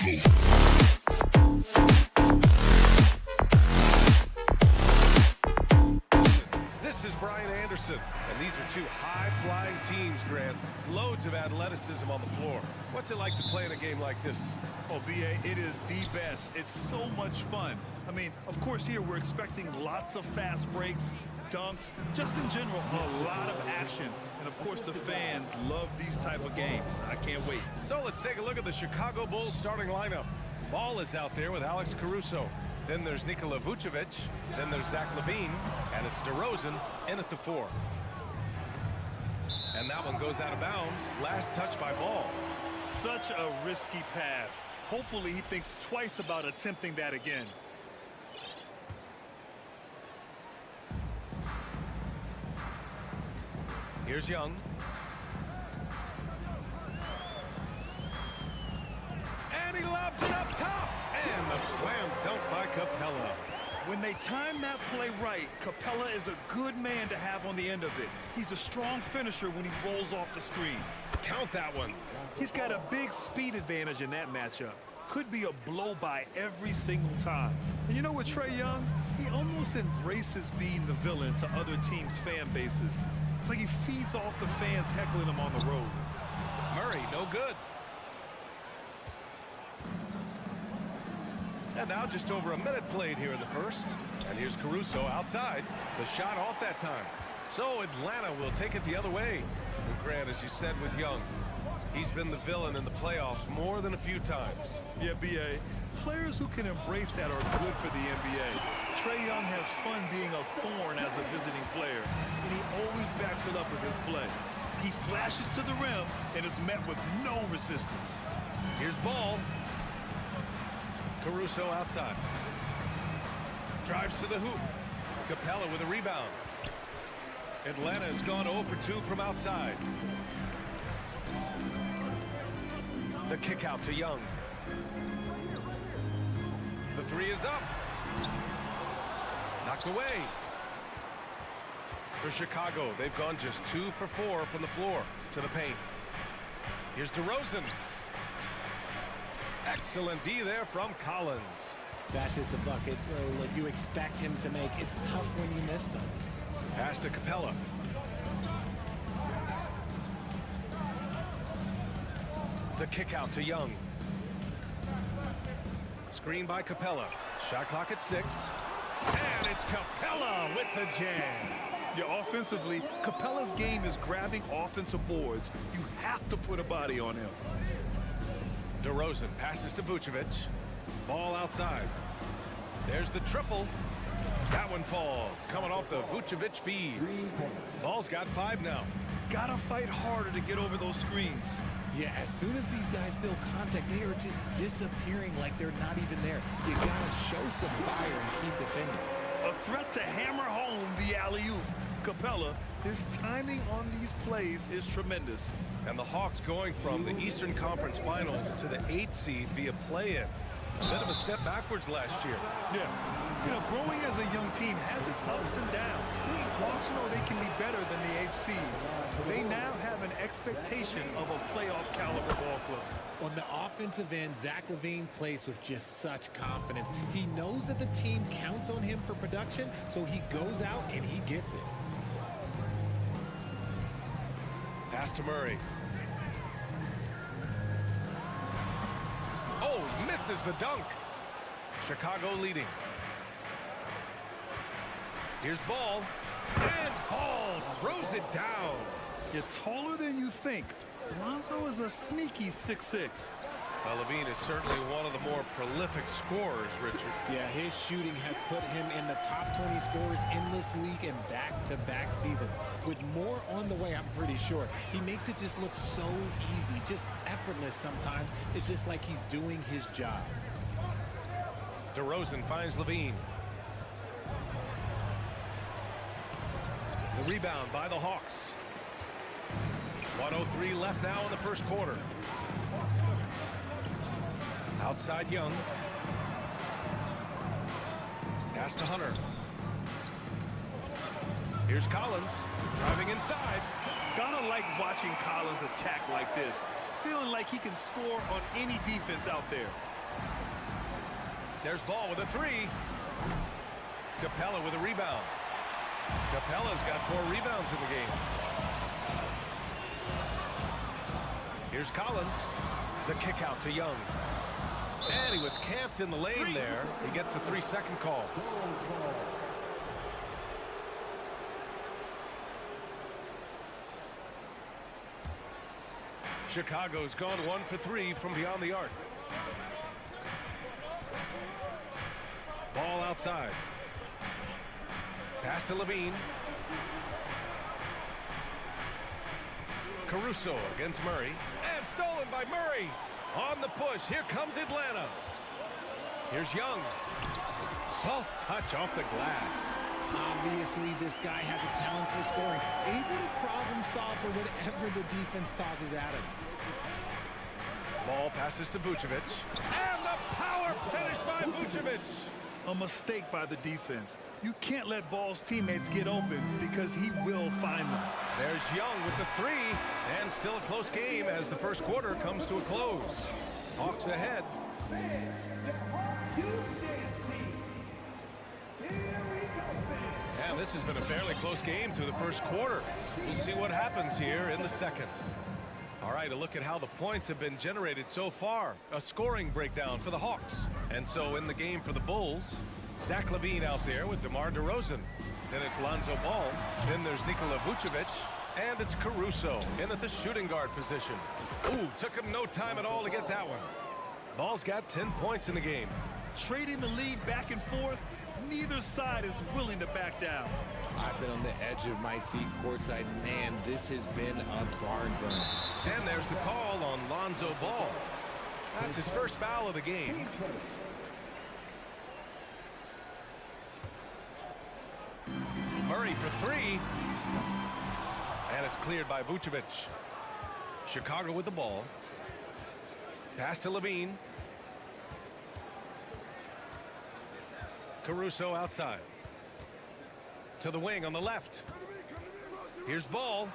This is Brian Anderson, and these are two high-flying teams, Grant. Loads of athleticism on the floor. What's it like to play in a game like this? Oh, BA, it is the best. It's so much fun. I mean, of course, here we're expecting lots of fast breaks, dunks, just in general, a lot of action. And, of course, the fans love these type of games. I can't wait. So let's take a look at the Chicago Bulls starting lineup. Ball is out there with Alex Caruso. Then there's Nikola Vucevic. Then there's Zach LaVine. And it's DeRozan in at the 4. And that one goes out of bounds. Last touch by Ball. Such a risky pass. Hopefully he thinks twice about attempting that again. Here's Young. And he lobs it up top. And the slam dunk by Capella. When they time that play right, Capella is a good man to have on the end of it. He's a strong finisher when he rolls off the screen. Count that one. He's got a big speed advantage in that matchup. Could be a blow-by every single time. And you know what, Trae Young? He almost embraces being the villain to other teams' fan bases. It's like he feeds off the fans heckling him on the road. Murray, no good. And now just over a minute played here in the first. And here's Caruso outside. The shot off that time. So Atlanta will take it the other way. And Grant, as you said with Young, he's been the villain in the playoffs more than a few times. Yeah, BA. Players who can embrace that are good for the NBA. Trae Young has fun being a thorn as a visiting player, and he always backs it up with his play. He flashes to the rim and is met with no resistance. Here's Ball. Caruso outside. Drives to the hoop. Capella with a rebound. Atlanta has gone 0 for 2 from outside. The kick out to Young. The three is up. Knocked away. For Chicago, they've gone just 2 for 4 from the floor to the paint. Here's DeRozan. Excellent D there from Collins. That's just a bucket like you expect him to make. It's tough when you miss those. Pass to Capella. The kick out to Young. Screen by Capella. Shot clock at 6. And it's Capella with the jam. Yeah, offensively, Capella's game is grabbing offensive boards. You have to put a body on him. DeRozan passes to Vucevic. Ball outside. There's the triple. That one falls. Coming off the Vucevic feed. Ball's got 5 now. Gotta fight harder to get over those screens. Yeah, as soon as these guys feel contact, they are just disappearing like they're not even there. You gotta show some fire and keep defending. A threat to hammer home the alley-oop. Capella, his timing on these plays is tremendous. And the Hawks going from the Eastern Conference Finals to the 8th seed via play-in. A bit of a step backwards last year. Yeah. You know, growing as a young team has its ups and downs. Hawks know they can be better than the 8th seed. They now have an expectation of a playoff caliber ball club. On the offensive end, Zach LaVine plays with just such confidence. He knows that the team counts on him for production, so he goes out and he gets it. Pass to Murray. Oh, misses the dunk. Chicago leading. Here's Ball. And Ball throws it down. You're taller than you think. Lonzo is a sneaky 6'6". Well, LaVine is certainly one of the more prolific scorers, Richard. Yeah, his shooting has put him in the top 20 scorers in this league in back-to-back seasons. With more on the way, I'm pretty sure. He makes it just look so easy, just effortless sometimes. It's just like he's doing his job. DeRozan finds LaVine. The rebound by the Hawks. 1:03 left now in the first quarter. Outside Young. Pass to Hunter. Here's Collins driving inside. Gotta like watching Collins attack like this, feeling like he can score on any defense out there. There's Ball with a three. Capella with a rebound. Capella's got 4 rebounds in the game. Here's Collins. The kick out to Young. And he was camped in the lane there. He gets a 3-second call. Chicago's gone 1 for 3 from beyond the arc. Ball outside. Pass to Levine. Caruso against Murray. And stolen by Murray. On the push. Here comes Atlanta. Here's Young. Soft touch off the glass. Obviously, this guy has a talent for scoring. Able to problem solve for whatever the defense tosses at him. Ball passes to Vucevic. And the power finish by Vucevic. A mistake by the defense. You can't let Ball's teammates get open because he will find them. There's Young with the three. And still a close game as the first quarter comes to a close. Hawks ahead. And this has been a fairly close game through the first quarter. We'll see what happens here in the second. All right, a look at how the points have been generated so far. A scoring breakdown for the Hawks. And so in the game for the Bulls, Zach LaVine out there with DeMar DeRozan. Then it's Lonzo Ball. Then there's Nikola Vucevic. And it's Caruso in at the shooting guard position. Ooh, took him no time at all to get that one. Ball's got 10 points in the game. Trading the lead back and forth, neither side is willing to back down. I've been on the edge of my seat courtside. Man, this has been a barn burner. And there's the call on Lonzo Ball. That's his first foul of the game. Murray for three. And it's cleared by Vucevic. Chicago with the ball. Pass to Levine. Caruso outside. To the wing on the left. Here's Ball.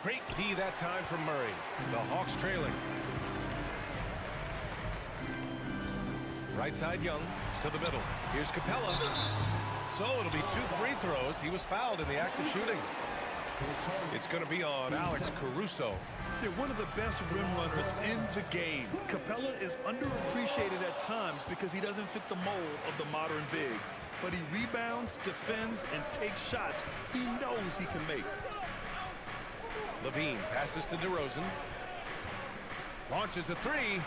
Great D that time from Murray. The Hawks trailing. Right side Young to the middle. Here's Capella. So it'll be 2 free throws. He was fouled in the act of shooting. It's going to be on Alex Caruso. They're one of the best rim runners in the game. Capella is underappreciated at times because he doesn't fit the mold of the modern big. But he rebounds, defends, and takes shots he knows he can make. Levine passes to DeRozan. Launches a three.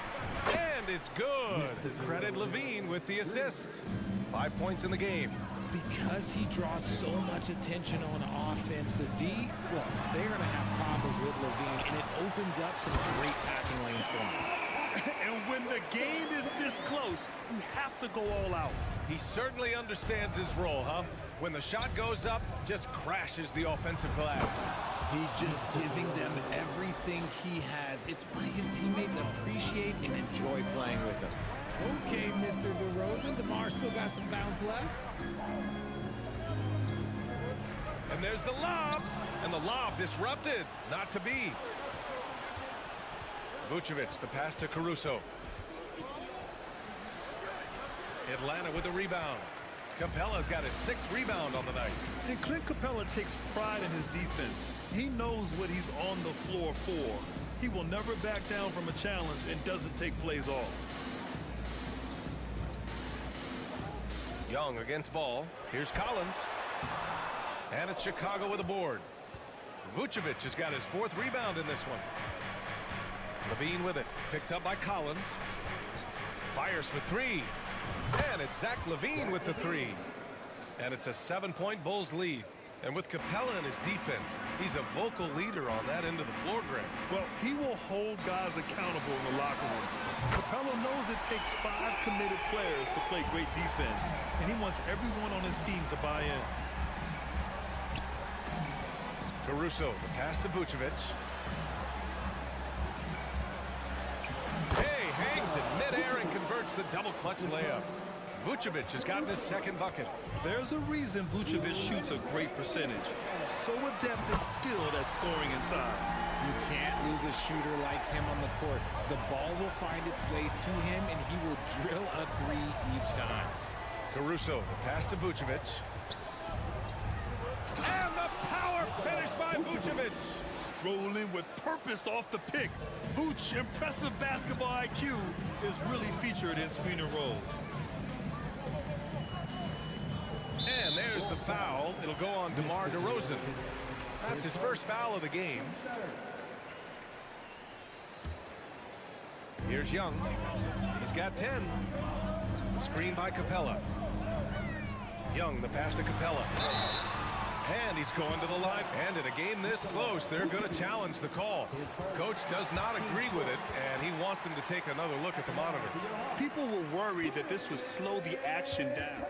And it's good. Credit Levine with the assist. 5 points in the game. Because he draws so much attention on offense, the D, well, they're going to have problems with Levine, and it opens up some great passing lanes for him. And when the game is this close, you have to go all out. He certainly understands his role, huh? When the shot goes up, just crashes the offensive glass. He's just giving them everything he has. It's why his teammates appreciate and enjoy playing with him. Okay, Mr. DeRozan, DeMar still got some bounce left. And there's the lob. And the lob disrupted. Not to be. Vucevic, the pass to Caruso. Atlanta with a rebound. Capella's got his 6th rebound on the night. And Clint Capella takes pride in his defense. He knows what he's on the floor for. He will never back down from a challenge and doesn't take plays off. Young against Ball. Here's Collins. And it's Chicago with a board. Vucevic has got his 4th rebound in this one. Levine with it. Picked up by Collins. Fires for 3. And it's Zach LaVine with the 3. And it's a 7-point Bulls lead. And with Capella in his defense, he's a vocal leader on that end of the floor, Greg. Well, he will hold guys accountable in the locker room. Capella knows it takes 5 committed players to play great defense, and he wants everyone on his team to buy in. Caruso, the pass to Vucevic. Hey, hangs in midair and converts the double clutch layup. Vucevic has gotten his 2nd bucket. There's a reason Vucevic shoots a great percentage. So adept and skilled at scoring inside. You can't lose a shooter like him on the court. The ball will find its way to him, and he will drill a three each time. Caruso, the pass to Vucevic. And the power finish by Vucevic. Rolling with purpose off the pick. Vooch, impressive basketball IQ, is really featured in screen and rolls. And there's the foul. It'll go on DeMar DeRozan. That's his first foul of the game. Here's Young. He's got 10. Screen by Capella. Young, the pass to Capella. And he's going to the line. And in a game this close, they're going to challenge the call. Coach does not agree with it, and he wants him to take another look at the monitor. People were worried that this would slow the action down.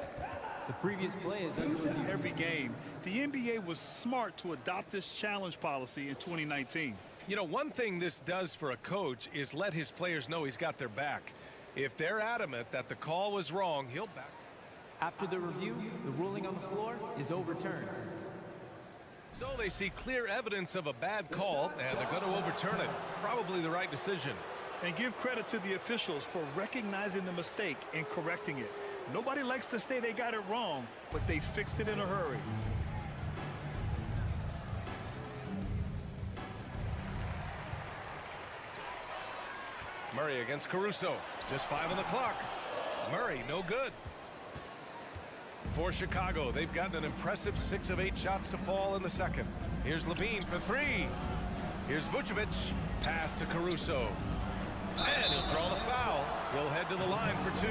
The previous play is under review. Every game, the NBA was smart to adopt this challenge policy in 2019. You know, one thing this does for a coach is let his players know he's got their back. If they're adamant that the call was wrong, he'll back. After the review, the ruling on the floor is overturned. So they see clear evidence of a bad call, and they're going to overturn it. Probably the right decision. And give credit to the officials for recognizing the mistake and correcting it. Nobody likes to say they got it wrong, but they fixed it in a hurry. Murray against Caruso. Just 5 on the clock. Murray, no good. For Chicago, they've gotten an impressive 6 of 8 shots to fall in the second. Here's Levine for 3. Here's Vucevic. Pass to Caruso. And he'll draw the foul. He'll head to the line for 2.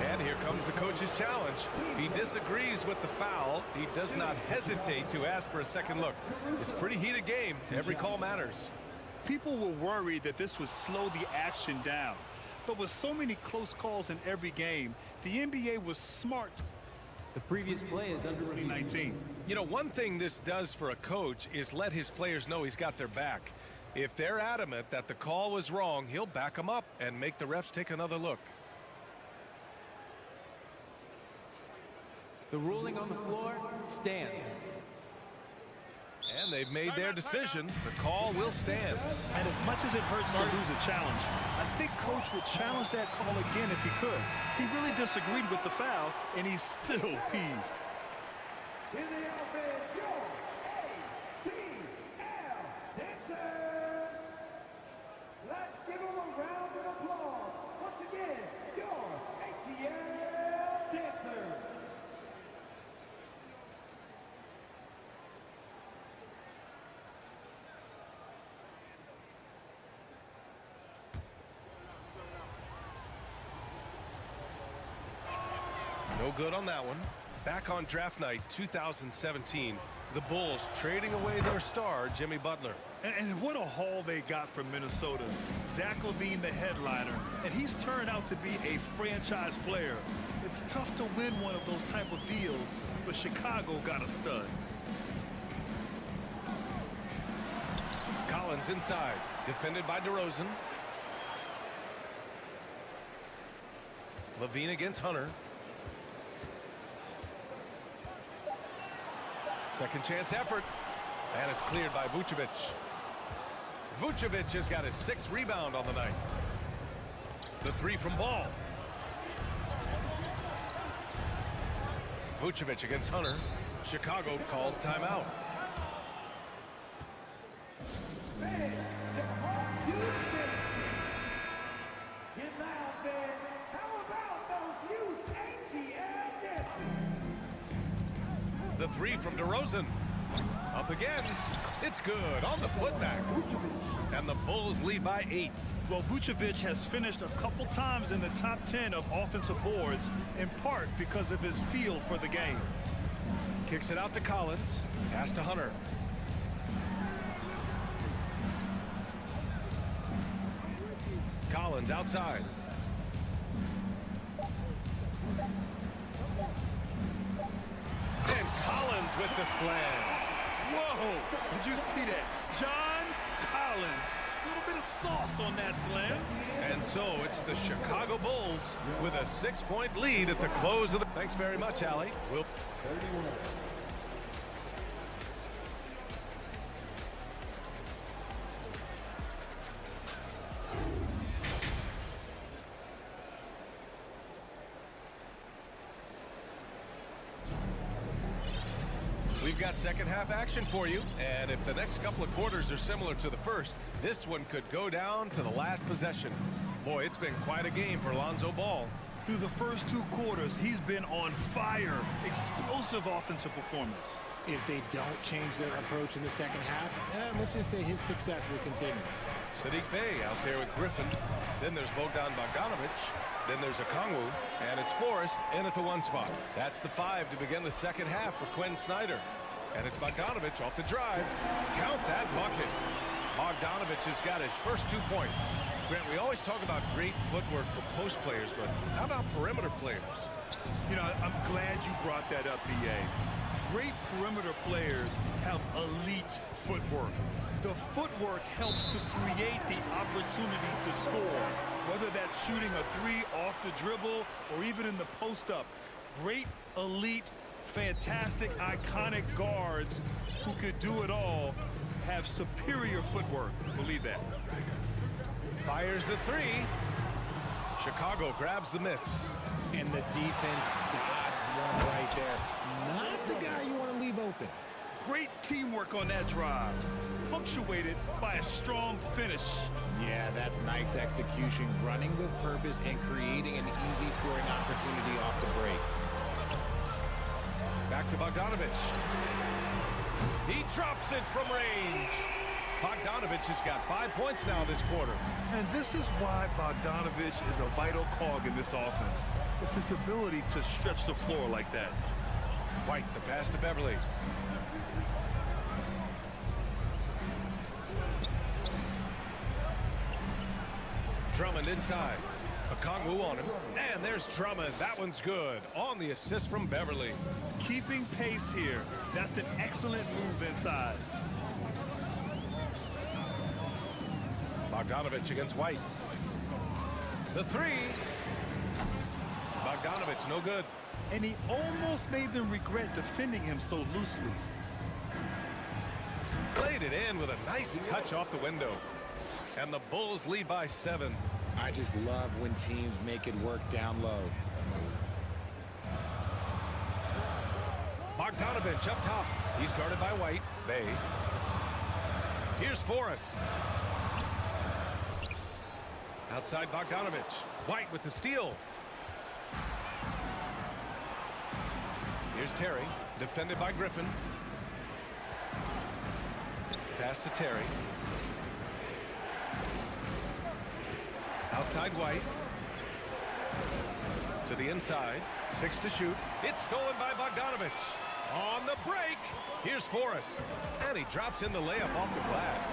And here comes the coach's challenge. He disagrees with the foul. He does not hesitate to ask for a second look. It's a pretty heated game. Every call matters. People were worried that this would slow the action down. But with so many close calls in every game, the NBA was smart. The previous play is under review. 2019. You know, one thing this does for a coach is let his players know he's got their back. If they're adamant that the call was wrong, he'll back them up and make the refs take another look. The ruling on the floor stands. And they've made their decision. The call will stand. And as much as it hurts to lose a challenge, I think Coach would challenge that call again if he could. He really disagreed with the foul, and he's still peeved. In the offense, your ATL dancers. Let's give them a round of applause. Once again, your ATL dancers. No good on that one. Back on draft night 2017, the Bulls trading away their star, Jimmy Butler. And what a haul they got from Minnesota. Zach LaVine, the headliner, and he's turned out to be a franchise player. It's tough to win one of those type of deals, but Chicago got a stud. Collins inside, defended by DeRozan. LaVine against Hunter. Second chance effort. And it's cleared by Vucevic. Vucevic has got his 6th rebound on the night. The 3 from Ball. Vucevic against Hunter. Chicago calls timeout. Get loud, fans. How about those youth ATL dancers? The 3 from DeRozan. Up again. It's good on the putback. And the Bulls lead by 8. Well, Vucevic has finished a couple times in the top 10 of offensive boards, in part because of his feel for the game. Kicks it out to Collins. Pass to Hunter. Collins outside. And Collins with the slam. Whoa! Did you see that? John Collins. A little bit of sauce on that slam. And so it's the Chicago Bulls with a 6-point lead at the close of the... Thanks very much, Allie. We'll... We've got second half action for you, and if the next couple of quarters are similar to the first, this one could go down to the last possession. Boy, it's been quite a game for Lonzo Ball. Through the first 2 quarters, he's been on fire. Explosive offensive performance. If they don't change their approach in the second half, let's just say his success will continue. Sadiq Bey out there with Griffin. Then there's Bogdan Bogdanovic. Then there's Okongwu. And it's Forrest in at the 1 spot. That's the 5 to begin the second half for Quinn Snyder. And it's Bogdanovic off the drive. Count that bucket. Bogdanovic has got his first 2 points. Grant, we always talk about great footwork for post players, but how about perimeter players? You know, I'm glad you brought that up, B.A. Great perimeter players have elite footwork. The footwork helps to create the opportunity to score, whether that's shooting a 3 off the dribble or even in the post-up. Great, elite, fantastic, iconic guards who could do it all have superior footwork. Believe that. Fires the 3. Chicago grabs the miss. And the defense dodged one right there. Not the guy you want to leave open. Great teamwork on that drive, punctuated by a strong finish. Yeah, that's nice execution, running with purpose and creating an easy scoring opportunity off the break. Back to Bogdanovic. He drops it from range. Bogdanovic has got 5 points now this quarter. And this is why Bogdanovic is a vital cog in this offense. It's his ability to stretch the floor like that. White, the pass to Beverly. Drummond inside. Okongwu on him. And there's Drummond. That one's good. On the assist from Beverly. Keeping pace here. That's an excellent move inside. Bogdanovic against White. The 3. Bogdanovic, no good. And he almost made them regret defending him so loosely. Played it in with a nice touch off the window. And the Bulls lead by 7. I just love when teams make it work down low. Bogdanovic up top. He's guarded by White. Bey. Here's Forrest. Outside Bogdanovic. White with the steal. Here's Terry. Defended by Griffin. Pass to Terry. Outside White. To the inside. 6 to shoot. It's stolen by Bogdanovic. On the break. Here's Forrest. And he drops in the layup off the glass.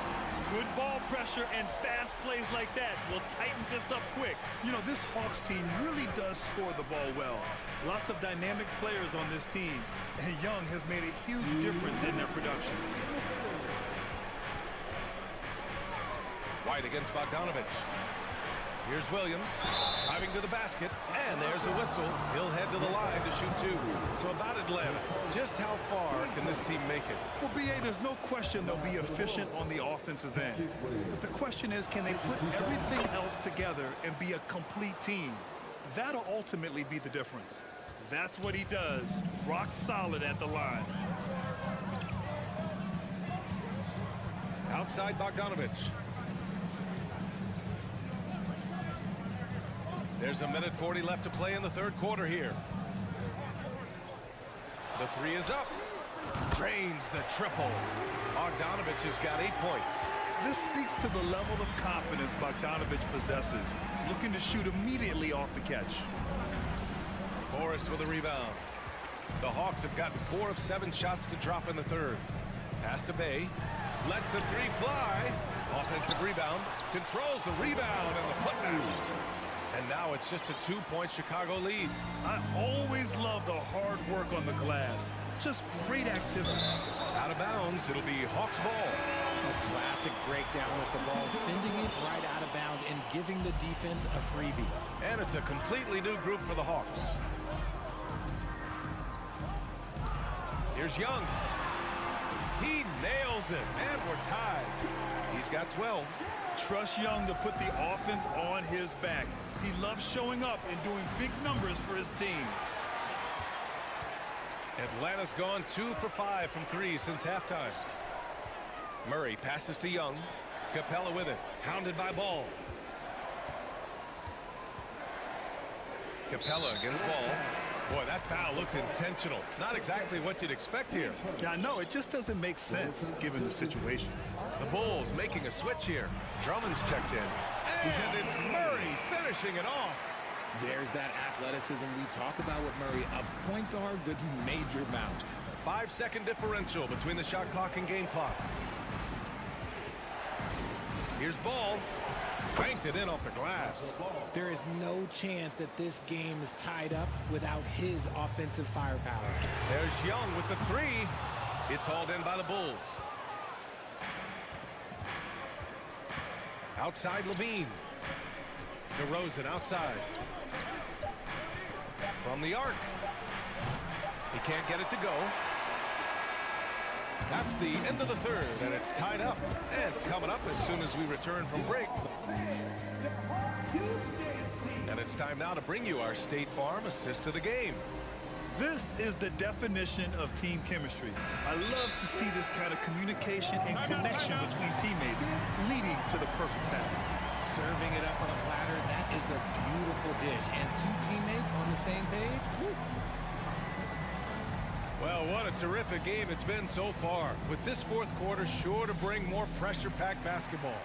Good ball pressure and fast plays like that will tighten this up quick. You know, this Hawks team really does score the ball well. Lots of dynamic players on this team, and Young has made a huge difference in their production. White against Bogdanovic. Here's Williams, driving to the basket, and there's a whistle. He'll head to the line to shoot 2. So about Atlanta, just how far can this team make it? Well, B.A., there's no question they'll be efficient on the offensive end. The question is, can they put everything else together and be a complete team? That'll ultimately be the difference. That's what he does, rock solid at the line. Outside Bogdanovic. There's a minute 40 left to play in the third quarter here. The 3 is up. Drains the triple. Bogdanovic has got 8 points. This speaks to the level of confidence Bogdanovic possesses, looking to shoot immediately off the catch. Forrest with a rebound. The Hawks have gotten 4 of 7 shots to drop in the third. Pass to Bey. Lets the 3 fly. Offensive rebound. Controls the rebound and the putback. And now it's just a 2-point Chicago lead. I always love the hard work on the glass. Just great activity. Out of bounds, it'll be Hawks ball. A classic breakdown with the ball, sending it right out of bounds and giving the defense a freebie. And it's a completely new group for the Hawks. Here's Young. He nails it, and we're tied. He's got 12. Trust Young to put the offense on his back. He loves showing up and doing big numbers for his team. Atlanta's gone 2 for 5 from 3 since halftime. Murray passes to Young. Capella with it. Hounded by Ball. Capella against Ball. Boy, that foul looked intentional. Not exactly what you'd expect here. Yeah, I know. It just doesn't make sense given the situation. The Bulls making a switch here. Drummond's checked in. And it's Murray finishing it off. There's that athleticism we talk about with Murray. A point guard with major bounce. 5-second differential between the shot clock and game clock. Here's Ball. Banked it in off the glass. There is no chance that this game is tied up without his offensive firepower. There's Young with the 3. It's hauled in by the Bulls. Outside Levine. DeRozan outside. From the arc. He can't get it to go. That's the end of the third, and it's tied up. And coming up as soon as we return from break. And it's time now to bring you our State Farm assist to the game. This is the definition of team chemistry. I love to see this kind of communication and connection between teammates leading to the perfect pass. Serving it up on a platter, that is a beautiful dish. And two teammates on the same page. Woo. Well, what a terrific game it's been so far. With this fourth quarter sure to bring more pressure-packed basketball.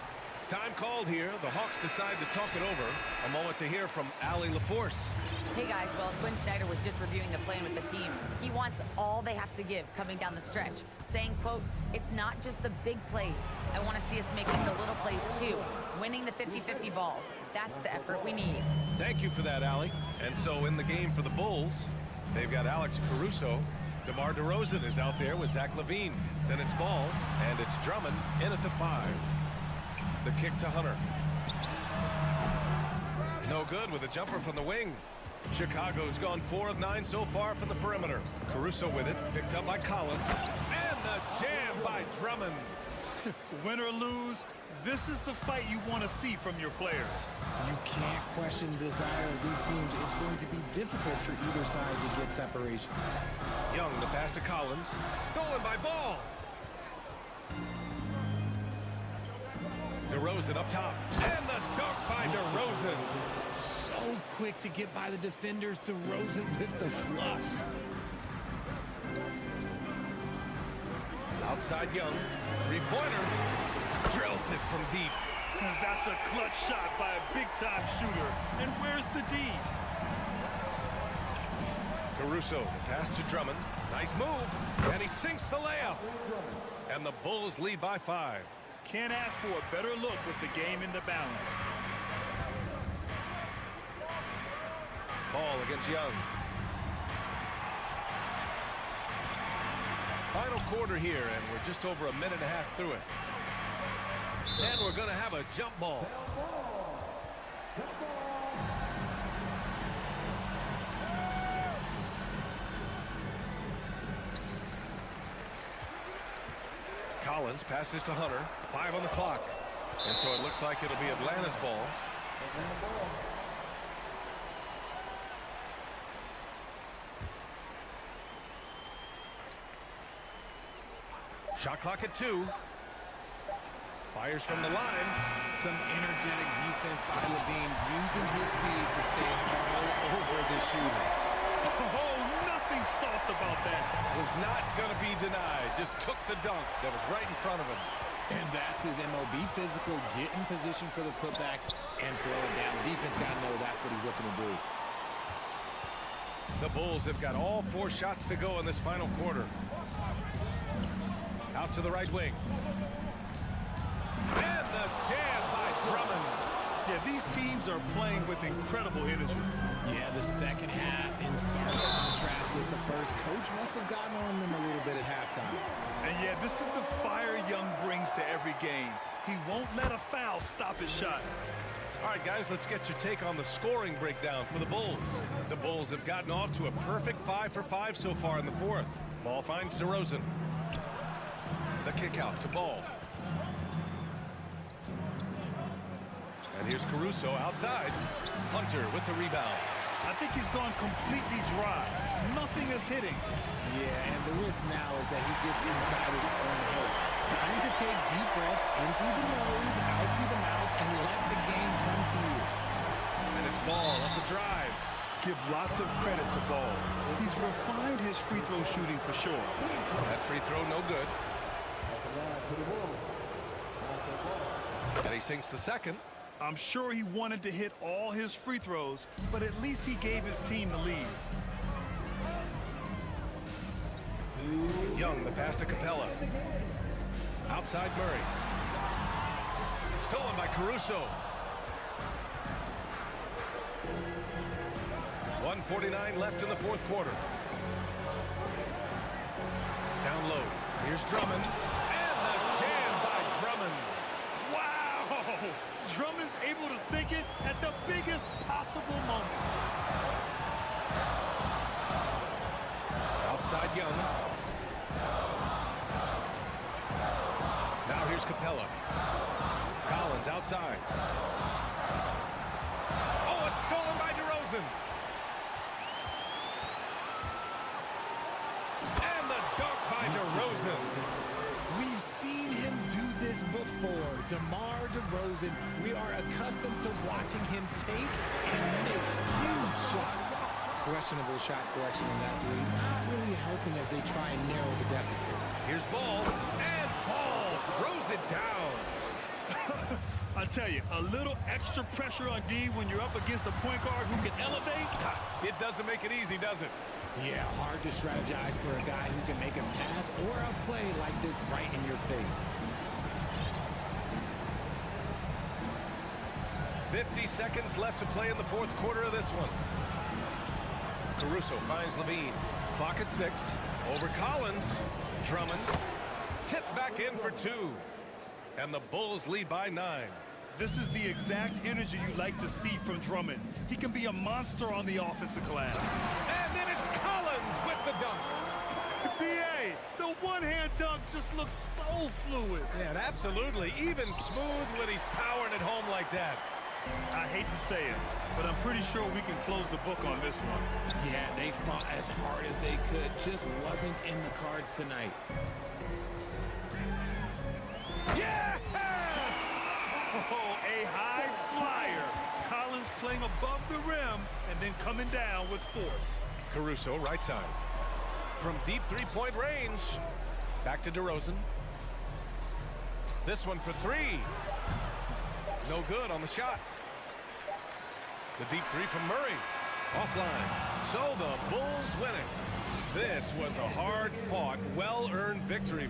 Time called here. The Hawks decide to talk it over. A moment to hear from Allie LaForce. Hey guys, well, Quinn Snyder was just reviewing the plan with the team. He wants all they have to give coming down the stretch, saying, quote, it's not just the big plays. I want to see us making the little plays too, winning the 50-50 balls. That's the effort we need. Thank you for that, Allie. And so in the game for the Bulls, they've got Alex Caruso. DeMar DeRozan is out there with Zach LaVine. Then it's Ball, and it's Drummond in at the 5. The kick to Hunter. No good with a jumper from the wing. Chicago's gone 4 of 9 so far from the perimeter. Caruso with it, picked up by Collins. And the jam by Drummond. Win or lose, this is the fight you want to see from your players. You can't question the desire of these teams. It's going to be difficult for either side to get separation. Young, the pass to Collins. Stolen by Ball. DeRozan up top. And the dunk by DeRozan. So quick to get by the defenders. DeRozan with the flush. Outside Young. Three-pointer. Drills it from deep. That's a clutch shot by a big-time shooter. And where's the D? Caruso, the pass to Drummond. Nice move. And he sinks the layup. And the Bulls lead by 5. Can't ask for a better look with the game in the balance. Ball against Young. Final quarter here, and we're just over a minute and a half through it. And we're going to have a jump ball. Collins passes to Hunter. 5 on the clock. And so it looks like it'll be Atlanta's ball. Shot clock at 2. Fires from the line. Some energetic defense by Levine, using his speed to stay all over the shooter. Oh, nothing soft about that. Was not going to be denied. Just took the dunk that was right in front of him. And that's his MO. Be physical, get in position for the putback, and throw it down. The defense got to know that's what he's looking to do. The Bulls have got all 4 shots to go in this final quarter. Out to the right wing. And the jam by Drummond. Yeah, these teams are playing with incredible energy. Yeah, the second half in stark contrast with the first. Coach must have gotten on them a little bit at halftime. And yeah, this is the fire Young brings to every game. He won't let a foul stop his shot. All right, guys, let's get your take on the scoring breakdown for the Bulls. The Bulls have gotten off to a perfect 5 for 5 so far in the fourth. Ball finds DeRozan. The kick out to Ball. And here's Caruso outside. Hunter with the rebound. I think he's gone completely dry. Nothing is hitting. Yeah, and the risk now is that he gets inside his own head. Trying to take deep breaths in through the nose, out through the mouth, and let the game come to you. And it's Ball off the drive. Give lots of credit to Ball. He's refined his free throw shooting for sure. That free throw no good. And he sinks the second. I'm sure he wanted to hit all his free throws, but at least he gave his team the lead. Young, the pass to Capella. Outside Murray. Stolen by Caruso. 1:49 left in the fourth quarter. Down low. Here's Drummond. And the jam by Drummond. Wow! Drummond's able to sink it at the biggest possible moment. Outside Young. Now here's Capella. Collins outside. Oh, it's stolen by DeRozan. And the dunk by DeRozan. We've seen him do this before. DeMar DeRozan, we are accustomed to watching him take and make huge shots. Questionable shot selection in that three. Not really helping as they try and narrow the deficit. Here's Ball. And Ball throws it down. I tell you, a little extra pressure on D when you're up against a point guard who can elevate. It doesn't make it easy, does it? Yeah, hard to strategize for a guy who can make a pass or a play like this right in your face. 50 seconds left to play in the fourth quarter of this one. Caruso finds Levine. Clock at 6. Over Collins. Drummond. Tipped back in for 2. And the Bulls lead by 9. This is the exact energy you like to see from Drummond. He can be a monster on the offensive glass. And then it's Collins with the dunk. B.A., the one-hand dunk just looks so fluid. Yeah, and absolutely. Even smooth when he's powering it home like that. I hate to say it, but I'm pretty sure we can close the book on this one. Yeah, they fought as hard as they could. Just wasn't in the cards tonight. Yes! Oh, a high flyer. Collins playing above the rim and then coming down with force. Caruso, right side. From deep three-point range. Back to DeRozan. This one for 3. No good on the shot. The deep three from Murray. Offline. So the Bulls winning. This was a hard-fought, well-earned victory.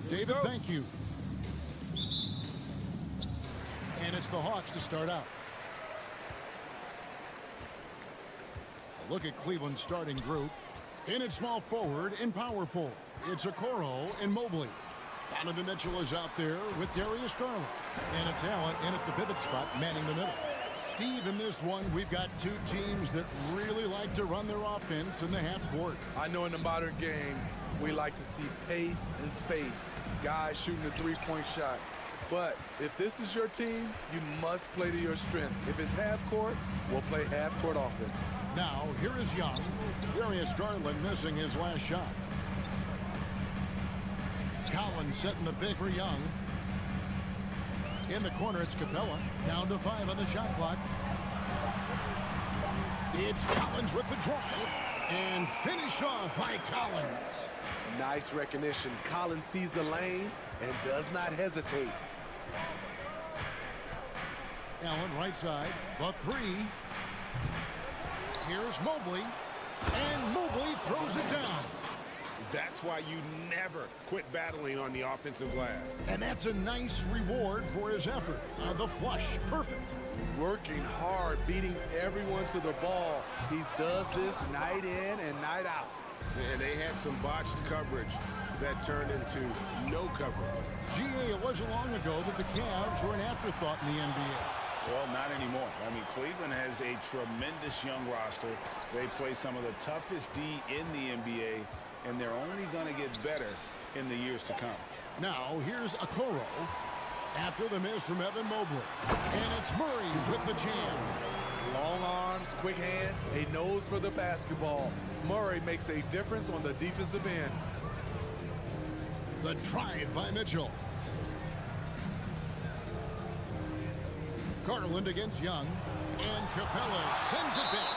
David, thank you. And it's the Hawks to start out. A look at Cleveland's starting group. In at small forward and power forward, it's Okoro and Mobley. Donovan Mitchell is out there with Darius Garland. And it's Allen in at the pivot spot, manning the middle. Steve, in this one, we've got two teams that really like to run their offense in the half court. I know in the modern game, we like to see pace and space, guys shooting the three-point shot. But if this is your team, you must play to your strength. If it's half court, we'll play half court offense. Now, here is Young. Darius Garland missing his last shot. Collins setting the big for Young. In the corner, it's Capella. Down to 5 on the shot clock. It's Collins with the drive. And finished off by Collins. Nice recognition. Collins sees the lane and does not hesitate. Allen right side. The 3. Here's Mobley. And Mobley throws it down. That's why you never quit battling on the offensive glass. And that's a nice reward for his effort. The flush, perfect. Working hard, beating everyone to the ball. He does this night in and night out. And they had some botched coverage that turned into no coverage. GA, it wasn't long ago that the Cavs were an afterthought in the NBA. Well, not anymore. I mean, Cleveland has a tremendous young roster. They play some of the toughest D in the NBA, and they're only going to get better in the years to come. Now, here's Okoro after the miss from Evan Mobley. And it's Murray with the jam. Long arms, quick hands, a nose for the basketball. Murray makes a difference on the defensive end. The drive by Mitchell. Garland against Young. And Capella sends it back.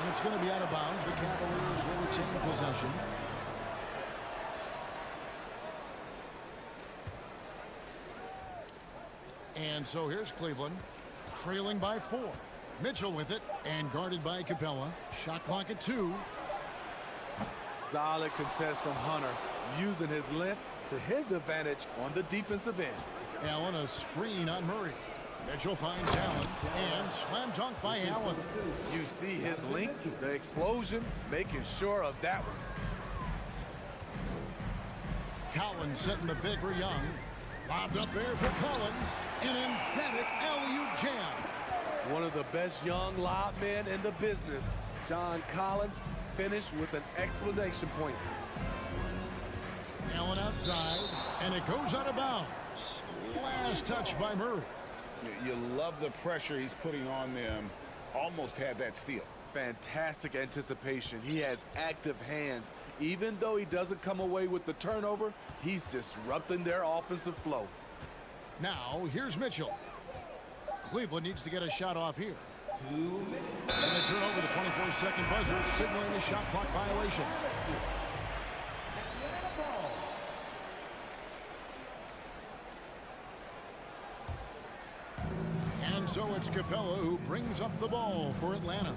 And it's going to be out of bounds. The Cavaliers will retain possession. And so here's Cleveland, trailing by 4. Mitchell with it, and guarded by Capella. Shot clock at 2. Solid contest from Hunter, using his length to his advantage on the defensive end. Allen, a screen on Murray. Mitchell finds Allen, and slam dunk by Allen. You see his length, the explosion, making sure of that one. Collins setting the big for Young. Lobbed up there for Collins. An emphatic alley-oop jam. One of the best young lob men in the business. John Collins finished with an exclamation point. Allen outside, and it goes out of bounds. Last touch by Murray. You love the pressure he's putting on them. Almost had that steal. Fantastic anticipation. He has active hands. Even though he doesn't come away with the turnover, he's disrupting their offensive flow. Now, here's Mitchell. Cleveland needs to get a shot off here. And they turn over the 24-second buzzer, signaling the shot clock violation. And so it's Capella who brings up the ball for Atlanta.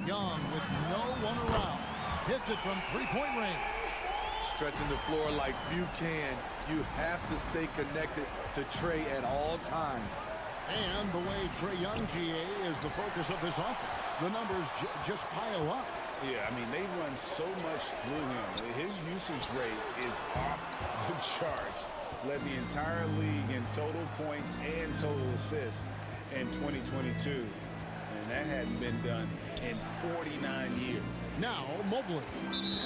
Young with no one around. Hits it from three-point range. Stretching the floor like few can. You have to stay connected to Trey at all times. And the way Trae Young, GA, is the focus of this offense. The numbers just pile up. Yeah, I mean, they run so much through him. His usage rate is off the charts. Led the entire league in total points and total assists in 2022. And and that hadn't been done in 49 years. Now, Mobley,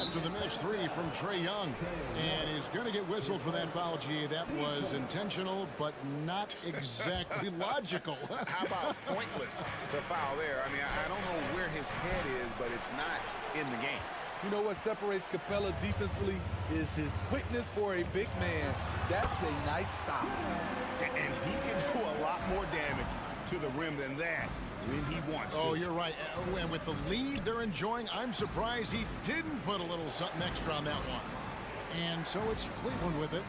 after the missed three from Trae Young. And he's going to get whistled for that foul, G. That was intentional, but not exactly logical. How about pointless? It's a foul there. I mean, I don't know where his head is, but it's not in the game. You know what separates Capella defensively is his quickness for a big man. That's a nice stop. And he can do a lot more damage to the rim than that when he wants to. Oh, you're right. And with the lead they're enjoying, I'm surprised he didn't put a little something extra on that one. And so it's Cleveland with it,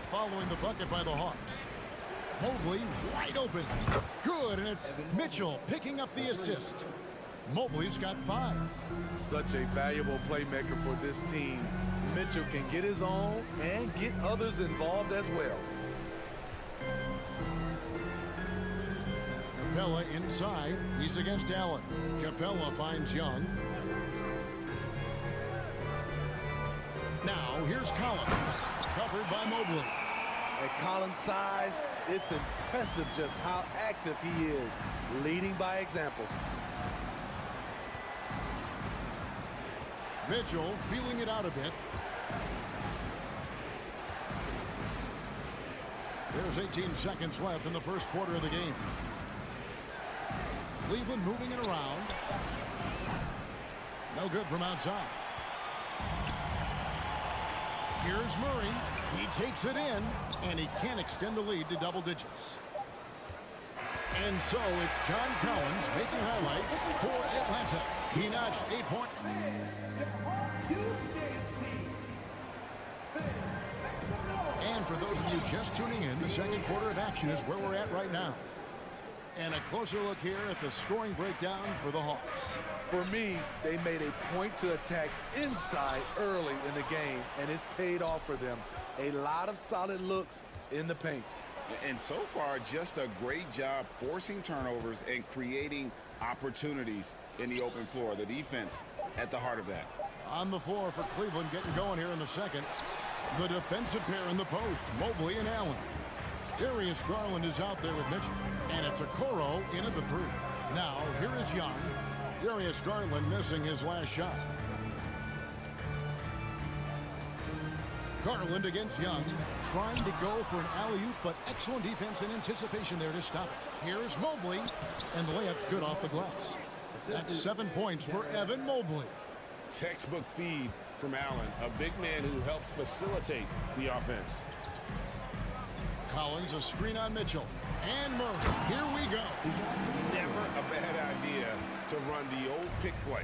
following the bucket by the Hawks. Mobley wide open. Good, and it's Mitchell picking up the assist. Mobley's got 5. Such a valuable playmaker for this team. Mitchell can get his own and get others involved as well. Capella inside. He's against Allen. Capella finds Young. Now, here's Collins. Covered by Mobley. At Collins' size, it's impressive just how active he is, leading by example. Mitchell feeling it out a bit. There's 18 seconds left in the first quarter of the game. Cleveland moving it around. No good from outside. Here's Murray. He takes it in, and he can't extend the lead to double digits. And so it's John Collins making highlights for Atlanta. He notched 8 points. And for those of you just tuning in, the second quarter of action is where we're at right now. And a closer look here at the scoring breakdown for the Hawks. For me, they made a point to attack inside early in the game, and it's paid off for them. A lot of solid looks in the paint. And so far, just a great job forcing turnovers and creating opportunities in the open floor. The defense at the heart of that. On the floor for Cleveland getting going here in the second. The defensive pair in the post, Mobley and Allen. Darius Garland is out there with Mitchell. And it's Okoro in at the 3. Now, here is Young. Darius Garland missing his last shot. Garland against Young, trying to go for an alley-oop, but excellent defense and anticipation there to stop it. Here's Mobley, and the layup's good off the glass. That's 7 points for Evan Mobley. Textbook feed from Allen, a big man who helps facilitate the offense. Collins, a screen on Mitchell. And Murray. Here we go. Never a bad idea to run the old pick play.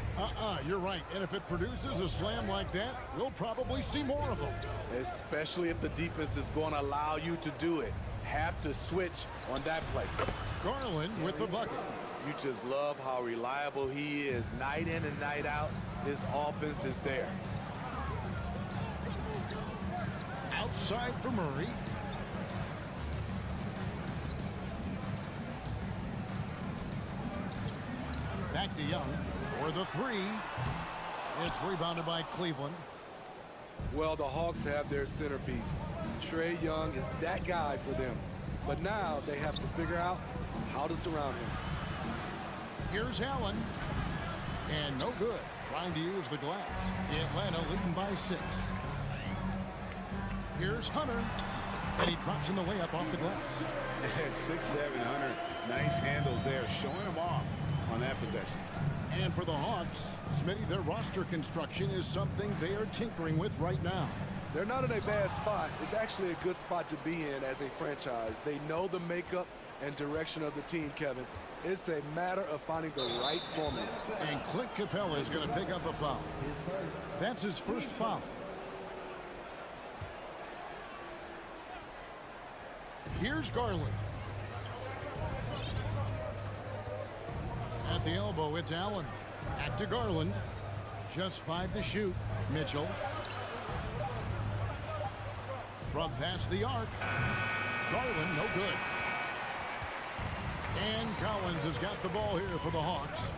You're right. And if it produces a slam like that, we'll probably see more of them. Especially if the defense is going to allow you to do it. Have to switch on that play. Garland with the bucket. You just love how reliable he is. Night in and night out, his offense is there. Outside for Murray. Back to Young for the 3. It's rebounded by Cleveland. Well, the Hawks have their centerpiece. Trae Young is that guy for them. But now they have to figure out how to surround him. Here's Allen. And no good. Trying to use the glass. Atlanta leading by 6. Here's Hunter. And he drops in the layup off the glass. At 6'7", Hunter, nice handles there, showing him off on that possession. And for the Hawks, Smitty, their roster construction is something they are tinkering with right now. They're not in a bad spot. It's actually a good spot to be in as a franchise. They know the makeup and direction of the team, Kevin. It's a matter of finding the right formula. And Clint Capella is going to pick up a foul. That's his first foul. Here's Garland. At the elbow, it's Allen. Back to Garland. Just 5 to shoot. Mitchell. From past the arc. Garland, no good. And Collins has got the ball here for the Hawks.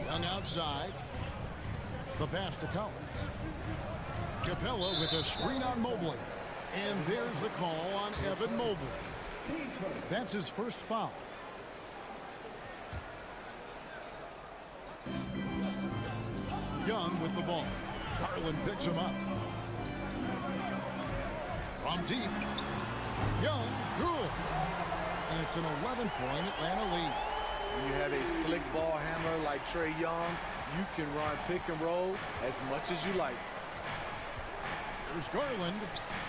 Young outside. The pass to Collins. Capella with a screen on Mobley. And there's the call on Evan Mobley. That's his first foul. Young with the ball. Garland picks him up. From deep. Young, good. And it's an 11-point Atlanta lead. When you have a slick ball handler like Trae Young, you can run pick and roll as much as you like. Here's Garland.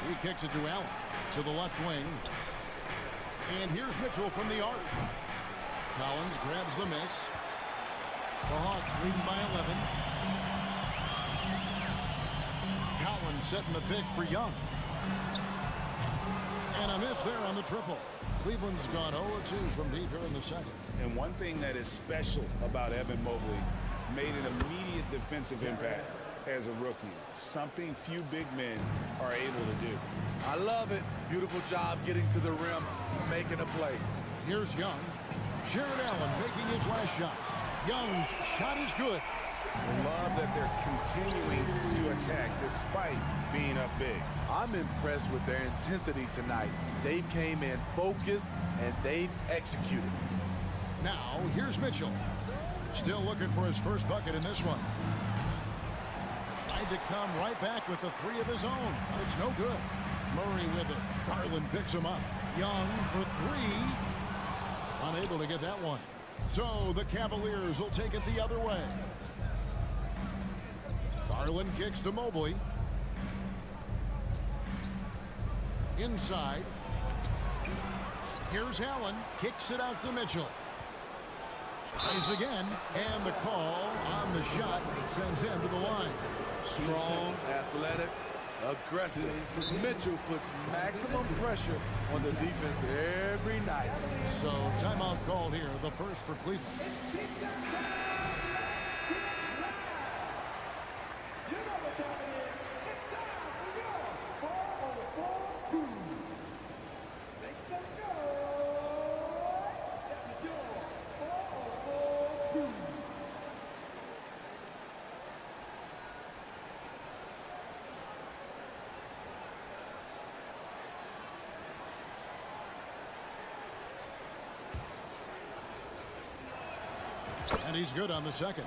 He kicks it to Allen. To the left wing. And here's Mitchell from the arc. Collins grabs the miss. The Hawks leading by 11. Collins setting the pick for Young. And a miss there on the triple. Cleveland's gone 0-2 from deep here in the second. And one thing that is special about Evan Mobley, made an immediate defensive impact as a rookie. Something few big men are able to do. I love it. Beautiful job getting to the rim, making a play. Here's Young. Jared Allen making his last shot. Young's shot is good. I love that they're continuing to attack despite being up big. I'm impressed with their intensity tonight. They've came in focused and they've executed. Now, here's Mitchell. Still looking for his first bucket in this one. Tried to come right back with the three of his own. It's no good. Murray with it. Garland picks him up. Young for three. Unable to get that one. So the Cavaliers will take it the other way. Garland kicks to Mobley. Inside. Here's Allen. Kicks it out to Mitchell. Tries again. And the call on the shot that sends him to the line. Strong, athletic, aggressive. Mitchell puts maximum pressure on the defense every night. So timeout called here. The first for Cleveland. And he's good on the second.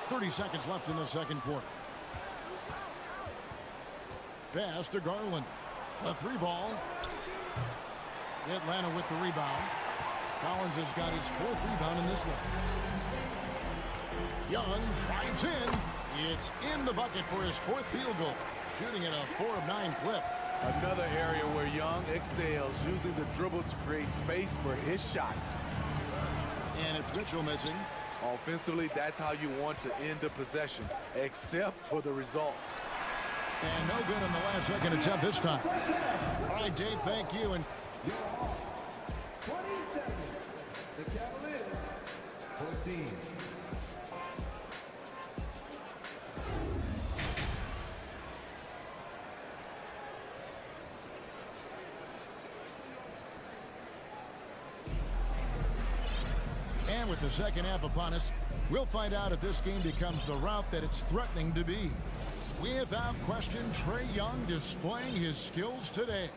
.30 seconds left in the second quarter. Pass to Garland. A three ball. Atlanta with the rebound. Collins has got his fourth rebound in this one. Young drives in. It's in the bucket for his fourth field goal. Shooting at a 4 of 9 clip. Another area where Young excels, using the dribble to create space for his shot. And it's Mitchell missing. Offensively, that's how you want to end the possession, except for the result. And no good on the last second attempt this time. All right, Dave, thank you. And 27. The Cavaliers, 14. And with the second half upon us, we'll find out if this game becomes the route that it's threatening to be. Without question, Trae Young displaying his skills today.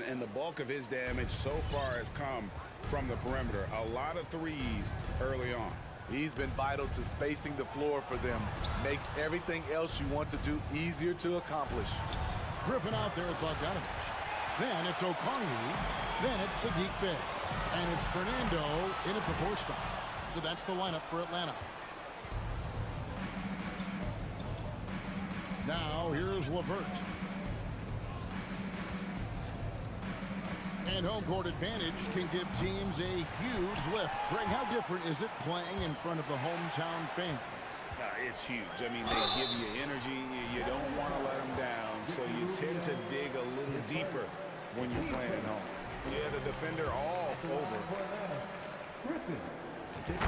And the bulk of his damage so far has come from the perimeter. A lot of threes early on. He's been vital to spacing the floor for them. Makes everything else you want to do easier to accomplish. Griffin out there at Bogdanovich. Then it's Okongwu. Then it's Sadiq Bey. And it's Fernando in at the 4 spot. So that's the lineup for Atlanta. Now here's LeVert. And home court advantage can give teams a huge lift. Greg, how different is it playing in front of the hometown fans? It's huge. I mean, they give you energy. You don't want to let them down. So you tend to dig a little deeper when you're playing at home. Yeah, the defender all over.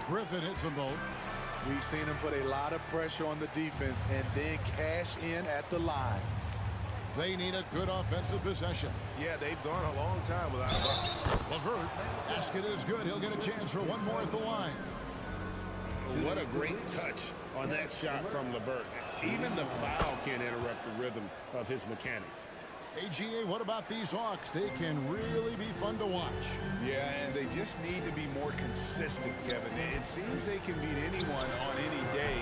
Griffin hits them both. We've seen him put a lot of pressure on the defense and then cash in at the line. They need a good offensive possession. Yeah, they've gone a long time without a bucket. LeVert, basket is good. He'll get a chance for one more at the line. What a great touch on that shot from LeVert. Even the foul can't interrupt the rhythm of his mechanics. AGA, what about these Hawks? They can really be fun to watch. Yeah, and they just need to be more consistent, Kevin. It seems they can beat anyone on any day.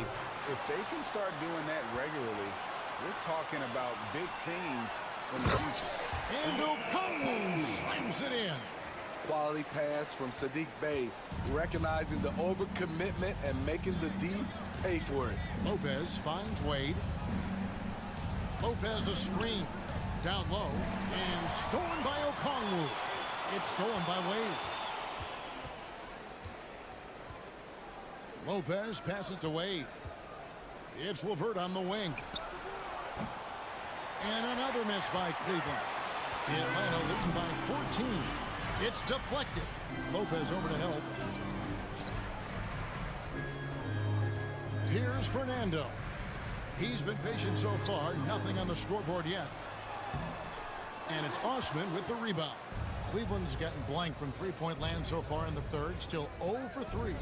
If they can start doing that regularly, we're talking about big things in the future. And Okongwu slams it in. Quality pass from Sadiq Bey, recognizing the overcommitment and making the D pay for it. Lopez finds Wade. Lopez a screen. Down low. And stolen by Okongwu. It's stolen by Wade. Lopez passes to Wade. It's LeVert on the wing. And another miss by Cleveland. Atlanta leading by 14. It's deflected. Lopez over to help. Here's Fernando. He's been patient so far. Nothing on the scoreboard yet. And it's Osman with the rebound. Cleveland's gotten blank from three-point land so far in the third. Still 0 for 3.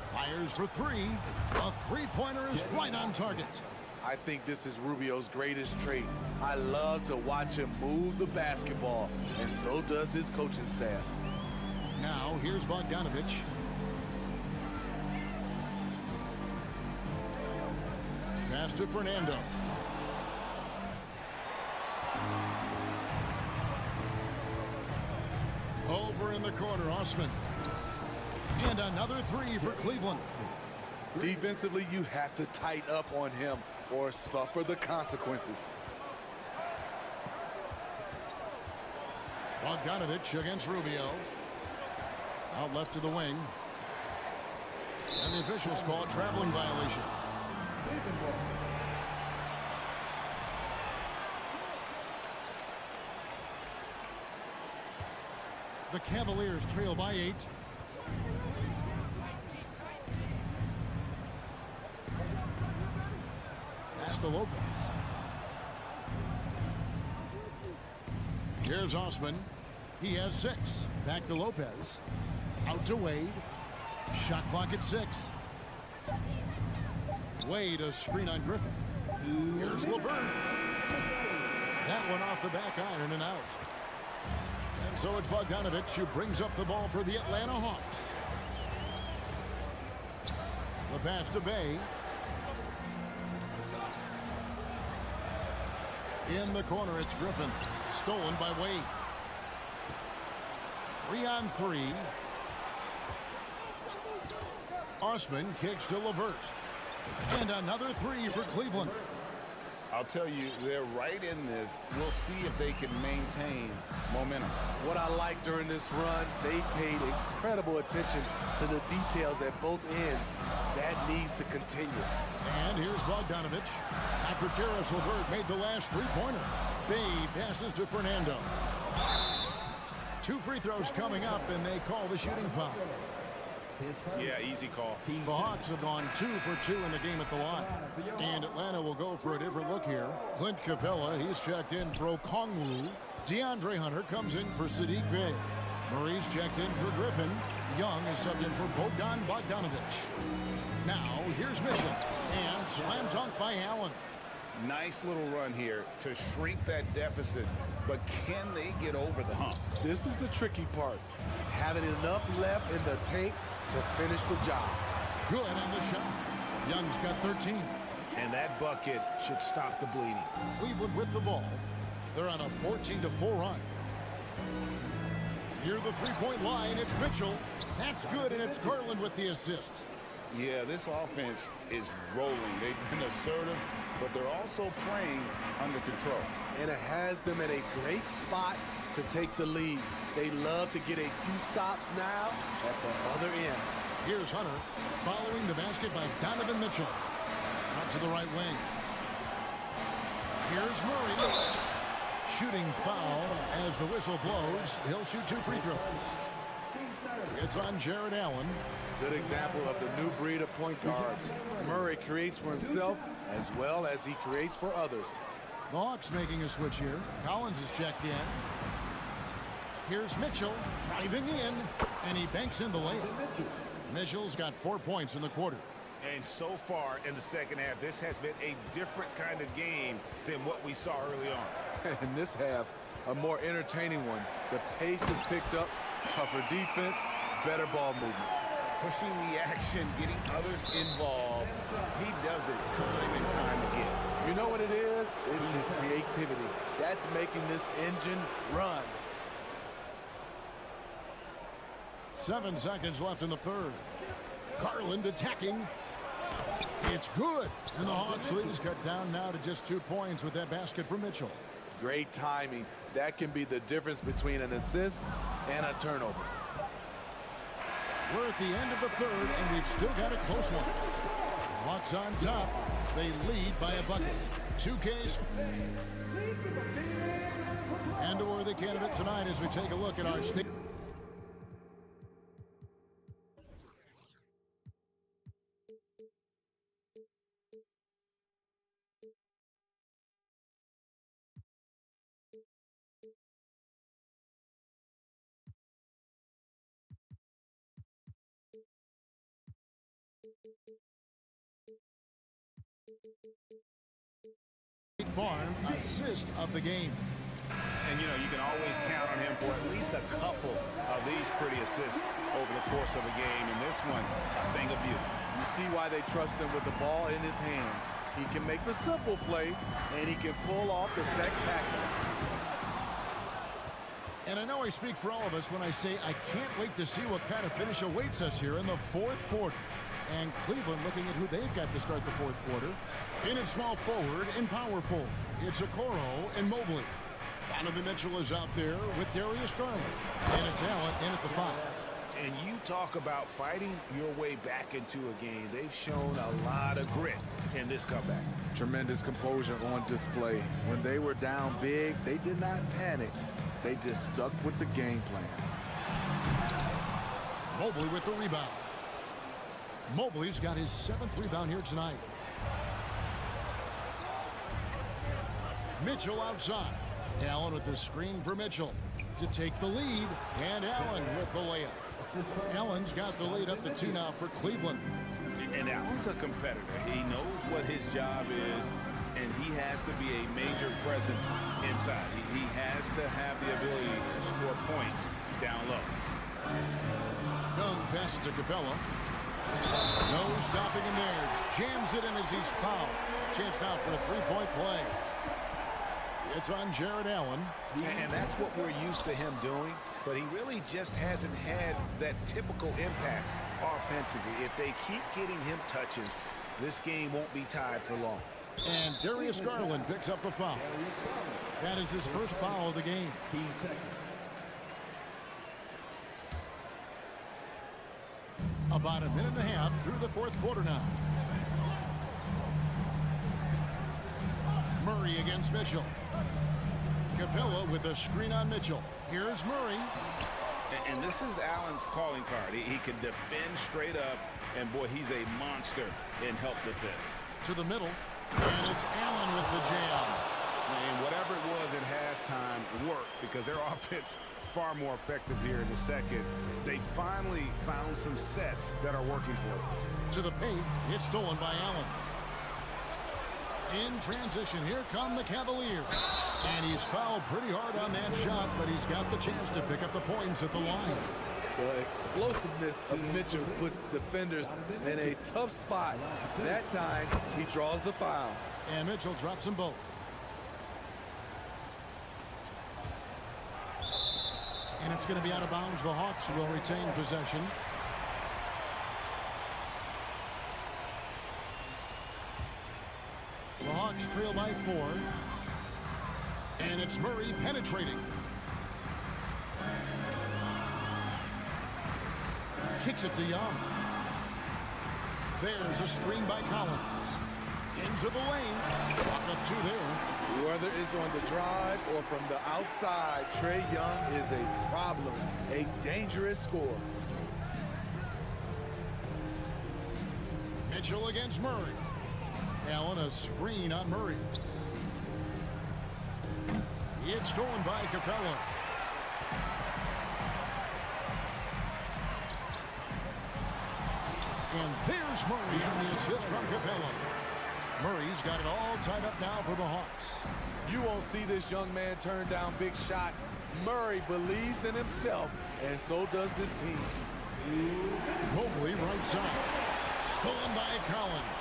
Fires for 3. A three-pointer is right on target. I think this is Rubio's greatest trait. I love to watch him move the basketball, and so does his coaching staff. Now, here's Bogdanovich. Pass to Fernando. Over in the corner, Osman. And another 3 for Cleveland. Defensively, you have to tighten up on him or suffer the consequences. Bogdanovich against Rubio. Out left to the wing. And the officials call a traveling violation. The Cavaliers trail by 8. Pass to Lopez. Here's Osman. He has 6. Back to Lopez. Out to Wade. Shot clock at 6. Wade, a screen on Griffin. Here's LeVert. That one off the back iron and out. And so it's Bogdanovich who brings up the ball for the Atlanta Hawks. The pass to Bey. In the corner, it's Griffin. Stolen by Wade. 3 on 3. Osman kicks to LeVert. And another 3 for Cleveland. I'll tell you, they're right in this. We'll see if they can maintain momentum. What I like during this run, they paid incredible attention to the details at both ends. That needs to continue. And here's Bogdanovich. After Caris LeVert made the last three-pointer. Bey passes to Fernando. 2 free throws coming up, and they call the shooting foul. Yeah, easy call. The Hawks have gone 2 for 2 in the game at the line. And Atlanta will go for a different look here. Clint Capella, he's checked in for Okongwu. DeAndre Hunter comes in for Sadiq Bey. Murray's checked in for Griffin. Young is subbed in for Bogdanovich. Now, here's Mitchell. And slam dunk by Allen. Nice little run here to shrink that deficit, but can they get over the hump? This is the tricky part. Having enough left in the tank to finish the job. Good on the shot. Young's got 13. And that bucket should stop the bleeding. Cleveland with the ball. They're on a 14-4 run. Near the three-point line, it's Mitchell. That's good, and it's Garland with the assist. Yeah, this offense is rolling. They've been assertive, but they're also playing under control. And it has them in a great spot to take the lead. They love to get a few stops now at the other end. Here's Hunter following the basket by Donovan Mitchell. Out to the right wing. Here's Murray. Shooting foul as the whistle blows. He'll shoot 2 free throws. It's on Jared Allen. Good example of the new breed of point guards. Murray creates for himself as well as he creates for others. The Hawks making a switch here. Collins is checked in. Here's Mitchell driving in, and he banks in the layup. Mitchell's got 4 points in the quarter. And so far in the second half, this has been a different kind of game than what we saw early on. In this half, a more entertaining one. The pace is picked up, tougher defense, better ball movement. Pushing the action, getting others involved. He does it time and time again. You know what it is? It's his creativity. That's making this engine run. 7 seconds left in the third. Garland attacking. It's good. And the Hawks lead is cut down now to just 2 points with that basket from Mitchell. Great timing. That can be the difference between an assist and a turnover. We're at the end of the third, and we've still got a close one. Hawks on top. They lead by a bucket. 2K. And a worthy candidate tonight as we take a look at our state. Farm assist of the game. And, you know, you can always count on him for at least a couple of these pretty assists over the course of a game. And this one, a thing of beauty. You see why they trust him with the ball in his hands. He can make the simple play, and he can pull off the spectacular. And I know I speak for all of us when I say I can't wait to see what kind of finish awaits us here in the fourth quarter. And Cleveland looking at who they've got to start the fourth quarter. In at small forward and power forward, it's Okoro and Mobley. Donovan Mitchell is out there with Darius Garland. And it's Allen in at the 5. And you talk about fighting your way back into a game. They've shown a lot of grit in this comeback. Tremendous composure on display. When they were down big, they did not panic. They just stuck with the game plan. Mobley with the rebound. Mobley's got his 7th rebound here tonight. Mitchell outside. Allen with the screen for Mitchell to take the lead. And Allen with the layup. Allen's got the lead up to 2 now for Cleveland. And Allen's a competitor. He knows what his job is, and he has to be a major presence inside. He has to have the ability to score points down low. Young passes to Capella. No stopping him there. Jams it in as he's fouled. Chance now for a 3-point play. It's on Jared Allen. And that's what we're used to him doing, but he really just hasn't had that typical impact offensively. If they keep getting him touches, this game won't be tied for long. And Darius Garland picks up the foul. That is his first foul of the game. About a minute and a half through the fourth quarter now. Murray against Mitchell. Capella with a screen on Mitchell. Here's Murray. And this is Allen's calling card. He can defend straight up, and boy, he's a monster in help defense. To the middle, and it's Allen with the jam. And whatever it was at halftime worked because their offense far more effective here in the second. They finally found some sets that are working for them. To the paint, it's stolen by Allen. In transition, here come the Cavaliers. And he's fouled pretty hard on that shot, but he's got the chance to pick up the points at the line. The explosiveness of Mitchell puts defenders in a tough spot. That time, he draws the foul. And Mitchell drops them both. And it's going to be out of bounds. The Hawks will retain possession. The Hawks trail by 4. And it's Murray penetrating. Kicks it to Young. There's a screen by Collins. Into the lane. Chalk up 2 there. Whether it's on the drive or from the outside, Trae Young is a problem, a dangerous scorer. Mitchell against Murray. Allen a screen on Murray. It's stolen by Capella. And there's Murray on the assist from Capella. Murray's got it all tied up now for the Hawks. You won't see this young man turn down big shots. Murray believes in himself, and so does this team. Mobley right side. Stolen by Collins.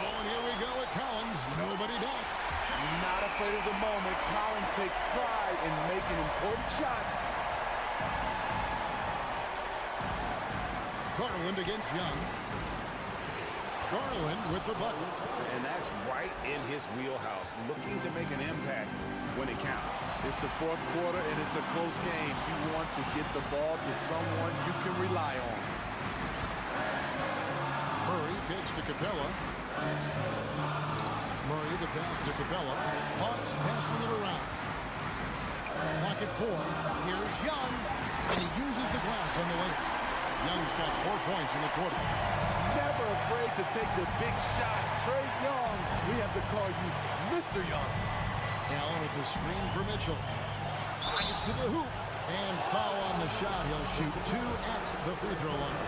Oh, and here we go with Collins. Nobody back. Not afraid of the moment. Collins takes pride in making important shots. Garland against Young. Garland with the bucket. And that's right in his wheelhouse, looking to make an impact when it counts. It's the fourth quarter, and it's a close game. You want to get the ball to someone you can rely on. Murray pitch to Capella. Murray the pass to Capella. Hawks passing it around. Pocket 4. Here's Young, and he uses the glass on the layup. Young's got 4 points in the quarter. Never afraid to take the big shot. Trae Young, we have to call you Mr. Young. Allen with the screen for Mitchell. Drives to the hoop. And foul on the shot. He'll shoot 2 at the free throw line.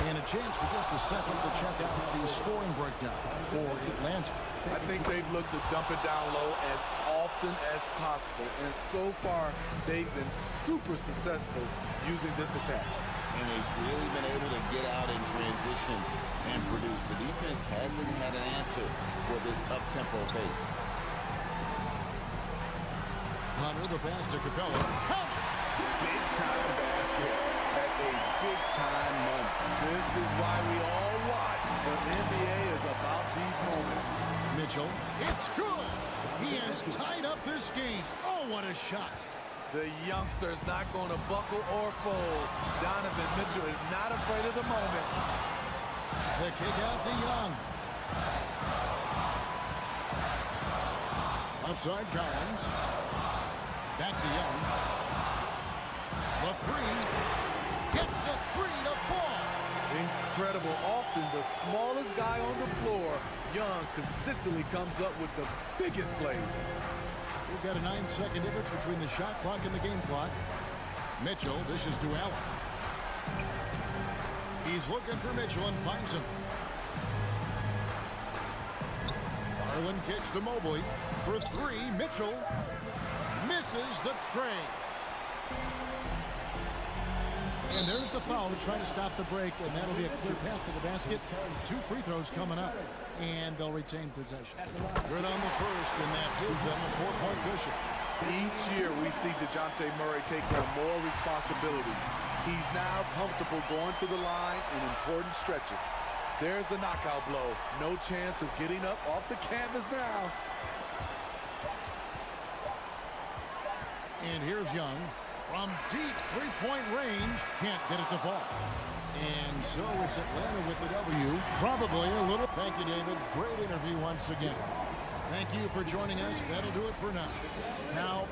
And a chance for just a second to check out the scoring breakdown for Atlanta. I think they've looked to dump it down low as often as possible. And so far, they've been super successful using this attack. And they've really been able to get out in transition and produce. The defense hasn't had an answer for this up-tempo pace. Hunter the pass to Capella. Big-time basket at a big-time moment. This is why we all watch. The NBA is about these moments. Mitchell, it's good. He has tied up this game. Oh, what a shot. The youngster is not going to buckle or fold. Donovan Mitchell is not afraid of the moment. The kick out to Young. Offside Collins. Back to Young. The 3. Gets the 3 to fall. Incredible. Often the smallest guy on the floor, Young consistently comes up with the biggest plays. We've got a 9-second difference between the shot clock and the game clock. Mitchell dishes to Allen. He's looking for Mitchell and finds him. Garland kicks to Mobley. For 3, Mitchell misses the tray. And there's the foul to try to stop the break, and that'll be a clear path to the basket. 2 free throws coming up, and they'll retain possession. Good on the first, and that gives them a 4-point cushion. Each year we see DeJounte Murray take on more responsibility. He's now comfortable going to the line in important stretches. There's the knockout blow. No chance of getting up off the canvas now. And here's Young. From deep 3-point range, can't get it to fall. And so it's Atlanta with the W. Probably a little. Thank you, David. Great interview once again. Thank you for joining us. That'll do it for now. Now,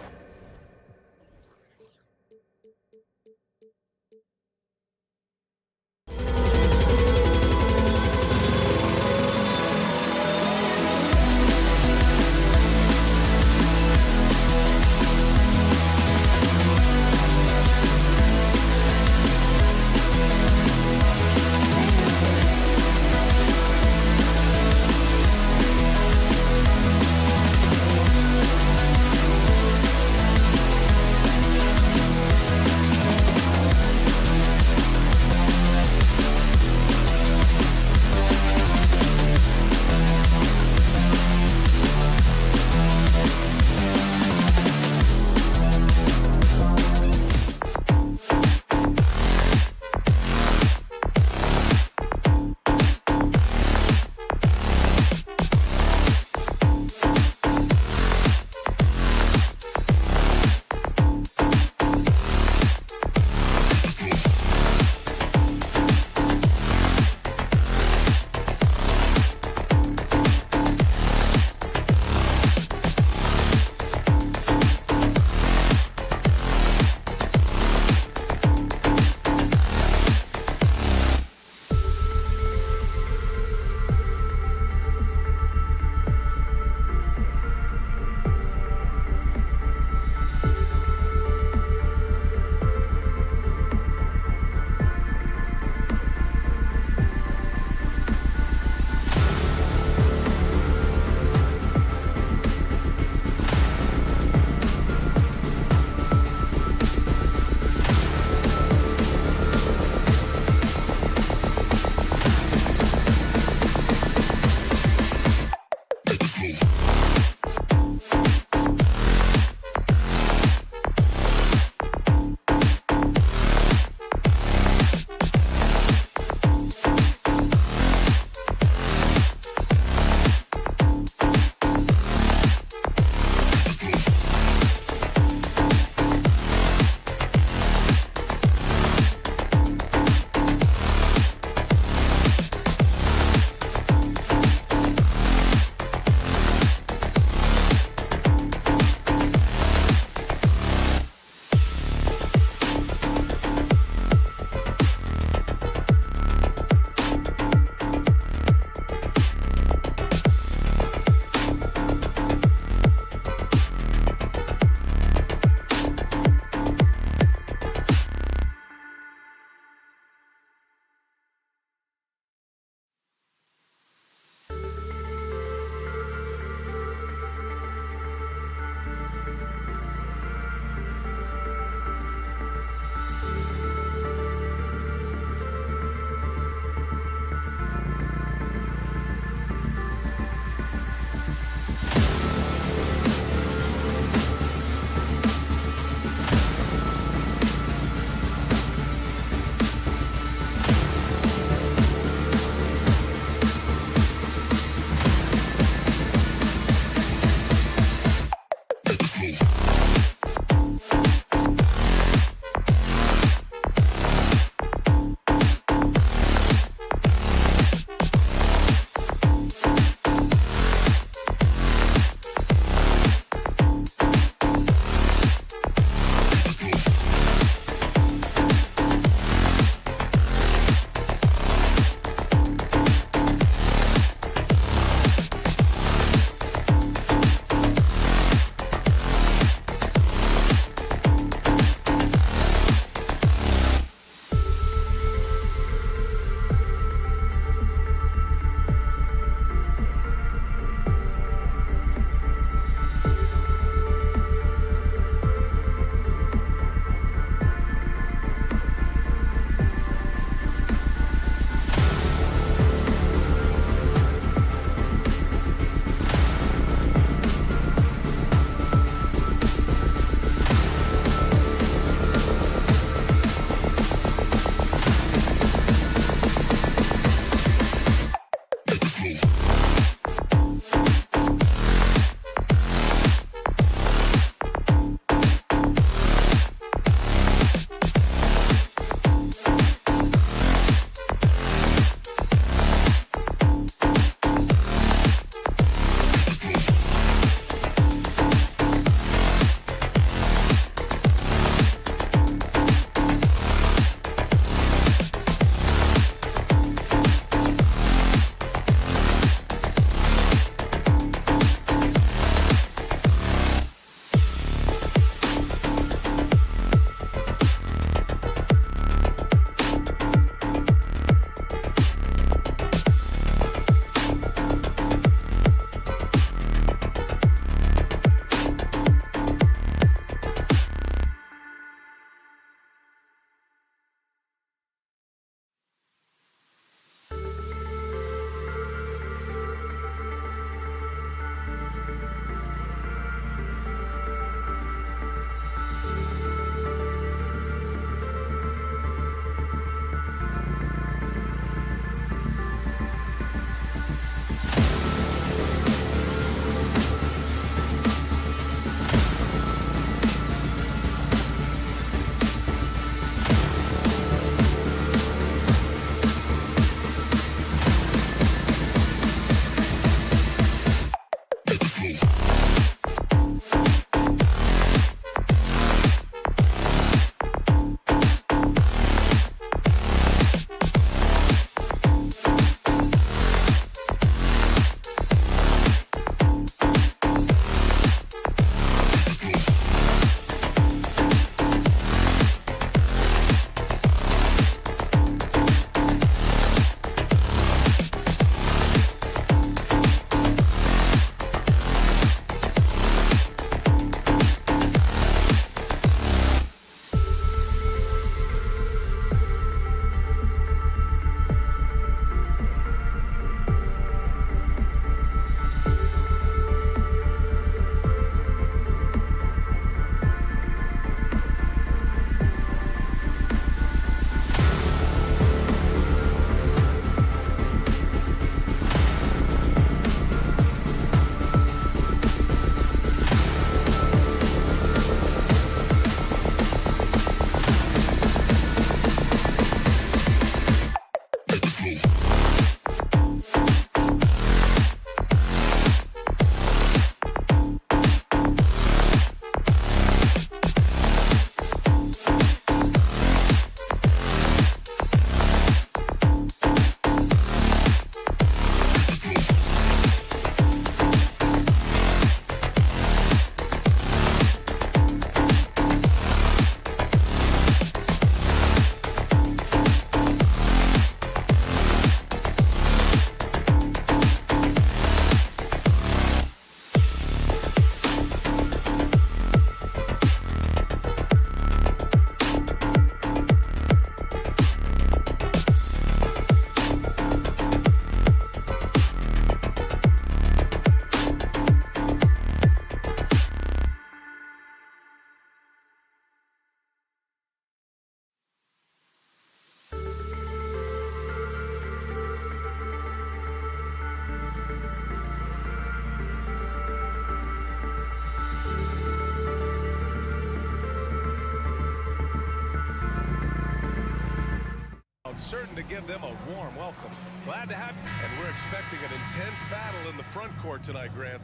give them a warm welcome. Glad to have you. And we're expecting an intense battle in the front court tonight, Grant.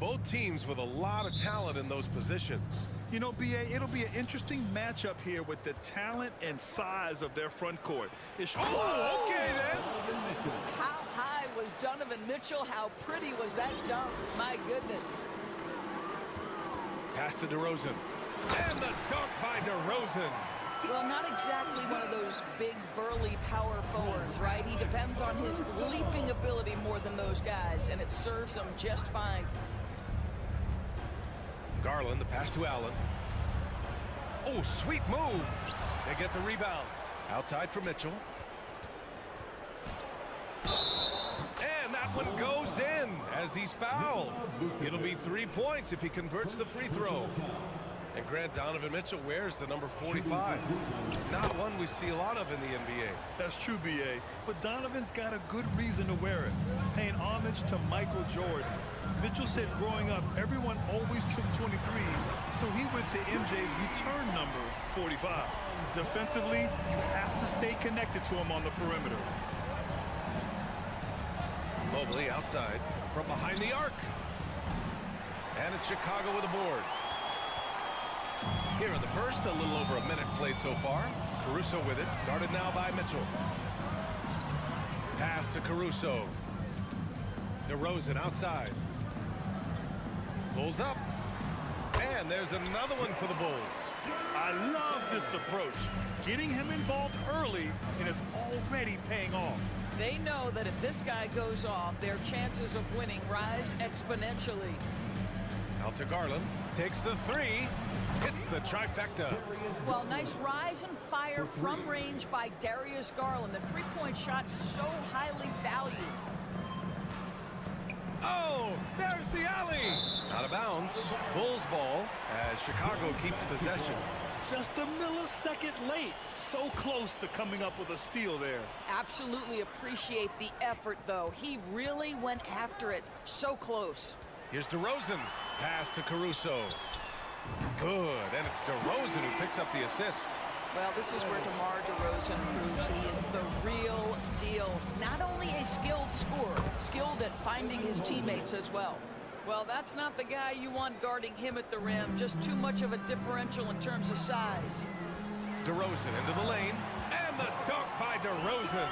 Both teams with a lot of talent in those positions. You know, B.A., it'll be an interesting matchup here with the talent and size of their front court. Oh, okay, then. How high was Donovan Mitchell? How pretty was that dunk? My goodness. Pass to DeRozan. And the dunk by DeRozan. Well, not exactly one of those big, burly power forwards, right? He depends on his leaping ability more than those guys, and it serves him just fine. Garland, the pass to Allen. Oh, sweet move. They get the rebound. Outside for Mitchell. And that one goes in as he's fouled. It'll be 3 points if he converts the free throw. And Grant, Donovan Mitchell wears the number 45. Not one we see a lot of in the NBA. That's true, B.A., but Donovan's got a good reason to wear it, paying homage to Michael Jordan. Mitchell said growing up, everyone always took 23, so he went to MJ's return number, 45. Defensively, you have to stay connected to him on the perimeter. Mobley outside from behind the arc. And it's Chicago with a board. Here in the first, a little over a minute played so far. Caruso with it, guarded now by Mitchell. Pass to Caruso. DeRozan outside. Bulls up. And there's another one for the Bulls. I love this approach. Getting him involved early, and it's already paying off. They know that if this guy goes off, their chances of winning rise exponentially. Out to Garland. Takes the three. Hits the trifecta. Well, nice rise and fire from range by Darius Garland. The three-point shot so highly valued. Oh, there's the alley. Out of bounds. Bulls ball as Chicago keeps possession. Just a millisecond late. So close to coming up with a steal there. Absolutely appreciate the effort, though. He really went after it. So close. Here's DeRozan. Pass to Caruso. Good, and it's DeRozan who picks up the assist. Well, this is where DeMar DeRozan proves he is the real deal. Not only a skilled scorer, skilled at finding his teammates as well. Well, that's not the guy you want guarding him at the rim. Just too much of a differential in terms of size. DeRozan into the lane, and the dunk by DeRozan.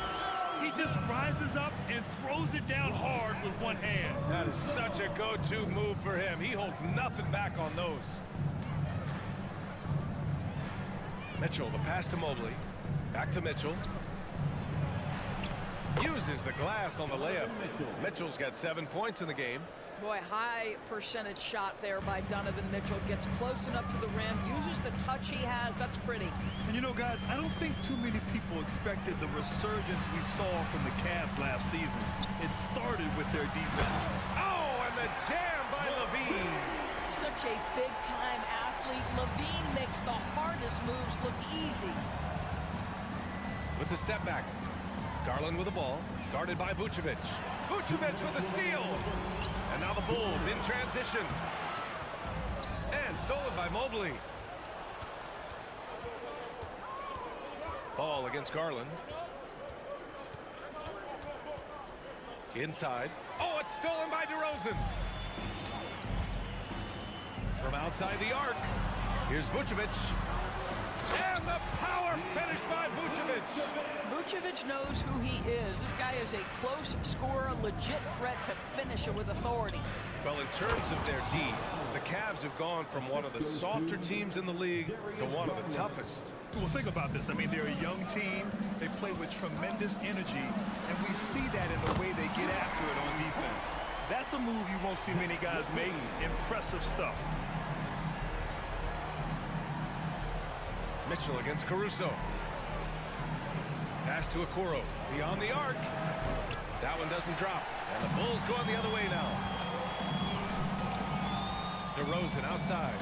He just rises up and throws it down hard with one hand. That is such a go-to move for him. He holds nothing back on those. Mitchell, the pass to Mobley. Back to Mitchell. Uses the glass on the layup. Mitchell's got 7 points in the game. Boy, high percentage shot there by Donovan Mitchell. Gets close enough to the rim, uses the touch he has. That's pretty. And you know, guys, I don't think too many people expected the resurgence we saw from the Cavs last season. It started with their defense. Oh, and the jam by LaVine. Such a big-time athlete. LaVine makes the hardest moves look easy. With the step back. Garland with the ball. Guarded by Vucevic. Vucevic with a steal. And now the Bulls in transition. And stolen by Mobley. Ball against Garland. Inside. Oh, it's stolen by DeRozan. From outside the arc. Here's Vucevic. And the power finish by Vucevic. Vucevic knows who he is. This guy is a close scorer, legit threat to finish it with authority. Well, in terms of their D, the Cavs have gone from one of the softer teams in the league to one of the toughest. Well, think about this. I mean, they're a young team. They play with tremendous energy, and we see that in the way they get after it on defense. That's a move you won't see many guys make. Impressive stuff. Mitchell against Caruso. Pass to Okoro. Beyond the arc. That one doesn't drop. And the Bulls going the other way now. DeRozan outside.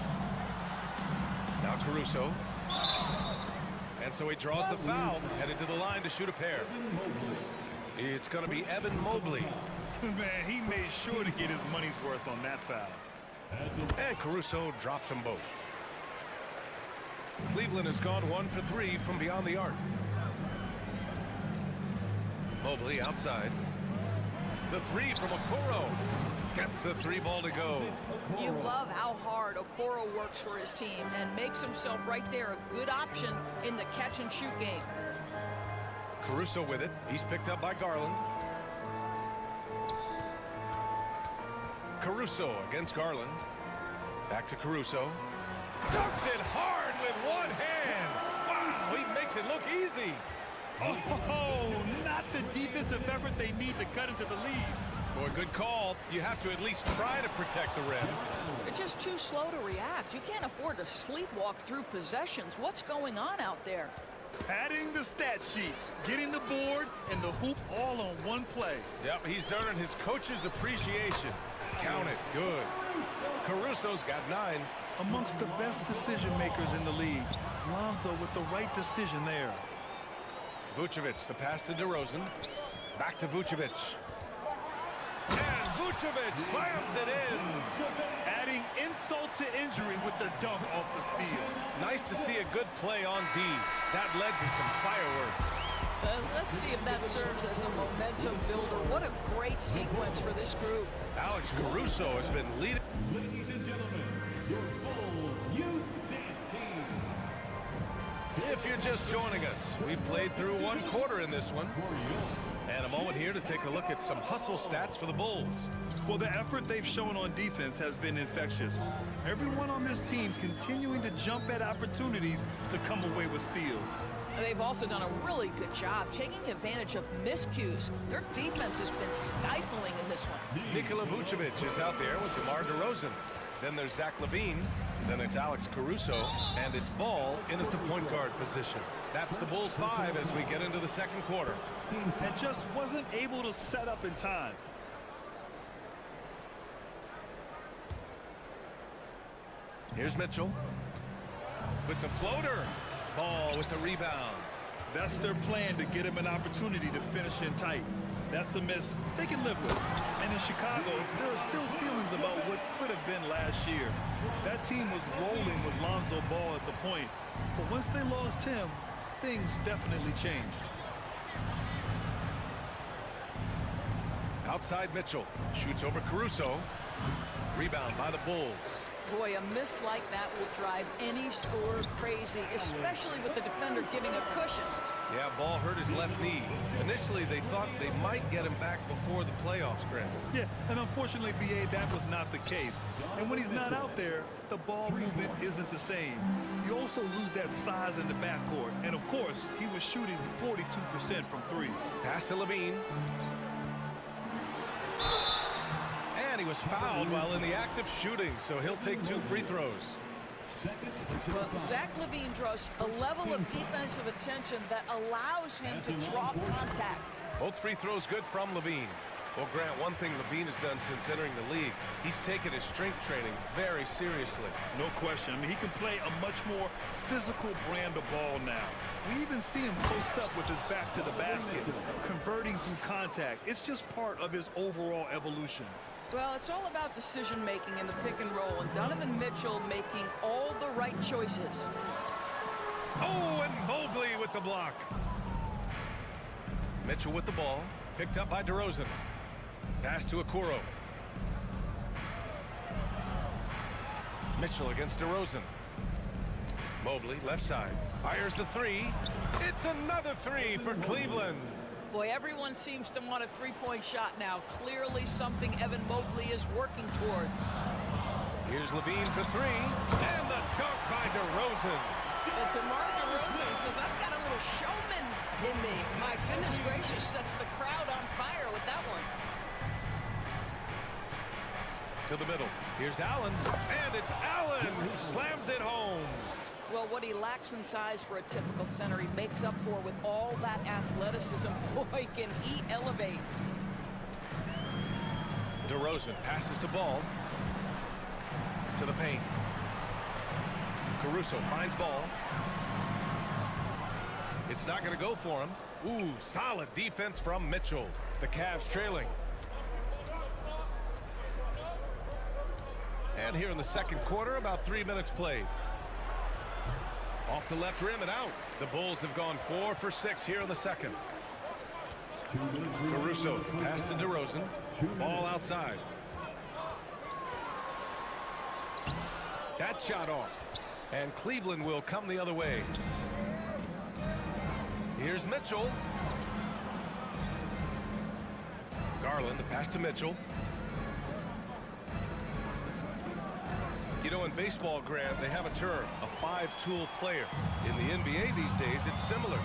Now Caruso. And so he draws the foul. Headed to the line to shoot a pair. It's going to be Evan Mobley. Man, he made sure to get his money's worth on that foul. And Caruso drops them both. Cleveland has gone 1 for 3 from beyond the arc. Mobley outside. The three from Okoro. Gets the three ball to go. You love how hard Okoro works for his team and makes himself right there a good option in the catch and shoot game. Caruso with it. He's picked up by Garland. Caruso against Garland. Back to Caruso. Dunks it hard with one hand. Wow, he makes it look easy. Oh, not the defensive effort they need to cut into the lead. Boy, good call. You have to at least try to protect the rim. They're just too slow to react. You can't afford to sleepwalk through possessions. What's going on out there? Padding the stat sheet, getting the board and the hoop all on one play. Yep, he's earning his coach's appreciation. Count it. Good. Caruso's got 9. Amongst the best decision makers in the league, Lonzo with the right decision there. Vucevic, the pass to DeRozan. Back to Vucevic. And Vucevic slams it in. Adding insult to injury with the dunk off the steal. Nice to see a good play on D. That led to some fireworks. Let's see if that serves as a momentum builder. What a great sequence for this group. Alex Caruso has been leading. Ladies and gentlemen, your full youth dance team. If you're just joining us, we played through one quarter in this one. And a moment here to take a look at some hustle stats for the Bulls. Well, the effort they've shown on defense has been infectious. Everyone on this team continuing to jump at opportunities to come away with steals. They've also done a really good job taking advantage of miscues. Their defense has been stifling in this one. Nikola Vucevic is out there with DeMar DeRozan. Then there's Zach LaVine. Then it's Alex Caruso. And it's Ball in at the point guard position. That's the Bulls 5 as we get into the second quarter. And just wasn't able to set up in time. Here's Mitchell with the floater. Ball with the rebound. That's their plan, to get him an opportunity to finish in tight. That's a miss they can live with. And in Chicago, there are still feelings about what could have been last year. That team was rolling with Lonzo Ball at the point. But once they lost him, things definitely changed. Outside Mitchell. Shoots over Caruso. Rebound by the Bulls. Boy, a miss like that will drive any scorer crazy, especially with the defender giving a cushion. Yeah, Ball hurt his left knee. Initially, they thought they might get him back before the playoff scramble. Yeah, and unfortunately, B.A., that was not the case. And when he's not out there, the ball movement isn't the same. You also lose that size in the backcourt. And, of course, he was shooting 42% from 3. Pass to LaVine. And he was fouled while in the act of shooting, so he'll take 2 free throws. Well, Zach LaVine draws a level of defensive attention that allows him to draw contact. Both free throws good from LaVine. Well, Grant, one thing LaVine has done since entering the league, he's taken his strength training very seriously. No question. I mean, he can play a much more physical brand of ball now. We even see him post up with his back to the basket, converting through contact. It's just part of his overall evolution. Well, it's all about decision-making in the pick and roll, and Donovan Mitchell making all the right choices. Oh, and Mobley with the block. Mitchell with the ball, picked up by DeRozan. Pass to Okoro. Mitchell against DeRozan. Mobley, left side, fires the 3. It's another 3 for Cleveland. Boy, everyone seems to want a three-point shot now. Clearly something Evan Mobley is working towards. Here's LaVine for 3. And the dunk by DeRozan. And DeMar DeRozan says, I've got a little showman in me. My goodness gracious, sets the crowd on fire with that one. To the middle. Here's Allen. And it's Allen who slams it home. Well, what he lacks in size for a typical center, he makes up for with all that athleticism. Boy, can he elevate. DeRozan passes to Ball. To the paint. Caruso finds Ball. It's not going to go for him. Ooh, solid defense from Mitchell. The Cavs trailing. And here in the second quarter, about 3 minutes played. Off the left rim and out. The Bulls have gone 4 for 6 here in the second. Caruso, pass to DeRozan. Ball outside. That shot off. And Cleveland will come the other way. Here's Mitchell. Garland, the pass to Mitchell. You know, in baseball, Grant, they have a term, a five-tool player. In the NBA these days, it's similar.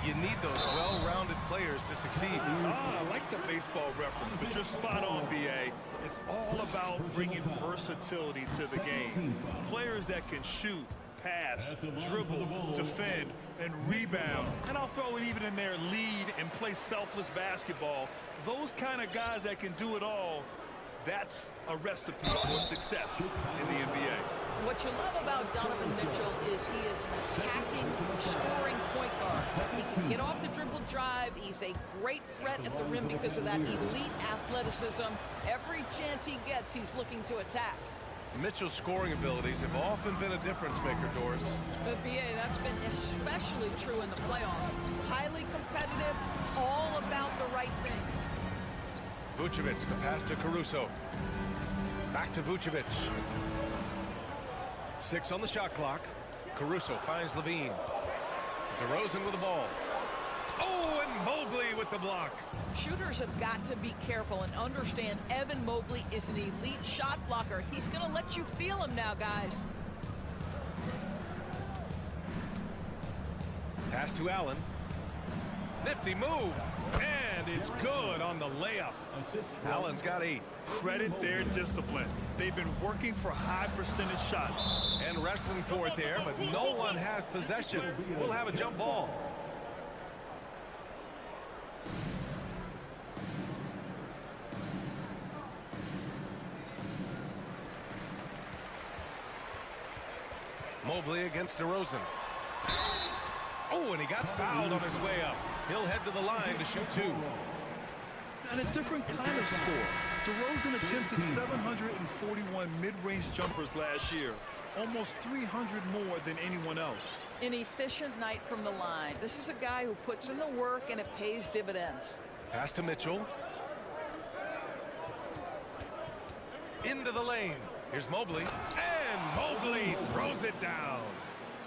You need those well-rounded players to succeed. I like the baseball reference, but you're spot on, B.A. It's all about bringing versatility to the game. Players that can shoot, pass, dribble, defend, and rebound. And I'll throw it even in there, lead and play selfless basketball. Those kind of guys that can do it all, that's a recipe for success in the NBA. What you love about Donovan Mitchell is he is an attacking, scoring point guard. He can get off the dribble drive. He's a great threat at the rim because of that elite athleticism. Every chance he gets, he's looking to attack. Mitchell's scoring abilities have often been a difference maker, Doris. But BA, that's been especially true in the playoffs. Highly competitive, all about the right things. Vucevic, the pass to Caruso. Back to Vucevic. 6 on the shot clock. Caruso finds Levine. DeRozan with the ball. Oh, and Mobley with the block. Shooters have got to be careful and understand Evan Mobley is an elite shot blocker. He's going to let you feel him now, guys. Pass to Allen. Nifty move. And it's good on the layup. Allen's got 8. Credit their discipline. They've been working for high percentage shots. And wrestling for it there, but no one has possession. We'll have a jump ball. Mobley against DeRozan. Oh, and he got fouled on his way up. He'll head to the line to shoot 2. And a different kind of score. DeRozan attempted 741 mid-range jumpers last year. Almost 300 more than anyone else. An efficient night from the line. This is a guy who puts in the work and it pays dividends. Pass to Mitchell. Into the lane. Here's Mobley. And Mobley throws it down.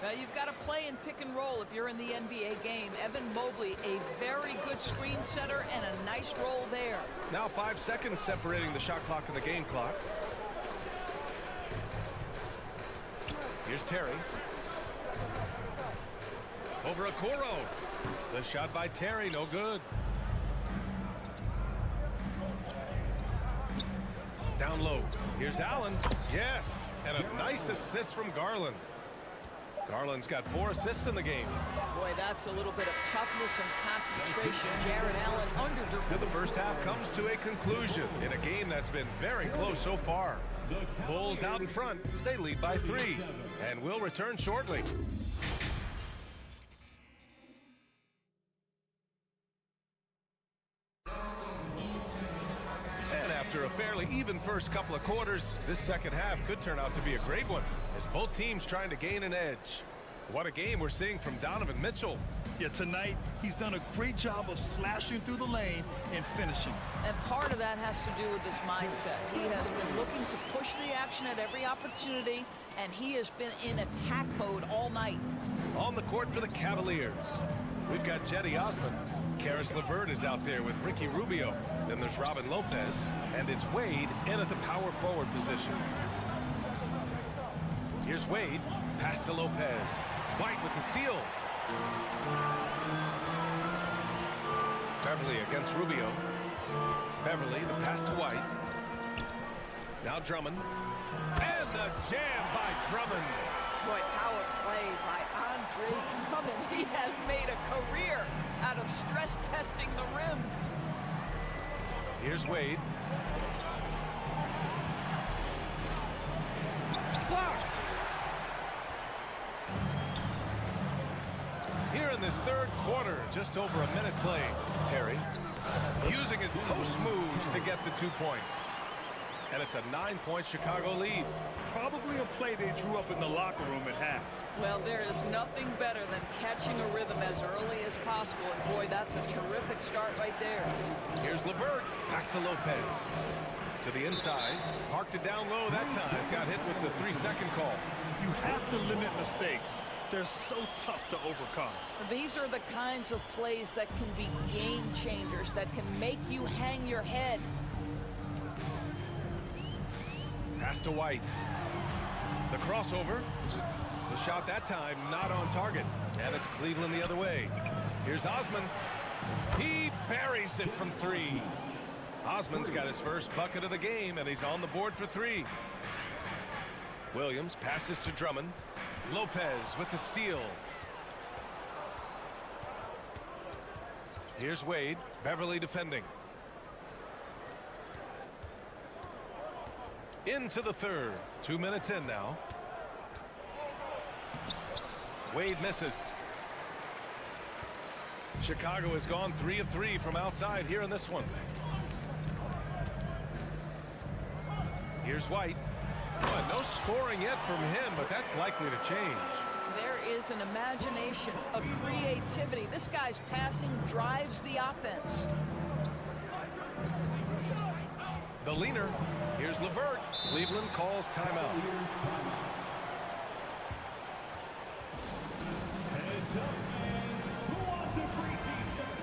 Now you've got to play in pick and roll if you're in the NBA game. Evan Mobley, a very good screen setter and a nice roll there. Now 5 seconds separating the shot clock and the game clock. Here's Terry. Over Okoro. The shot by Terry, no good. Down low. Here's Allen. Yes. And a nice assist from Garland. Garland's got 4 assists in the game. Boy, that's a little bit of toughness and concentration. Jared Allen under And the first half comes to a conclusion in a game that's been very close so far. Bulls out in front. They lead by 3. And we'll return shortly. And after a fairly even first couple of quarters, this second half could turn out to be a great one, as both teams trying to gain an edge. What a game we're seeing from Donovan Mitchell. Yeah, tonight, he's done a great job of slashing through the lane and finishing. And part of that has to do with his mindset. He has been looking to push the action at every opportunity, and he has been in attack mode all night. On the court for the Cavaliers, we've got Jetty Osman. Caris LeVert is out there with Ricky Rubio. Then there's Robin Lopez, and it's Wade in at the power forward position. Here's Wade, pass to Lopez. White with the steal. Beverly against Rubio. Beverly, the pass to White. Now Drummond. And the jam by Drummond. Boy, power play by Andre Drummond. He has made a career out of stress testing the rims. Here's Wade. Blocked. Here in this third quarter, just over a minute played. Terry using his post moves to get the 2 points. And it's a 9-point Chicago lead. Probably a play they drew up in the locker room at half. Well, there is nothing better than catching a rhythm as early as possible. And boy, that's a terrific start right there. Here's LeVert. Back to Lopez. To the inside. Parked it down low that time. Got hit with the 3-second call. You have to limit mistakes. They're so tough to overcome. These are the kinds of plays that can be game changers, that can make you hang your head. Pass to White. The crossover. The shot that time not on target. And it's Cleveland the other way. Here's Osman. He buries it from 3. Osman's got his first bucket of the game, and he's on the board for 3. Williams passes to Drummond. Lopez with the steal. Here's Wade. Beverly defending. Into the third. 2 minutes in now. Wade misses. Chicago has gone 3 of 3 from outside here in this one. Here's White. Well, no scoring yet from him, but that's likely to change. There is an imagination, a creativity. This guy's passing drives the offense. The leaner. Here's LeVert. Cleveland calls timeout. Who wants a free t-shirt?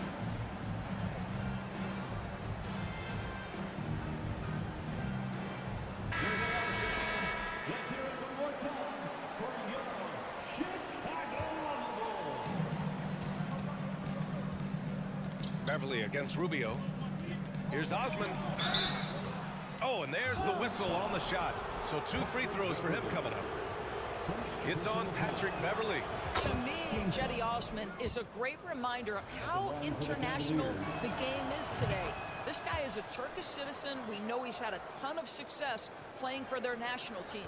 Let's hear it one more time for your Chicago Bulls. Beverly against Rubio. Here's Osman. Oh, and there's the whistle on the shot. So 2 free throws for him coming up. It's on Patrick Beverly. To me, Jetty Osman is a great reminder of how international the game is today. This guy is a Turkish citizen. We know he's had a ton of success playing for their national team.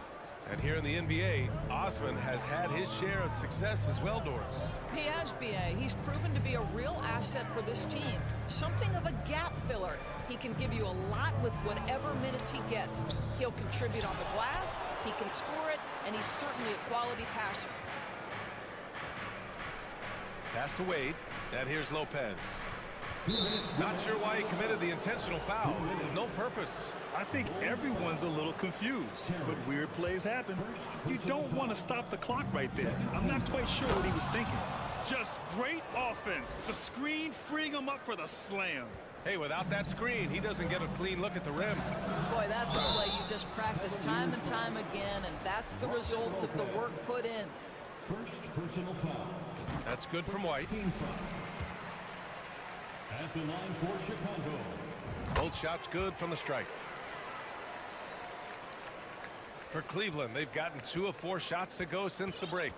And here in the NBA, Osman has had his share of success as well, Doris. He has, B.A. He's proven to be a real asset for this team. Something of a gap filler. He can give you a lot with whatever minutes he gets. He'll contribute on the glass, he can score it, and he's certainly a quality passer. Pass to Wade, and here's Lopez. Not sure why he committed the intentional foul. No purpose. I think everyone's a little confused, but weird plays happen. You don't want to stop the clock right there. I'm not quite sure what he was thinking. Just great offense. The screen freeing him up for the slam. Hey, without that screen, he doesn't get a clean look at the rim. Boy, that's a play you just practice time and time again, and that's the result of the work put in. First personal foul. That's good from White. At the line for Chicago. Both shots good from the strike. For Cleveland, they've gotten 2 of 4 shots to go since the break.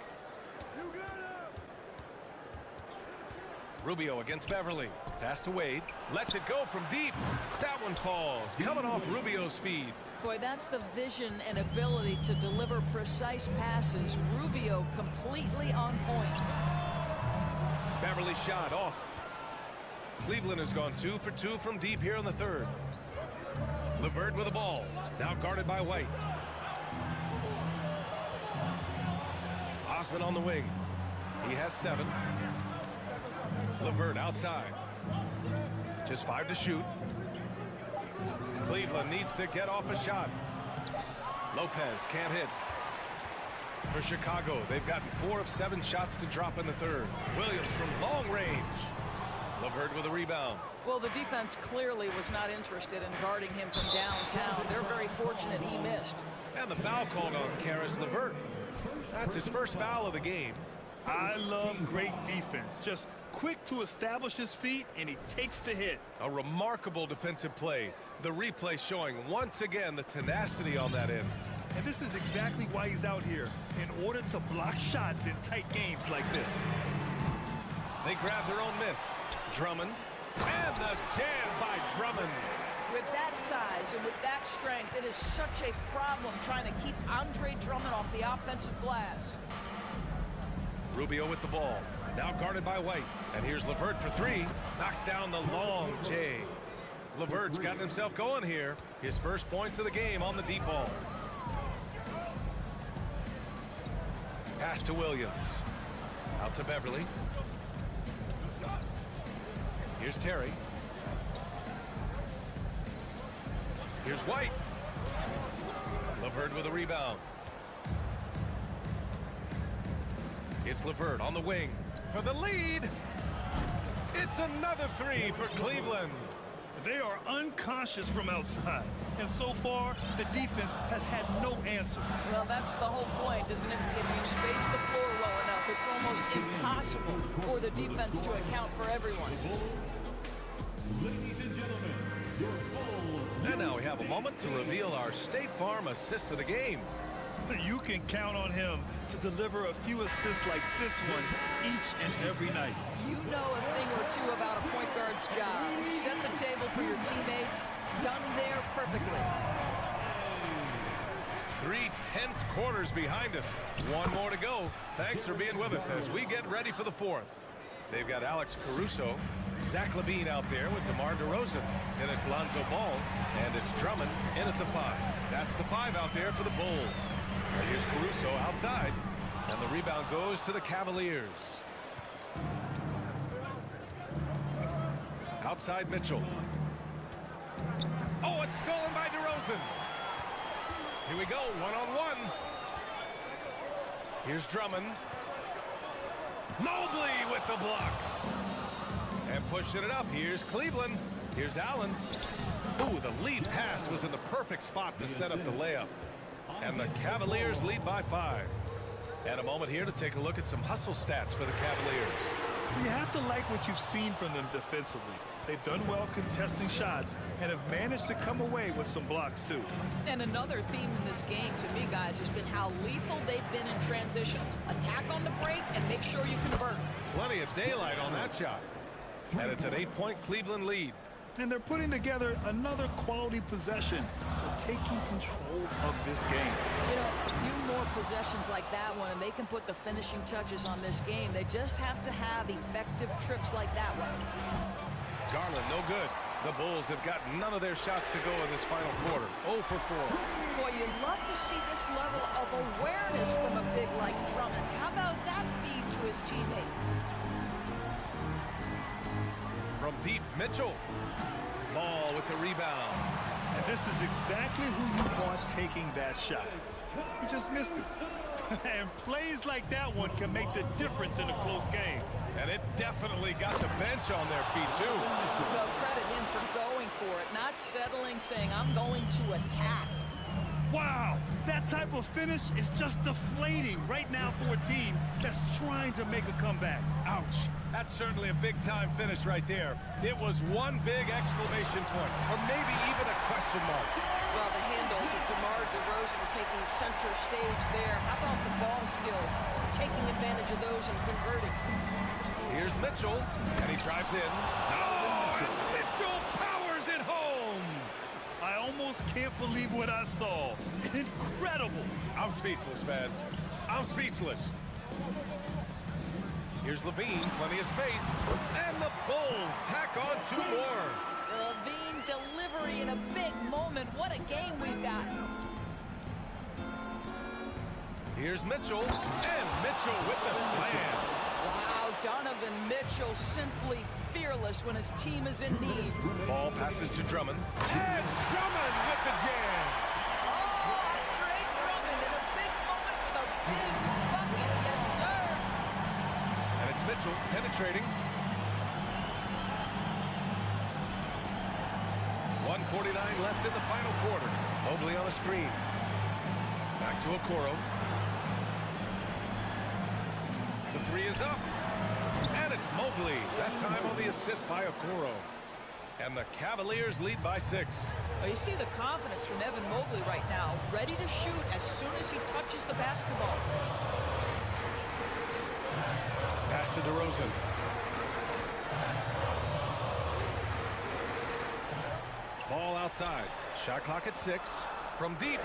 Rubio against Beverly. Pass to Wade. Lets it go from deep. That one falls. Coming off Rubio's feed. Boy, that's the vision and ability to deliver precise passes. Rubio completely on point. Beverly shot off. Cleveland has gone 2 for 2 from deep here in the third. LeVert with the ball. Now guarded by White. Osman on the wing. He has 7. LeVert outside. Just 5 to shoot. Cleveland needs to get off a shot. Lopez can't hit. For Chicago, they've gotten 4 of 7 shots to drop in the third. Williams from long range. LeVert with a rebound. Well, the defense clearly was not interested in guarding him from downtown. They're very fortunate he missed. And the foul called on Caris LeVert. That's his first foul of the game. I love great defense. Just quick to establish his feet, and he takes the hit. A remarkable defensive play. The replay showing once again the tenacity on that end. And this is exactly why he's out here, in order to block shots in tight games like this. They grab their own miss. Drummond. And the jam by Drummond. With that size and with that strength, it is such a problem trying to keep Andre Drummond off the offensive glass. Rubio with the ball. Now guarded by White. And here's LeVert for 3. Knocks down the long J. LeVert's gotten himself going here. His first points of the game on the deep ball. Pass to Williams. Out to Beverly. Here's Terry. Here's White. LeVert with a rebound. It's LeVert on the wing for the lead. It's another three for Cleveland. They are unconscious from outside, and so far, the defense has had no answer. Well, that's the whole point, isn't it? If you space the floor well enough, it's almost impossible for the defense to account for everyone. Ladies and gentlemen, your Bulls. And now we have a moment to reveal our State Farm assist of the game. You can count on him to deliver a few assists like this one each and every night. You know a thing or two about a point guard's job. Set the table for your teammates. Done there perfectly. 3 tense quarters behind us. One more to go. Thanks for being with us as we get ready for the fourth. They've got Alex Caruso, Zach LaVine out there with DeMar DeRozan. Then it's Lonzo Ball, and it's Drummond in at the 5. That's the 5 out there for the Bulls. And here's Caruso outside, and the rebound goes to the Cavaliers. Outside Mitchell. Oh, it's stolen by DeRozan. Here we go, one-on-one. Here's Drummond. Mobley with the block. And pushing it up, here's Cleveland. Here's Allen. Ooh, the lead pass was in the perfect spot to set up the layup. And the Cavaliers lead by 5. And a moment here to take a look at some hustle stats for the Cavaliers. You have to like what you've seen from them defensively. They've done well contesting shots and have managed to come away with some blocks, too. And another theme in this game, to me, guys, has been how lethal they've been in transition. Attack on the break and make sure you convert. Plenty of daylight on that shot. And it's an 8-point Cleveland lead. And they're putting together another quality possession. They're taking control of this game. You know, a few more possessions like that one, and they can put the finishing touches on this game. They just have to have effective trips like that one. Garland, no good. The Bulls have got none of their shots to go in this final quarter. 0 for 4. Boy, you'd love to see this level of awareness from a big like Drummond. How about that feed to his teammate? From deep, Mitchell. Ball with the rebound. And this is exactly who you want taking that shot. He just missed it. And plays like that one can make the difference in a close game. And it definitely got the bench on their feet, too. Well, credit him for going for it, not settling, saying, I'm going to attack. Wow, that type of finish is just deflating right now for a team that's trying to make a comeback. Ouch. That's certainly a big-time finish right there. It was one big exclamation point, or maybe even a question mark. Well, the handles of DeMar DeRozan taking center stage there. How about the ball skills? Taking advantage of those and converting. Here's Mitchell, and he drives in. Oh, and Mitchell powers it home. I almost can't believe what I saw. Incredible. I'm speechless, man. I'm speechless. Here's LaVine, plenty of space. And the Bulls tack on 2 more. LaVine delivery in a big moment. What a game we've got. Here's Mitchell, and Mitchell with the slam. Wow, Donovan Mitchell simply fearless when his team is in need. Ball passes to Drummond, and Drummond with the jam. Oh, Andre Drummond in a big moment with a big bucket. Yes, sir. And it's Mitchell penetrating. 1:49 left in the final quarter. Mobley on a screen. Back to Okoro. The 3 is up. And it's Mobley. That time on the assist by Okoro. And the Cavaliers lead by 6. Well, you see the confidence from Evan Mobley right now. Ready to shoot as soon as he touches the basketball. Pass to DeRozan. Ball outside. Shot clock at 6. From deep.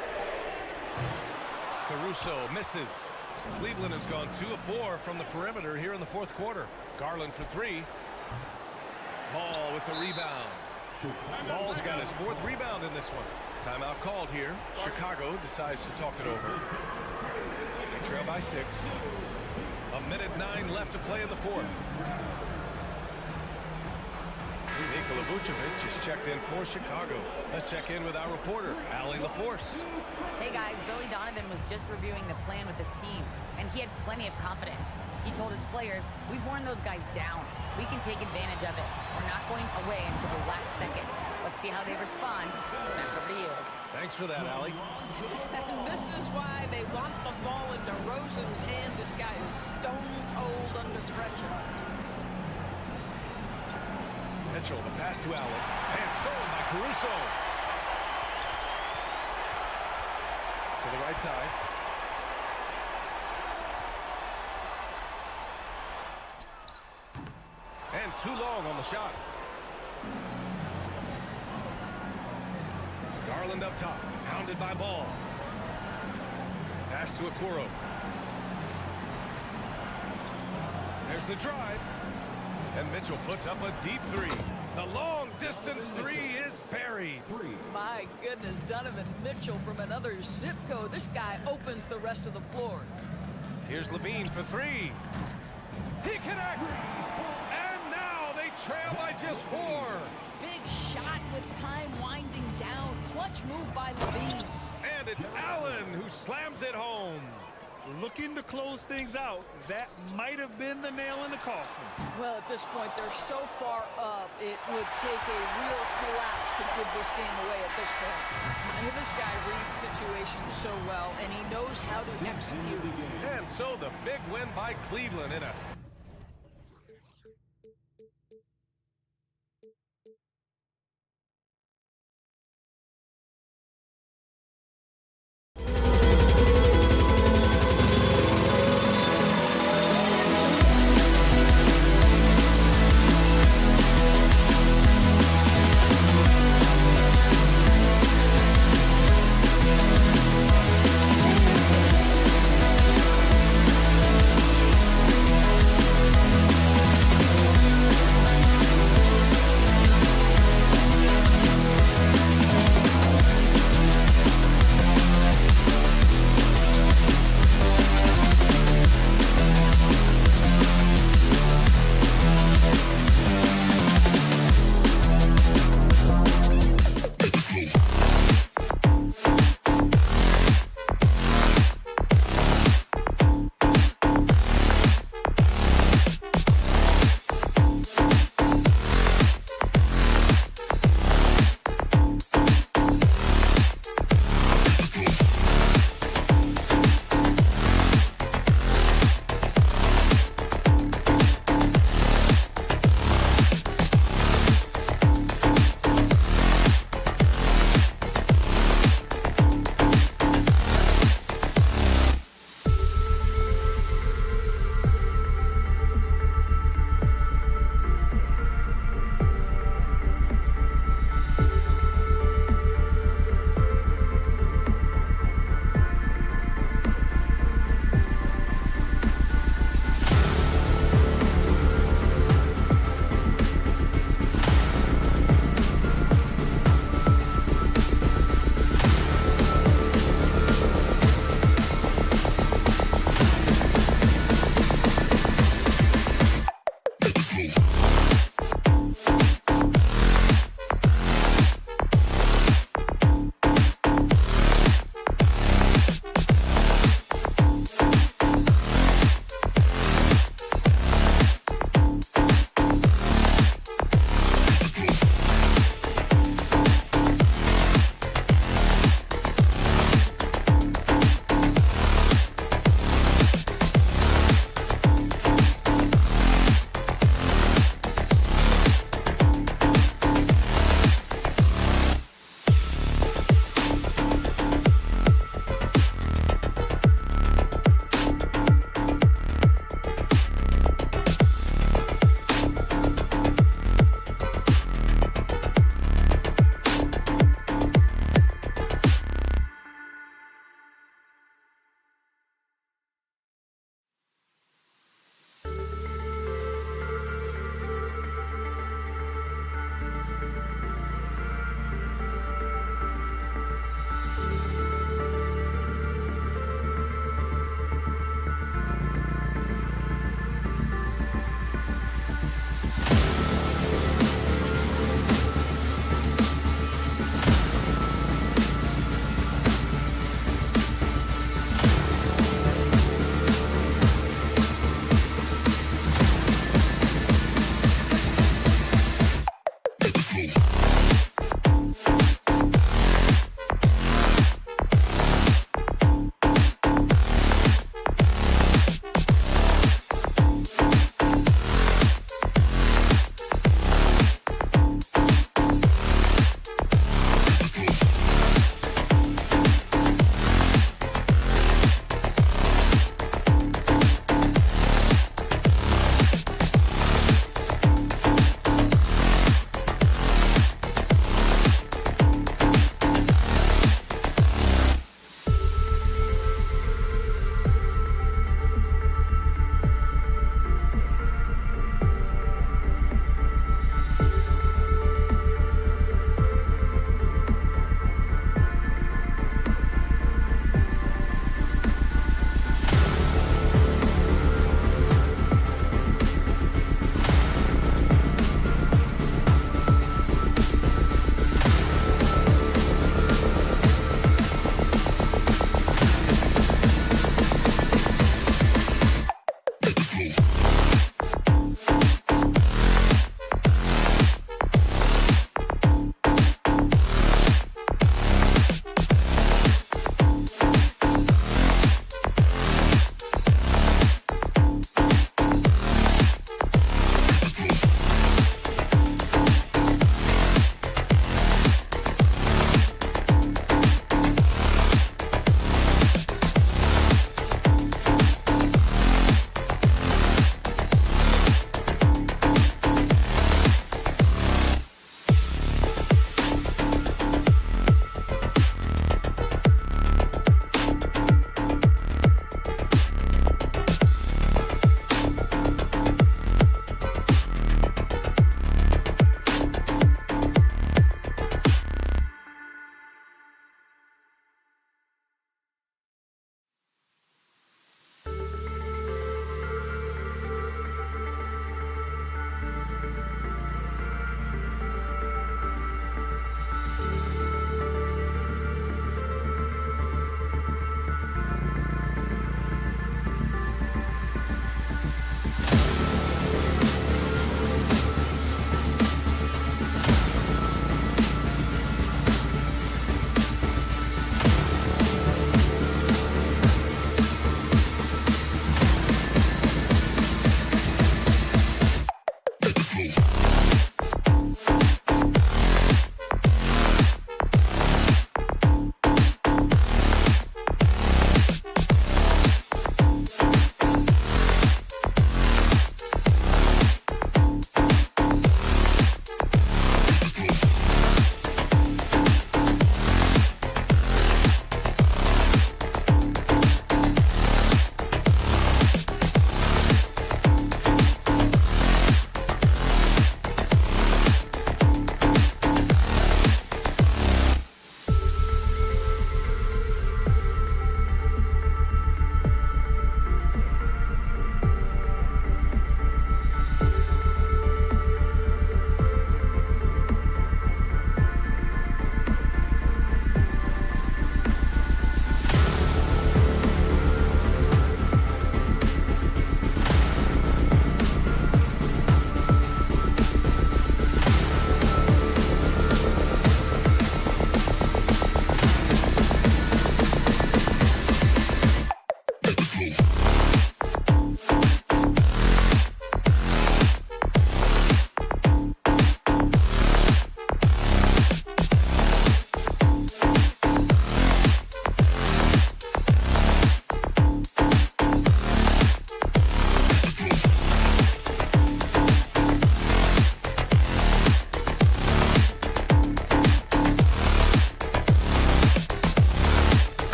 Caruso misses. Cleveland has gone 2 of 4 from the perimeter here in the fourth quarter. Garland for 3. Ball with the rebound. Ball's got his 4th rebound in this one. Timeout called here. Chicago decides to talk it over. They trail down by 6. 1:09 left to play in the fourth. Nikola Vucevic is checked in for Chicago. Let's check in with our reporter, Allie LaForce. Hey guys, Billy Donovan was just reviewing the plan with his team, and he had plenty of confidence. He told his players, we've worn those guys down. We can take advantage of it. We're not going away until the last second. Let's see how they respond. Back over to you. Thanks for that, Allie. And this is why they want the ball into Rosen's hand. This guy is stone cold under pressure. Mitchell, the pass to Allen, and stolen by Caruso. To the right side. And too long on the shot. Garland up top, hounded by Ball. Pass to Okoro. There's the drive. And Mitchell puts up a deep 3. The long distance 3 is buried. My goodness, Donovan Mitchell from another zip code. This guy opens the rest of the floor. Here's Levine for 3. He connects. And now they trail by just 4. Big shot with time winding down. Clutch move by Levine. And it's Allen who slams it home. Looking to close things out. That might have been the nail in the coffin. Well, at this point, they're so far up, it would take a real collapse to give this game away at this point. I mean, this guy reads situations so well, and he knows how to execute. And so the big win by Cleveland in a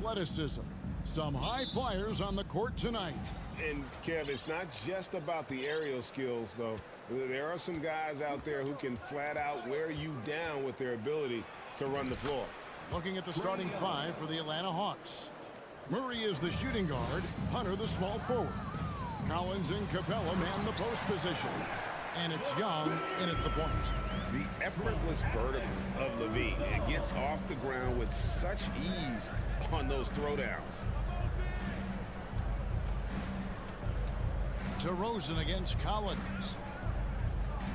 athleticism. Some high flyers on the court tonight. And, Kev, it's not just about the aerial skills, though. There are some guys out there who can flat out wear you down with their ability to run the floor. Looking at the starting five for the Atlanta Hawks. Murray is the shooting guard. Hunter the small forward. Collins and Capella man the post position. And it's Young in at the point. The effortless vertical of Levine. It gets off the ground with such ease on those throwdowns. DeRozan against Collins.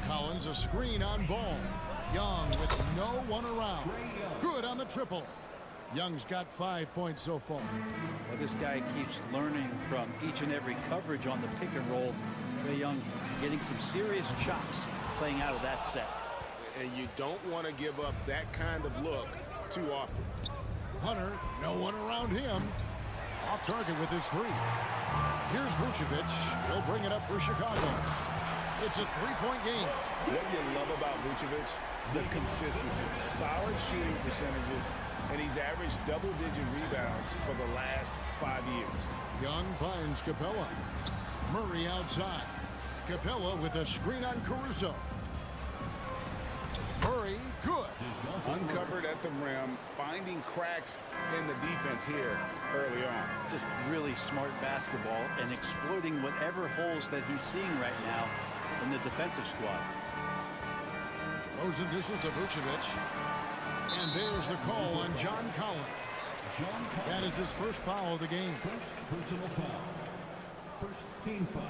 Collins a screen on Ball. Young with no one around. Good on the triple. Young's got 5 points so far. Well, this guy keeps learning from each and every coverage on the pick and roll. Trae Young getting some serious chops playing out of that set. And you don't want to give up that kind of look too often. Hunter, no one around him. Off target with his three. Here's Vucevic. He'll bring it up for Chicago. It's a three-point game. What you love about Vucevic, the consistency. Solid shooting percentages, and he's averaged double-digit rebounds for the last 5 years. Young finds Capella. Murray outside. Capella with a screen on Caruso. Murray, good. Uncovered at the rim, finding cracks in the defense here early on. Just really smart basketball and exploiting whatever holes that he's seeing right now in the defensive squad. Rosen dishes to Vucevic. And there's the call on John Collins. That is his first foul of the game. First personal foul. First team foul.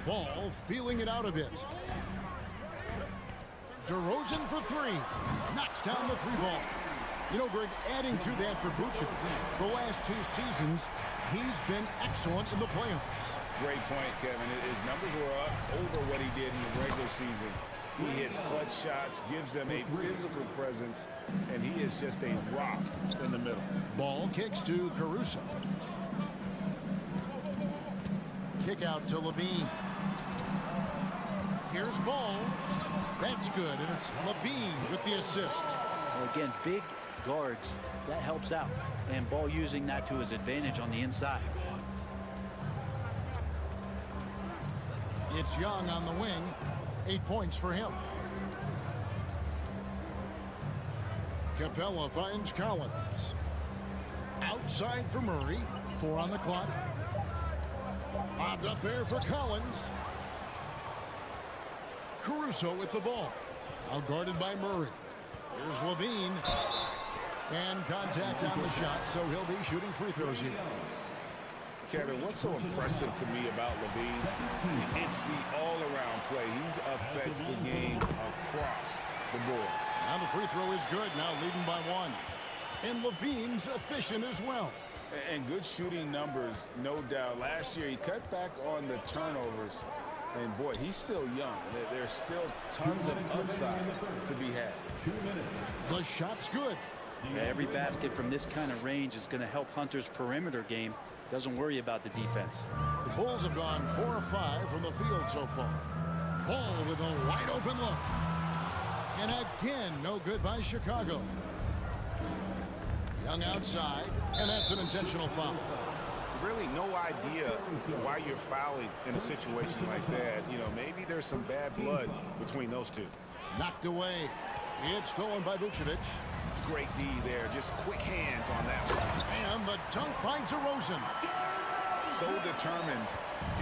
Ball feeling it out a bit. DeRozan for three. Knocks down the three ball. You know, Greg, adding to that for Vucevic, the last 2 seasons, he's been excellent in the playoffs. Great point, Kevin. His numbers were up over what he did in the regular season. He hits clutch shots, gives them a physical presence, and he is just a rock in the middle. Ball kicks to Caruso. Kick out to Levine. Here's Ball. That's good, and it's Levine with the assist. Well, again, big guards, that helps out. And Ball using that to his advantage on the inside. It's Young on the wing. 8 points for him. Capella finds Collins. Outside for Murray. 4 on the clock. Lobbed up there for Collins. Caruso with the ball. Out guarded by Murray. Here's Levine. And contact on the shot, so he'll be shooting free throws here. Kevin, what's so impressive to me about Levine? It's the all-around play. He affects the game across the board. Now the free throw is good, now leading by 1. And Levine's efficient as well. And good shooting numbers, no doubt. Last year, he cut back on the turnovers. And, boy, he's still young. There's still tons of upside to be had. The shot's good. Yeah, every basket from this kind of range is going to help Hunter's perimeter game. Doesn't worry about the defense. The Bulls have gone 4 of 5 from the field so far. Ball with a wide open look. And again, no good by Chicago. Young outside, and that's an intentional foul. Really no idea why you're fouling in a situation like that. You know, maybe there's some bad blood between those two. Knocked away. It's stolen by Vucevic. Great D there, just quick hands on that one. And the dunk by DeRozan. So determined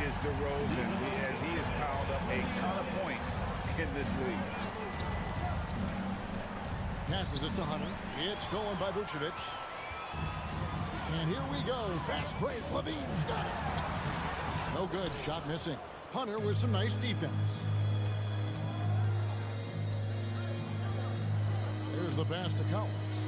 is DeRozan as he has piled up a ton of points in this league. Passes it to Hunter. It's stolen by Vucevic. And here we go. Fast break. Levine's got it. No good. Shot missing. Hunter with some nice defense. There's the pass to Collins.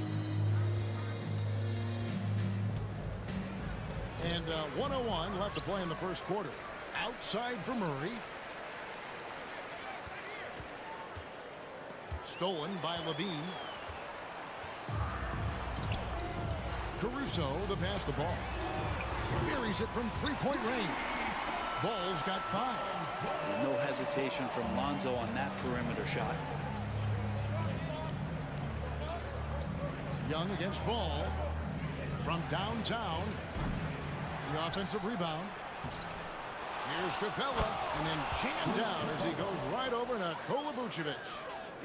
And 1:01 left to play in the first quarter. Outside for Murray. Stolen by Levine. Caruso, the pass to Ball. Buries it from three-point range. Ball's got 5. No hesitation from Lonzo on that perimeter shot. Young against Ball. From downtown. The offensive rebound. Here's Capella, and then jammed down as he goes right over to Vucevic.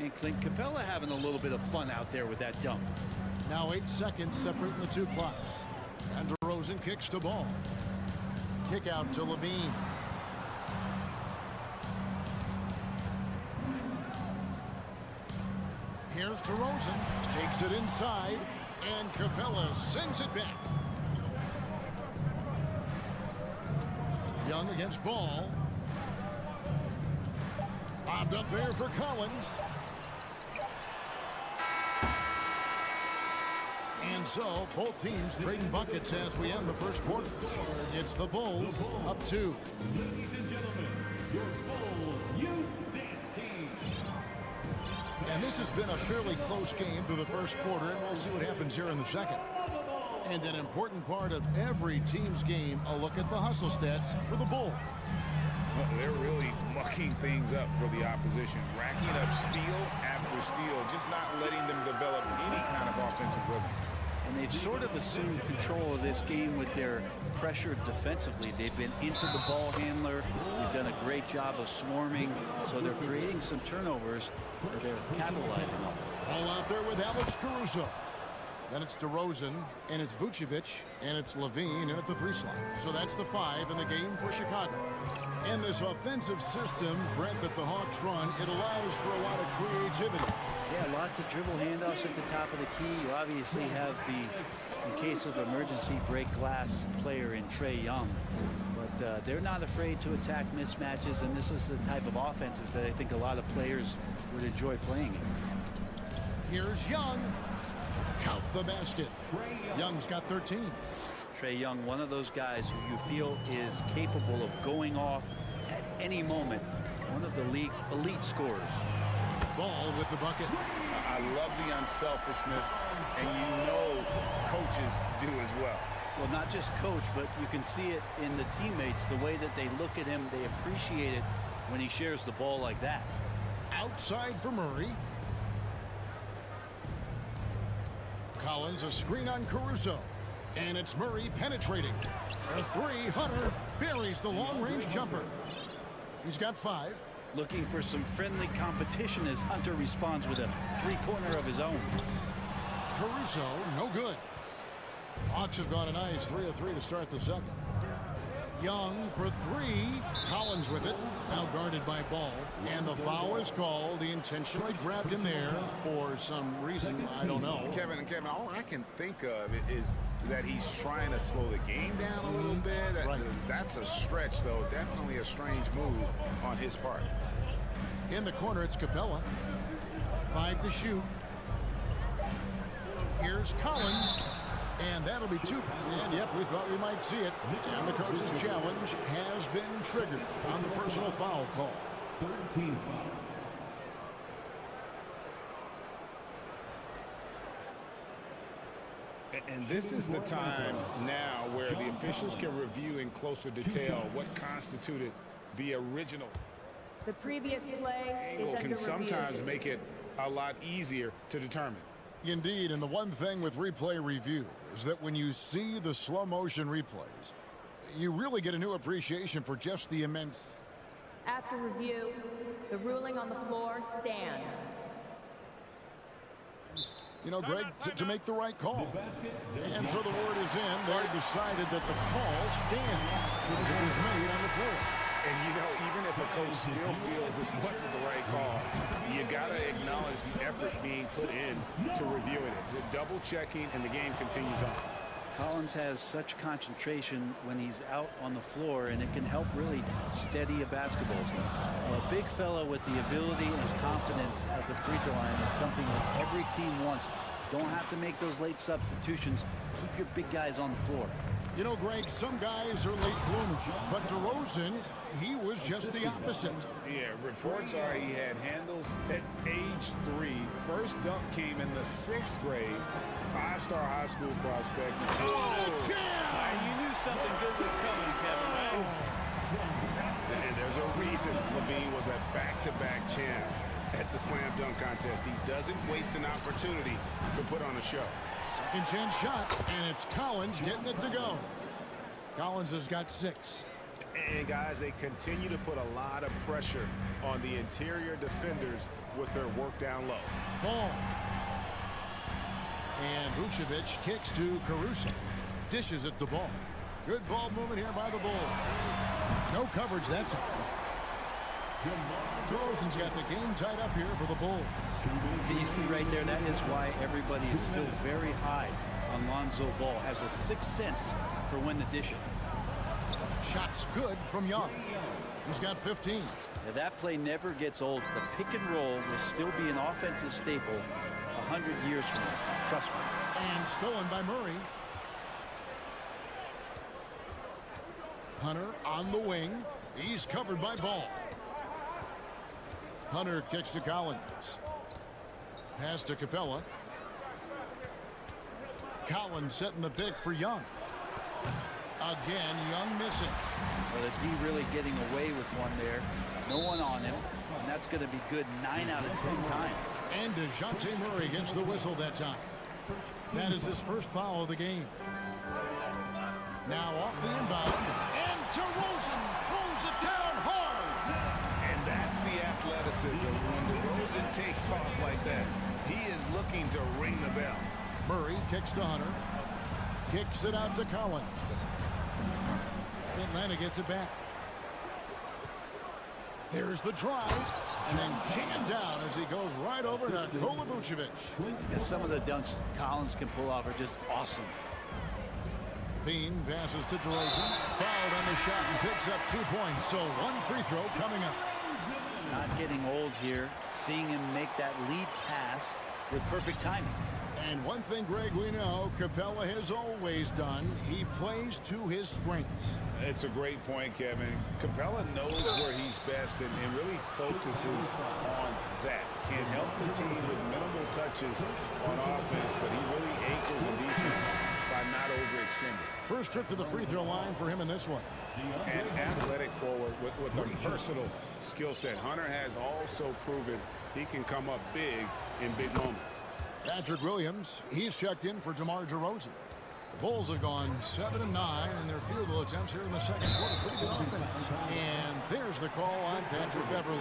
And Clint Capella having a little bit of fun out there with that dunk. Now 8 seconds separating the two clocks. And DeRozan kicks the ball. Kick out to Levine. Here's DeRozan. Takes it inside. And Capella sends it back. Young against Ball. Lobbed up there for Collins. And so, both teams trading buckets as we end the first quarter. It's the Bulls up 2. Ladies and gentlemen, your Bulls Youth Dance Team. And this has been a fairly close game through the first quarter, and we'll see what happens here in the second. And an important part of every team's game, a look at the hustle stats for the Bulls. Well, they're really mucking things up for the opposition, racking up steal after steal, just not letting them develop any kind of offensive rhythm. And they've sort of assumed control of this game with their pressure defensively. They've been into the ball handler. They've done a great job of swarming, so they're creating some turnovers that they're capitalizing on. All out there with Alex Caruso. Then it's DeRozan, and it's Vucevic, and it's Levine in at the 3 slot. So that's the 5 in the game for Chicago. And this offensive system, Brent, that the Hawks run, it allows for a lot of creativity. Yeah, lots of dribble handoffs at the top of the key. You obviously have the, in case of emergency, break glass player in Trae Young. But they're not afraid to attack mismatches, and this is the type of offenses that I think a lot of players would enjoy playing in. Here's Young. Count the basket. Young's got 13. Trae Young, one of those guys who you feel is capable of going off at any moment. One of the league's elite scorers. Ball with the bucket. I love the unselfishness, and you know coaches do as well. Well, not just coach, but you can see it in the teammates, the way that they look at him. They appreciate it when he shares the ball like that. Outside for Murray. Collins, a screen on Caruso. And it's Murray penetrating. For 3, Hunter buries the long-range jumper. He's got 5. Looking for some friendly competition as Hunter responds with a 3-pointer of his own. Caruso, no good. Hawks have gone a nice 3 of 3 to start the second. Young for 3. Collins with it. Now guarded by Ball. And the foul is called. He intentionally grabbed him there for some reason. I don't know. Kevin, all I can think of is that he's trying to slow the game down a little bit. Right. That's a stretch, though. Definitely a strange move on his part. In the corner, it's Capella. 5 to shoot. Here's Collins. And that'll be 2. And yep, we thought we might see it. And the coach's challenge has been triggered on the personal foul call. 13 foul. And this is the time now where the officials can review in closer detail what constituted the original. The previous play is under can review. sometimes make it a lot easier to determine. Indeed, and the one thing with replay review is that when you see the slow motion replays, you really get a new appreciation for just the immense. After review, the ruling on the floor stands. You know, Greg, to make the right call. And so the word is in. They decided that the call stands because it was made on the floor. And, you know, even if a coach still feels this wasn't the right call, you got to acknowledge the effort being put in to reviewing it. The double checking, and the game continues on. Collins has such concentration when he's out on the floor, and it can help really steady a basketball team. A big fella with the ability and confidence at the free throw line is something that every team wants. Don't have to make those late substitutions. Keep your big guys on the floor. You know, Greg, some guys are late bloomers, but DeRozan, he was just the opposite. Yeah, reports are he had handles at age 3. First dunk came in the 6th grade. 5-star high school prospect. You knew something good was coming, Kevin, right? And there's a reason Levine was a back-to-back champ. at the slam dunk contest. He doesn't waste an opportunity to put on a show. Second chance shot, and it's Collins getting it to go. Collins has got 6. And guys, they continue to put a lot of pressure on the interior defenders with their work down low. Ball. And Vucevic kicks to Caruso. Dishes at the ball. Good ball movement here by the Bulls. No coverage that time. DeRozan's got the game tied up here for the Bulls. Can you see right there? That is why everybody is still very high on Lonzo Ball. Has a sixth sense for when to dish it. Shots good from Young. He's got 15. Now that play never gets old. The pick and roll will still be an offensive staple 100 years from now. Trust me. And stolen by Murray. Hunter on the wing. He's covered by Ball. Hunter kicks to Collins. Pass to Capella. Collins setting the pick for Young. Again, Young missing. Well, the D really getting away with one there. No one on him. And that's going to be good 9 out of 10 times. And DeJounte Murray gets the whistle that time. That is his first foul of the game. Now off the inbound. And DeRozan throws it down hard. And that's the athleticism. When DeRozan takes off like that, he is looking to ring the bell. Murray kicks to Hunter. Kicks it out to Collins. Atlanta gets it back. There's the drive. And then jammed down as he goes right over to Nikola Vucevic. And some of the dunks Collins can pull off are just awesome. Bean passes to DeRozan. Fouled on the shot and picks up 2 points. So 1 free throw coming up. Not getting old here. Seeing him make that lead pass with perfect timing. And one thing, Greg, we know Capella has always done. He plays to his strengths. It's a great point, Kevin. Capella knows where he's best and really focuses on that. Can help the team with minimal touches on offense, but he really anchors the defense by not overextending. First trip to the free throw line for him in this one. An athletic forward with a versatile skill set. Hunter has also proven he can come up big in big moments. Patrick Williams, he's checked in for DeMar DeRozan. The Bulls have gone 7-9 in their field goal attempts here in the second quarter. Pretty good offense. And there's the call on Patrick Beverly.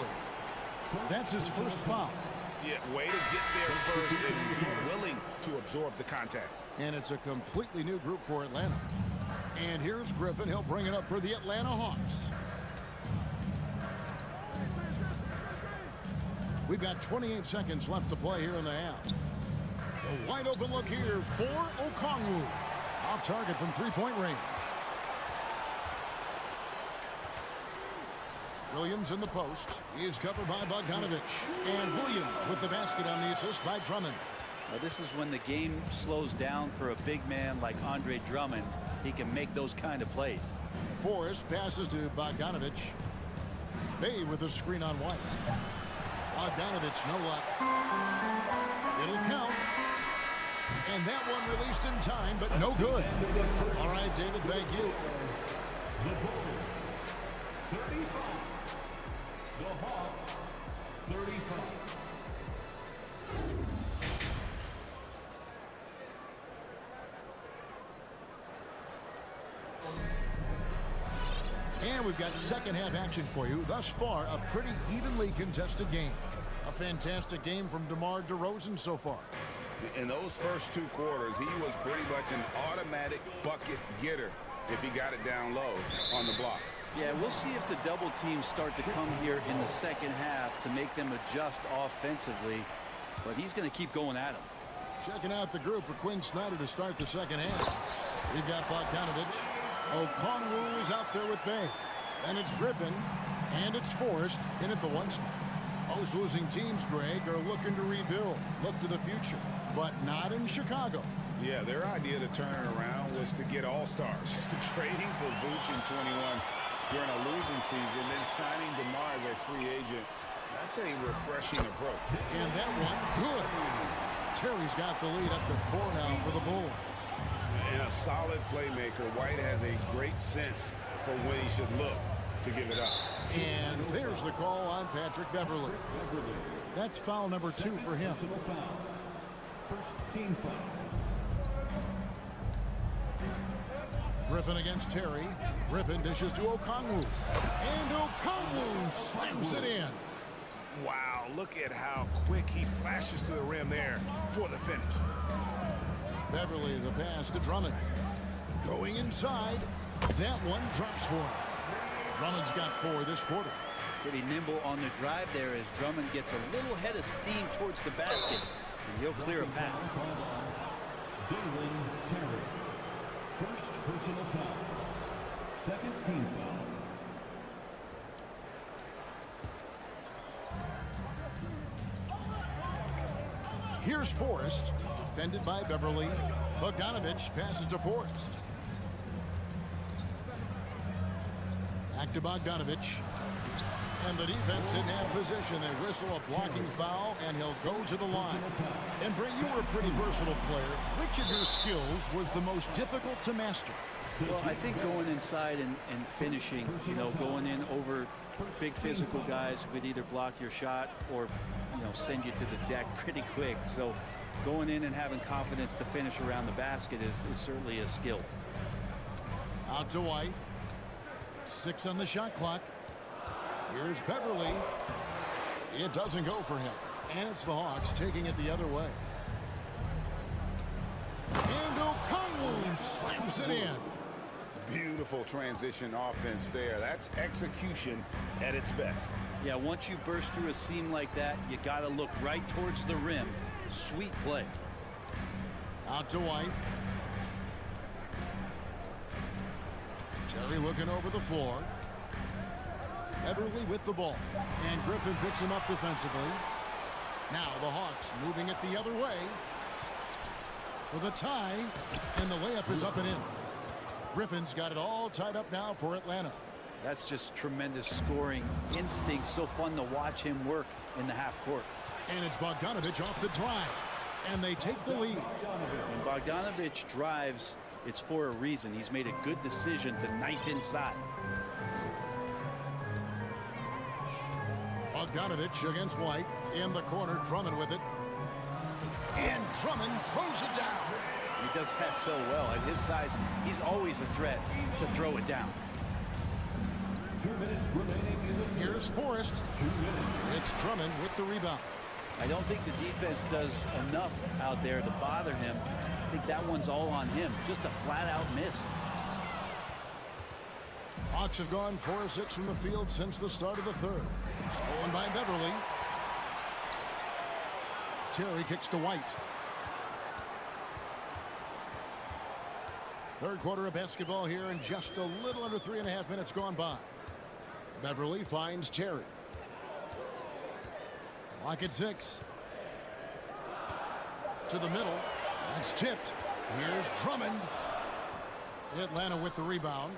That's his first foul. Yeah, way to get there first and be willing to absorb the contact. And it's a completely new group for Atlanta. And here's Griffin. He'll bring it up for the Atlanta Hawks. We've got 28 seconds left to play here in the half. A wide open look here for Okongwu. Off target from three-point range. Williams in the post. He is covered by Bogdanovic. And Williams with the basket on the assist by Drummond. Now this is when the game slows down for a big man like Andre Drummond. He can make those kind of plays. Forrest passes to Bogdanovic. Bay with a screen on White. Bogdanovic, no luck. It'll count. And that one released in time, but no good. All right, David, thank you. The Bulls, 35. The Hawks, 35. And we've got second half action for you. Thus far, a pretty evenly contested game. A fantastic game from DeMar DeRozan so far. In those first 2 quarters, he was pretty much an automatic bucket getter if he got it down low on the block. Yeah, we'll see if the double teams start to come here in the second half to make them adjust offensively. But he's going to keep going at him. Checking out the group for Quinn Snyder to start the second half. We've got Bogdanovic. Okongwu is out there with Bay. And it's Griffin. And it's Forrest in at the 1 spot. Most losing teams, Greg, are looking to rebuild. Look to the future. But not in Chicago. Yeah, their idea to turn it around was to get all-stars. Trading for Vooch in 21 during a losing season, then signing DeMar as a free agent. That's a refreshing approach. And that one, good. Terry's got the lead up to 4 now for the Bulls. And a solid playmaker, White has a great sense for when he should look to give it up. And there's the call on Patrick Beverly. That's foul number 2 for him. First team foul. Griffin against Terry. Griffin dishes to Okongwu. And Okongwu slams it in. Wow, look at how quick he flashes to the rim there for the finish. Beverly, the pass to Drummond. Going inside. That one drops for him. Drummond's got 4 this quarter. Pretty nimble on the drive there as Drummond gets a little head of steam towards the basket, and he'll clear a path. Terry. First personal foul. Second team foul. Here's Forrest, defended by Beverly. Bogdanovich passes to Forrest. Back to Bogdanovich. And the defense didn't have position. They whistle a blocking foul, and he'll go to the line. And Brett, you were a pretty versatile player. Which of your skills was the most difficult to master? Well, I think going inside and finishing, you know, going in over big physical guys who could either block your shot or, you know, send you to the deck pretty quick. So going in and having confidence to finish around the basket is certainly a skill. Out to White. 6 on the shot clock. Here's Beverly. It doesn't go for him. And it's the Hawks taking it the other way. And Okongwu slams it in. Beautiful transition offense there. That's execution at its best. Yeah, once you burst through a seam like that, you got to look right towards the rim. Sweet play. Out to White. Terry looking over the floor. Beverly with the ball. And Griffin picks him up defensively. Now the Hawks moving it the other way. For the tie. And the layup is up and in. Griffin's got it all tied up now for Atlanta. That's just tremendous scoring instinct. So fun to watch him work in the half court. And it's Bogdanovich off the drive. And they take the lead. When Bogdanovich drives, it's for a reason. He's made a good decision to knife inside. Bogdanovich against White. In the corner, Drummond with it. And Drummond throws it down. He does that so well. At his size, he's always a threat to throw it down. 2 minutes remaining in the Here's Forrest. 2 minutes. It's Drummond with the rebound. I don't think the defense does enough out there to bother him. I think that one's all on him. Just a flat-out miss. Hawks have gone 4 of 6 from the field since the start of the third. Stolen by Beverly. Terry kicks to White. Third quarter of basketball here, and just a little under 3.5 minutes gone by. Beverly finds Terry. Clock at 6. To the middle. That's tipped. Here's Drummond. Atlanta with the rebound.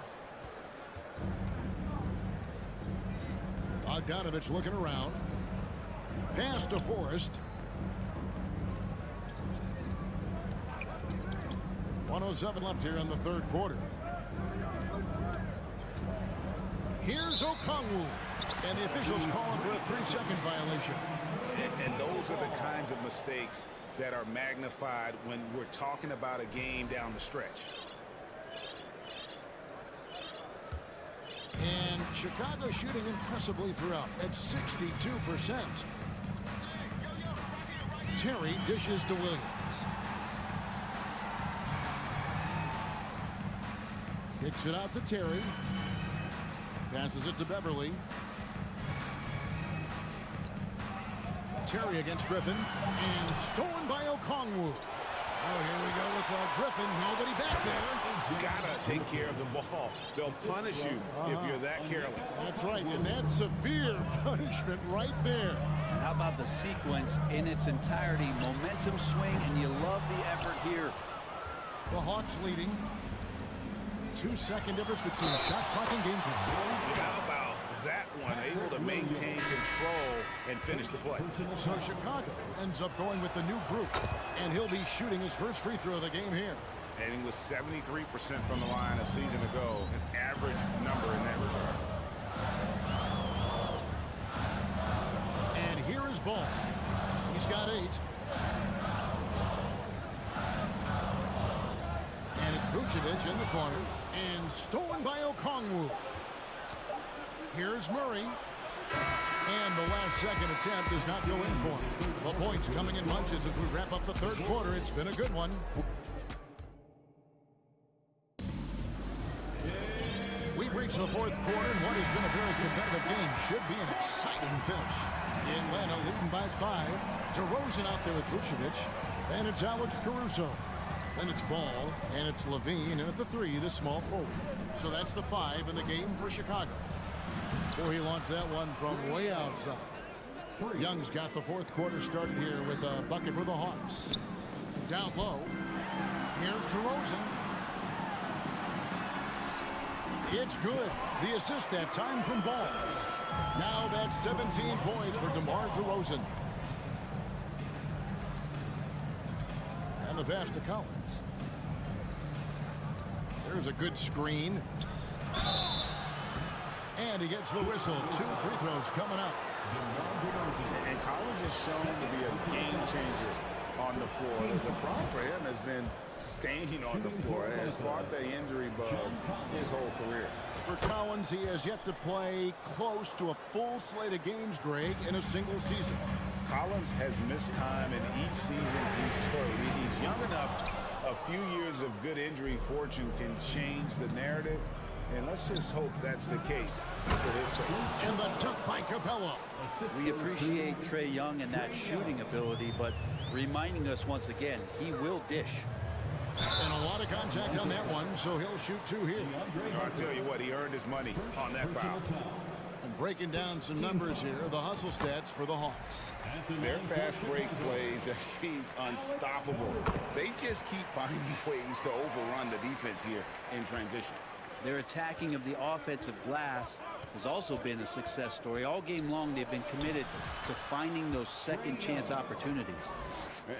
Bogdanovich looking around. Pass to Forrest. 1:07 left here in the third quarter. Here's Okongwu. And the officials calling for a 3-second violation. And those are the kinds of mistakes that are magnified when we're talking about a game down the stretch. And Chicago shooting impressively throughout at 62%. Terry dishes to Williams. Kicks it out to Terry. Passes it to Beverly. Terry against Griffin. And stolen by Okongwu. Oh, here we go with Griffin. Nobody back there. Gotta take care of the ball. They'll punish you if you're that careless. That's right, and that's severe punishment right there. And how about the sequence in its entirety? Momentum swing, and you love the effort here. The Hawks leading. 2-second difference between shot clock and game clock. How about that one? Able to maintain control and finish the play. So Chicago ends up going with the new group, and he'll be shooting his first free throw of the game here. And he was 73% from the line a season ago, an average number in that regard. And here is Here's Ball. He's got 8. And it's Vucevic in the corner. And stolen by Okongwu. Here's Murray. And the last second attempt does not go in for him. The points coming in bunches as we wrap up the third quarter. It's been a good one. We've reached the fourth quarter, and what has been a very competitive game should be an exciting finish. Atlanta leading by 5. DeRozan out there with Vucevic. And it's Alex Caruso. Then it's Ball, and it's Levine, and at the 3, the small forward. So that's the 5 in the game for Chicago. Boy, he launched that one from way outside. Young's got the fourth quarter started here with a bucket for the Hawks. Down low. Here's DeRozan. It's good. The assist that time from Ball. Now that's 17 points for DeMar DeRozan. And the pass to Collins. There's a good screen. And he gets the whistle. 2 free throws coming up. And Collins is shown to be a game changer on the floor. The problem for him has been staying on the floor. He has fought the injury bug his whole career. For Collins, he has yet to play close to a full slate of games, Greg, in a single season. Collins has missed time in each season he's played. He's young enough. A few years of good injury fortune can change the narrative. And let's just hope that's the case for his sake. And the dunk by Capella. We appreciate Trae Young and that shooting ability, but reminding us once again, he will dish. And a lot of contact on that one, so he'll shoot 2 here. I'll tell you what, he earned his money on that foul. And breaking down some numbers here, the hustle stats for the Hawks. Their fast break plays have seemed unstoppable. They just keep finding ways to overrun the defense here in transition. Their attacking of the offensive glass has also been a success story. All game long, they've been committed to finding those second chance opportunities.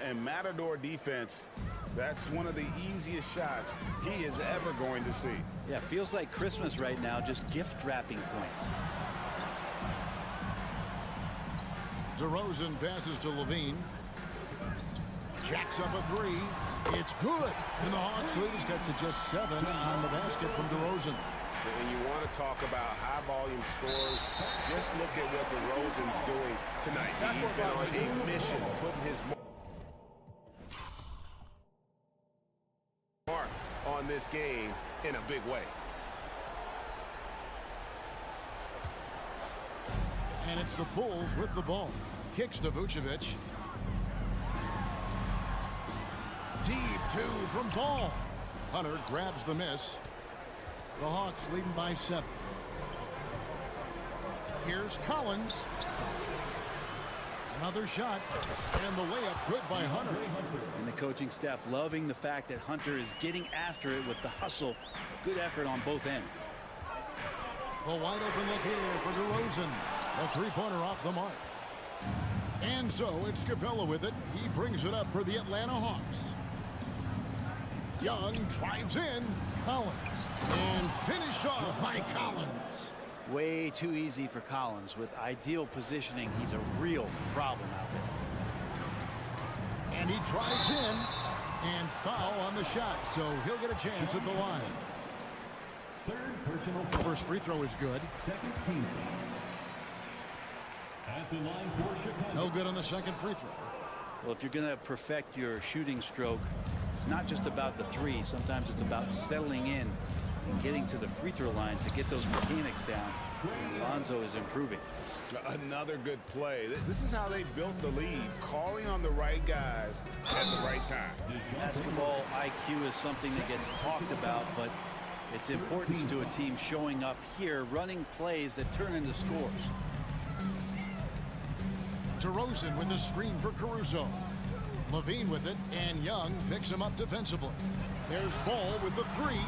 And Matador defense, that's one of the easiest shots he is ever going to see. Yeah, feels like Christmas right now, just gift wrapping points. DeRozan passes to Levine. Jacks up a 3. It's good. And the Hawks lead has got to just 7 on the basket from DeRozan. And you want to talk about high volume scores, just look at what DeRozan's doing tonight. He's been on a mission, putting his mark on this game in a big way. And it's the Bulls with the ball. Kicks to Vucevic. Deep 2 from Ball. Hunter grabs the miss. The Hawks leading by 7. Here's Collins. Another shot. And the layup good by Hunter. And the coaching staff loving the fact that Hunter is getting after it with the hustle. Good effort on both ends. The wide open look here for DeRozan. A 3-pointer off the mark. And so it's Capella with it. He brings it up for the Atlanta Hawks. Young drives in. Collins. And finished off by Collins. Way too easy for Collins. With ideal positioning, he's a real problem out there. And he drives in. And foul on the shot. So he'll get a chance at the line. First free throw is good. No good on the second free throw. Well, if you're going to perfect your shooting stroke, it's not just about the 3. Sometimes it's about settling in and getting to the free throw line to get those mechanics down. And Lonzo is improving. Another good play. This is how they built the lead, calling on the right guys at the right time. Basketball IQ is something that gets talked about, but its importance to a team showing up here, running plays that turn into scores. DeRozan with the screen for Caruso. Levine with it, and Young picks him up defensively. There's Ball with the 3.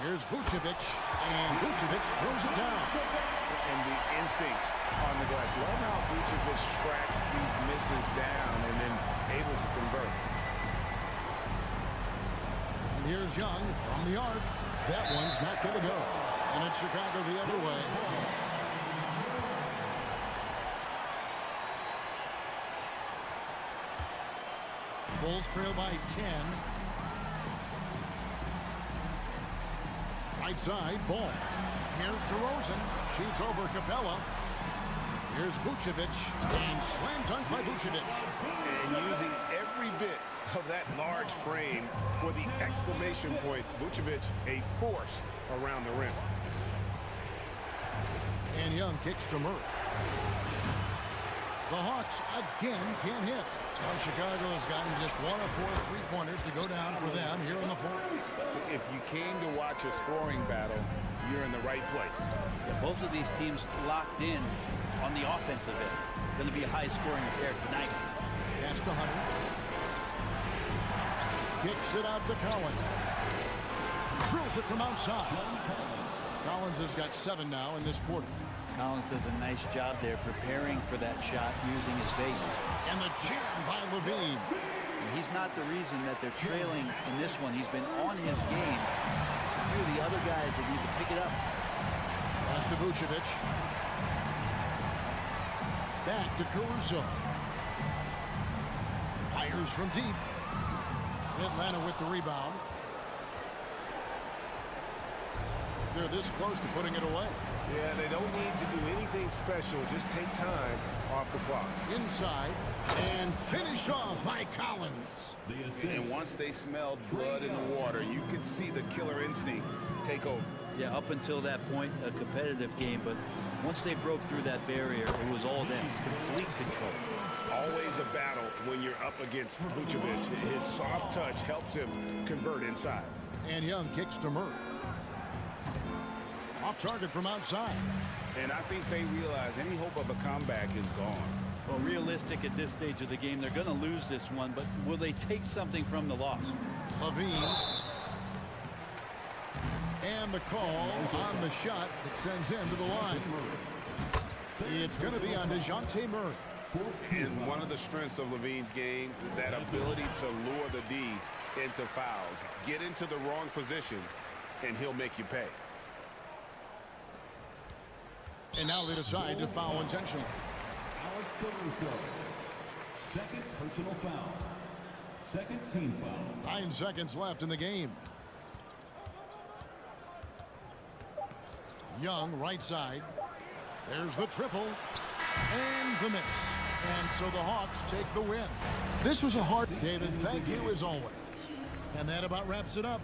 Here's Vucevic, and Vucevic throws it down. And the instincts on the glass. Love how Vucevic tracks these misses down and then able to convert. And here's Young from the arc. That one's not going to go. And it's Chicago the other way. Bulls trail by 10. Right side, ball. Here's DeRozan. Shoots over Capella. Here's Vucevic. And slam dunk by Vucevic. And using every bit of that large frame for the exclamation point. Vucevic, a force around the rim. And Young kicks to Murray. The Hawks again can't hit. Well, Chicago has gotten just 1 of 4 3-pointers to go down for them here in the fourth. If you came to watch a scoring battle, you're in the right place. Yeah, both of these teams locked in on the offensive end. Going to be a high-scoring affair tonight. Pass to Hunter. Kicks it out to Collins. Drills it from outside. Collins has got 7 now in this quarter. Collins does a nice job there preparing for that shot using his base. And the jam by Levine. And he's not the reason that they're trailing in this one. He's been on his game. It's a few of the other guys that need to pick it up. Pass to Vucevic. Back to Caruso. Fires from deep. Atlanta with the rebound. They're this close to putting it away. Yeah, they don't need to do anything special. Just take time off the clock. Inside and finished off by Collins. And once they smelled blood in the water, you could see the killer instinct take over. Yeah, up until that point, a competitive game, but once they broke through that barrier, it was all them. Complete control. Always a battle when you're up against Vucevic. His soft touch helps him convert inside. And Young kicks to Murray. Off target from outside. And I think they realize any hope of a comeback is gone. Well, realistic at this stage of the game, they're going to lose this one, but will they take something from the loss? Levine. And the call on the shot that sends him to the line. It's going to be on DeJounte Murray. And one of the strengths of Levine's game is that ability to lure the D into fouls. Get into the wrong position, and he'll make you pay. And now they decide to foul intentionally. Alex Caruso. Second personal foul. Second team foul. 9 seconds left in the game. Young, right side. There's the triple. And the miss. And so the Hawks take the win. This was a hard... David, thank you as always. And that about wraps it up.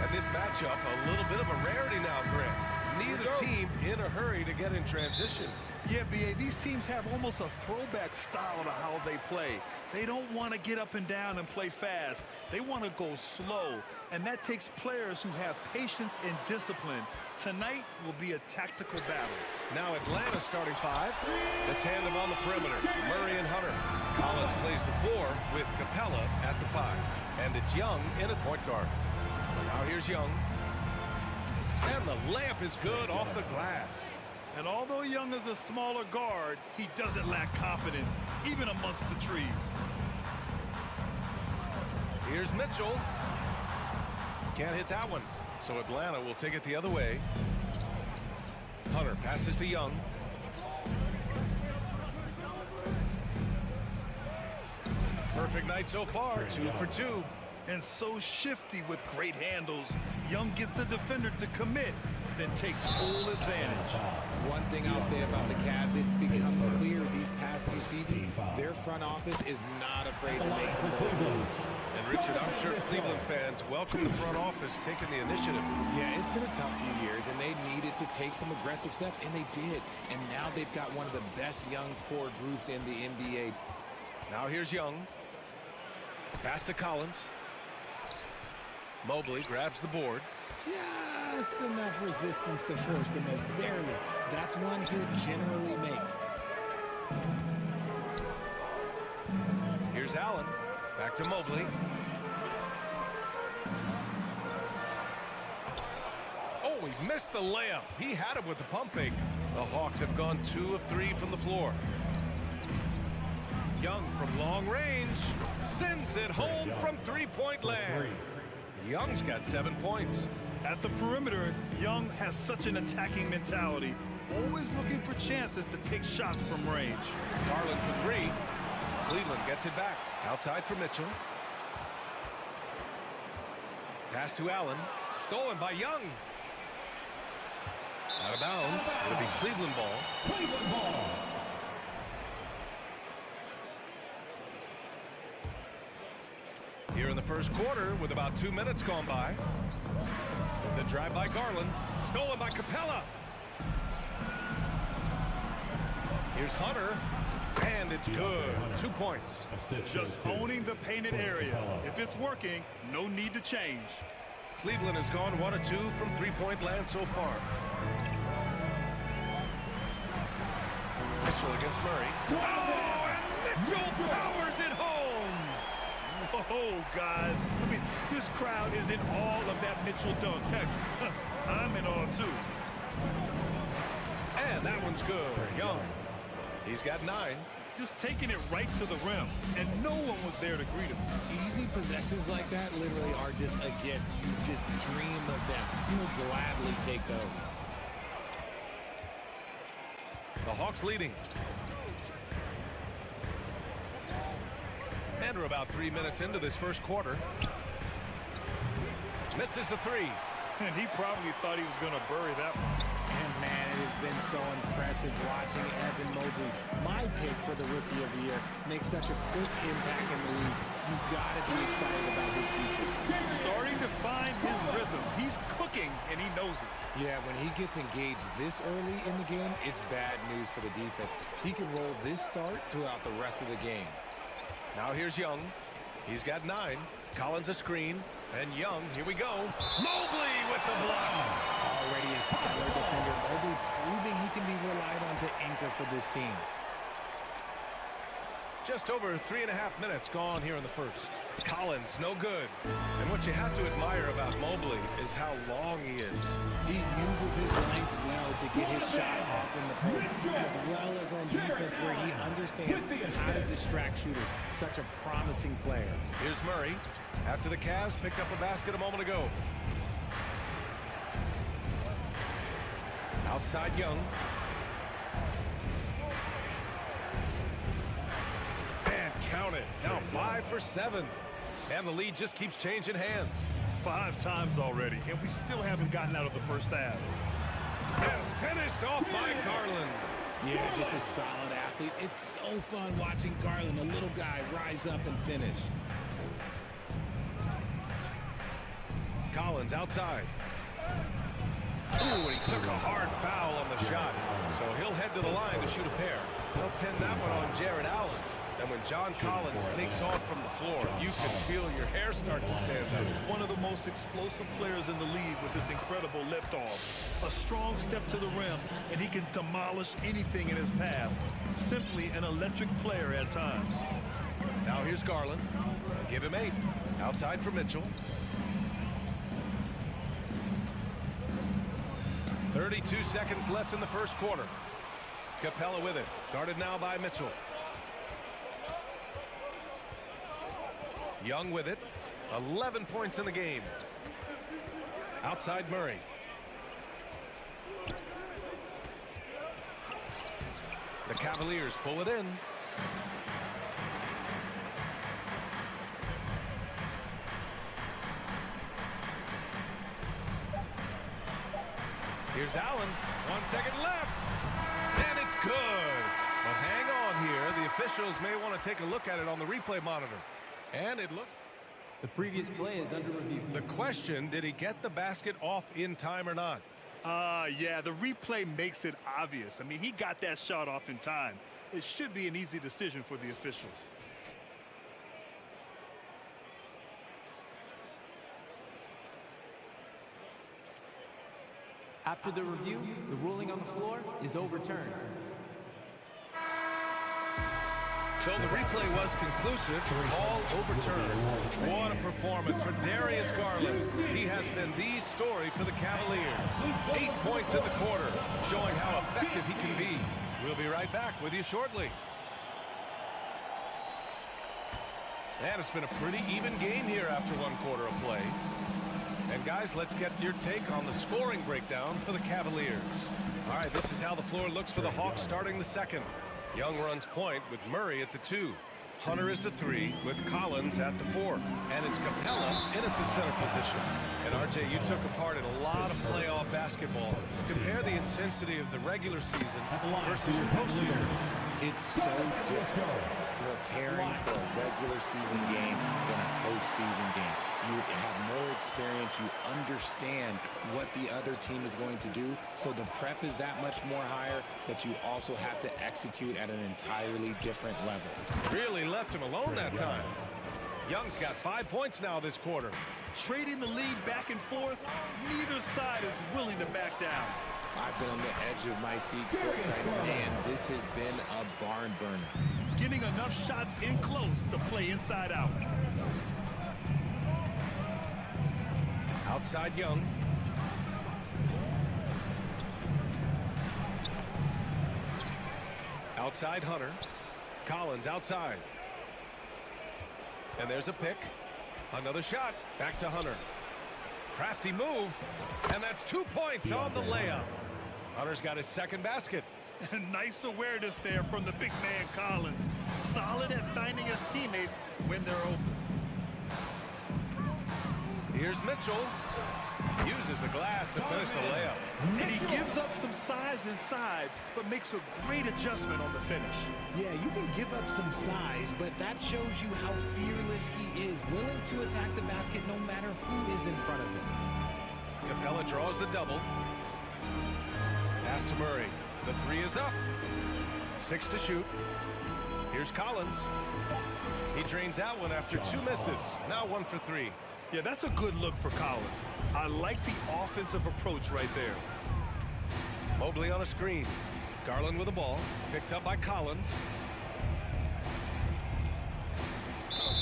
And this matchup, a little bit of a rarity now, Grant. neither team in a hurry to get in transition. Yeah, B.A., these teams have almost a throwback style to how they play. They don't want to get up and down and play fast. They want to go slow, and that takes players who have patience and discipline. Tonight will be a tactical battle. Now Atlanta starting five. The tandem on the perimeter, Murray and Hunter. Collins plays the 4 with Capella at the 5. And it's Young in at point guard. Now here's Young. And the layup is good off the glass. And although Young is a smaller guard, he doesn't lack confidence, even amongst the trees. Here's Mitchell. Can't hit that one. So Atlanta will take it the other way. Hunter passes to Young. Perfect night so far, 2 for 2. And so shifty with great handles. Young gets the defender to commit, then takes full advantage. One thing I'll say about the Cavs, it's become clear these past few seasons, their front office is not afraid to make some bold moves. And Richard, I'm sure Cleveland fans welcome the front office taking the initiative. Yeah, it's been a tough few years, and they needed to take some aggressive steps, and they did. And now they've got one of the best young core groups in the NBA. Now here's Young. Pass to Collins. Mobley grabs the board. Just enough resistance to force the miss, barely. That's one he'll generally make. Here's Allen. Back to Mobley. Oh, he missed the layup. He had it with the pump fake. The Hawks have gone 2 of 3 from the floor. Young from long range sends it home from three-point land. Young's got 7 points. At the perimeter, Young has such an attacking mentality, always looking for chances to take shots from range. Garland for 3. Cleveland gets it back. Outside for Mitchell. Pass to Allen. Stolen by Young. Out of bounds. It'll be Cleveland ball. Cleveland ball. Here in the first quarter with about 2 minutes gone by. The drive by Garland. Stolen by Capella. Here's Hunter. And it's good. 2 points. Just owning the painted area. If it's working, no need to change. Cleveland has gone 1 of 2 from three-point land so far. Mitchell against Murray. Oh, and Mitchell powers it home. Whoa, guys. I mean, this crowd is in awe of that Mitchell dunk. Heck, I'm in awe, too. And that one's good. Young. He's got 9. Just taking it right to the rim, and no one was there to greet him. Easy possessions like that literally are just a gift. You just dream of them. You'll gladly take those. The Hawks leading. And we're about 3 minutes into this first quarter. Misses the 3. And he probably thought he was going to bury that one. And man, it has been so impressive watching Evan Mobley, my pick for the Rookie of the Year, make such a quick impact in the league. You gotta be excited about his future. Starting to find his rhythm. He's cooking, and he knows it. Yeah, when he gets engaged this early in the game, it's bad news for the defense. He can roll this start throughout the rest of the game. Now here's Young. He's got 9. Collins a screen. And Young, here we go. Mobley with the block. Already a stellar defender. Mobley proving he can be relied on to anchor for this team. Just over 3.5 minutes gone here in the first. Collins, no good. And what you have to admire about Mobley is how long he is. He uses his length well to get his shot off in the post, as well as on defense where he understands how to distract shooters. Such a promising player. Here's Murray. After the Cavs picked up a basket a moment ago. Outside Young. And count it. Now 5 for 7. And the lead just keeps changing hands. 5 times already, and we still haven't gotten out of the first half. And finished off by Garland. Yeah, just a solid athlete. It's so fun watching Garland, a little guy, rise up and finish. Collins outside. Ooh, he took a hard foul on the shot. So he'll head to the line to shoot a pair. They'll pin that one on Jared Allen. And when John Collins takes off from the floor, you can feel your hair start to stand up. One of the most explosive players in the league with this incredible liftoff. A strong step to the rim, and he can demolish anything in his path. Simply an electric player at times. Now here's Garland. Give him 8. Outside for Mitchell. 32 seconds left in the first quarter. Capella with it. Guarded now by Mitchell. Young with it. 11 points in the game. Outside Murray. The Cavaliers pull it in. Here's Allen. 1 second left. And it's good. But hang on here. The officials may want to take a look at it on the replay monitor. And it looks... The previous play is under review. The question, did he get the basket off in time or not? Yeah, the replay makes it obvious. I mean, he got that shot off in time. It should be an easy decision for the officials. After the review, the ruling on the floor is overturned. So the replay was conclusive. All overturned. What a performance for Darius Garland. He has been the story for the Cavaliers. 8 points in the quarter, showing how effective he can be. We'll be right back with you shortly. And it's been a pretty even game here after 1 quarter of play. And guys, let's get your take on the scoring breakdown for the Cavaliers. All right, this is how the floor looks for the Hawks starting the second. Young runs point with Murray at the 2. Hunter is the 3 with Collins at the 4. And it's Capella in at the center position. And RJ, you took a part in a lot of playoff basketball. Compare the intensity of the regular season versus the postseason. It's so different preparing for a regular season game than a postseason game. You have more experience. You understand what the other team is going to do. So the prep is that much more higher, but you also have to execute at an entirely different level. Really left him alone that time. Young's got 5 points now this quarter. Trading the lead back and forth, neither side is willing to back down. I've been on the edge of my seat courtside. Man, this has been a barn burner. Getting enough shots in close to play inside out. Outside Young. Outside Hunter. Collins outside. And there's a pick. Another shot. Back to Hunter. Crafty move. And that's 2 points on the layup. Hunter's got his second basket. Nice awareness there from the big man Collins. Solid at finding his teammates when they're open. Here's Mitchell. Uses the glass to finish the layup. And he gives up some size inside, but makes a great adjustment on the finish. Yeah, you can give up some size, but that shows you how fearless he is, willing to attack the basket no matter who is in front of him. Capella draws the double. Pass to Murray. The 3 is up. 6 to shoot. Here's Collins. He drains out one after 2 misses. Now 1 for 3. Yeah, that's a good look for Collins. I like the offensive approach right there. Mobley on a screen. Garland with the ball. Picked up by Collins.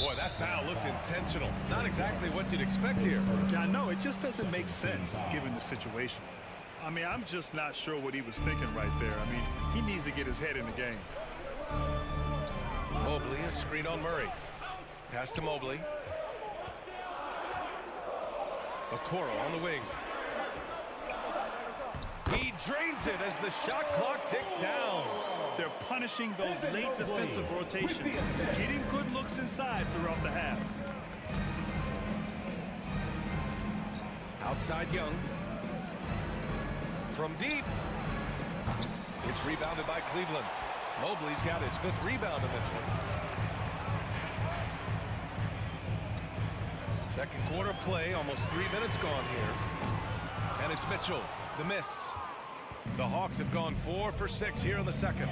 Boy, that foul looked intentional. Not exactly what you'd expect here. Yeah, no, it just doesn't make sense given the situation. I mean, I'm just not sure what he was thinking right there. I mean, he needs to get his head in the game. Mobley, a screen on Murray. Pass to Mobley. Okoro on the wing. He drains it as the shot clock ticks down. They're punishing those late defensive rotations, getting good looks inside throughout the half. Outside Young. From deep. It's rebounded by Cleveland. Mobley's got his 5th rebound in this one. Second quarter play, almost 3 minutes gone here. And it's Mitchell. The miss. The Hawks have gone 4 for 6 here in the second.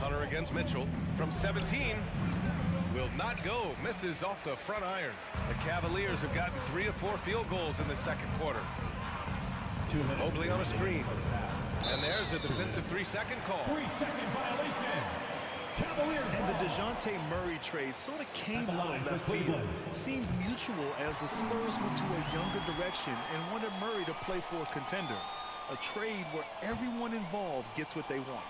Hunter against Mitchell from 17. Will not go. Misses off the front iron. The Cavaliers have gotten 3 of 4 field goals in the second quarter. Mobley on a screen. And there's a defensive 3-second call. 3-second violation. Cavaliers. And the DeJounte Murray trade sort of came out of left field. Seemed mutual as the Spurs went to a younger direction and wanted Murray to play for a contender. A trade where everyone involved gets what they want.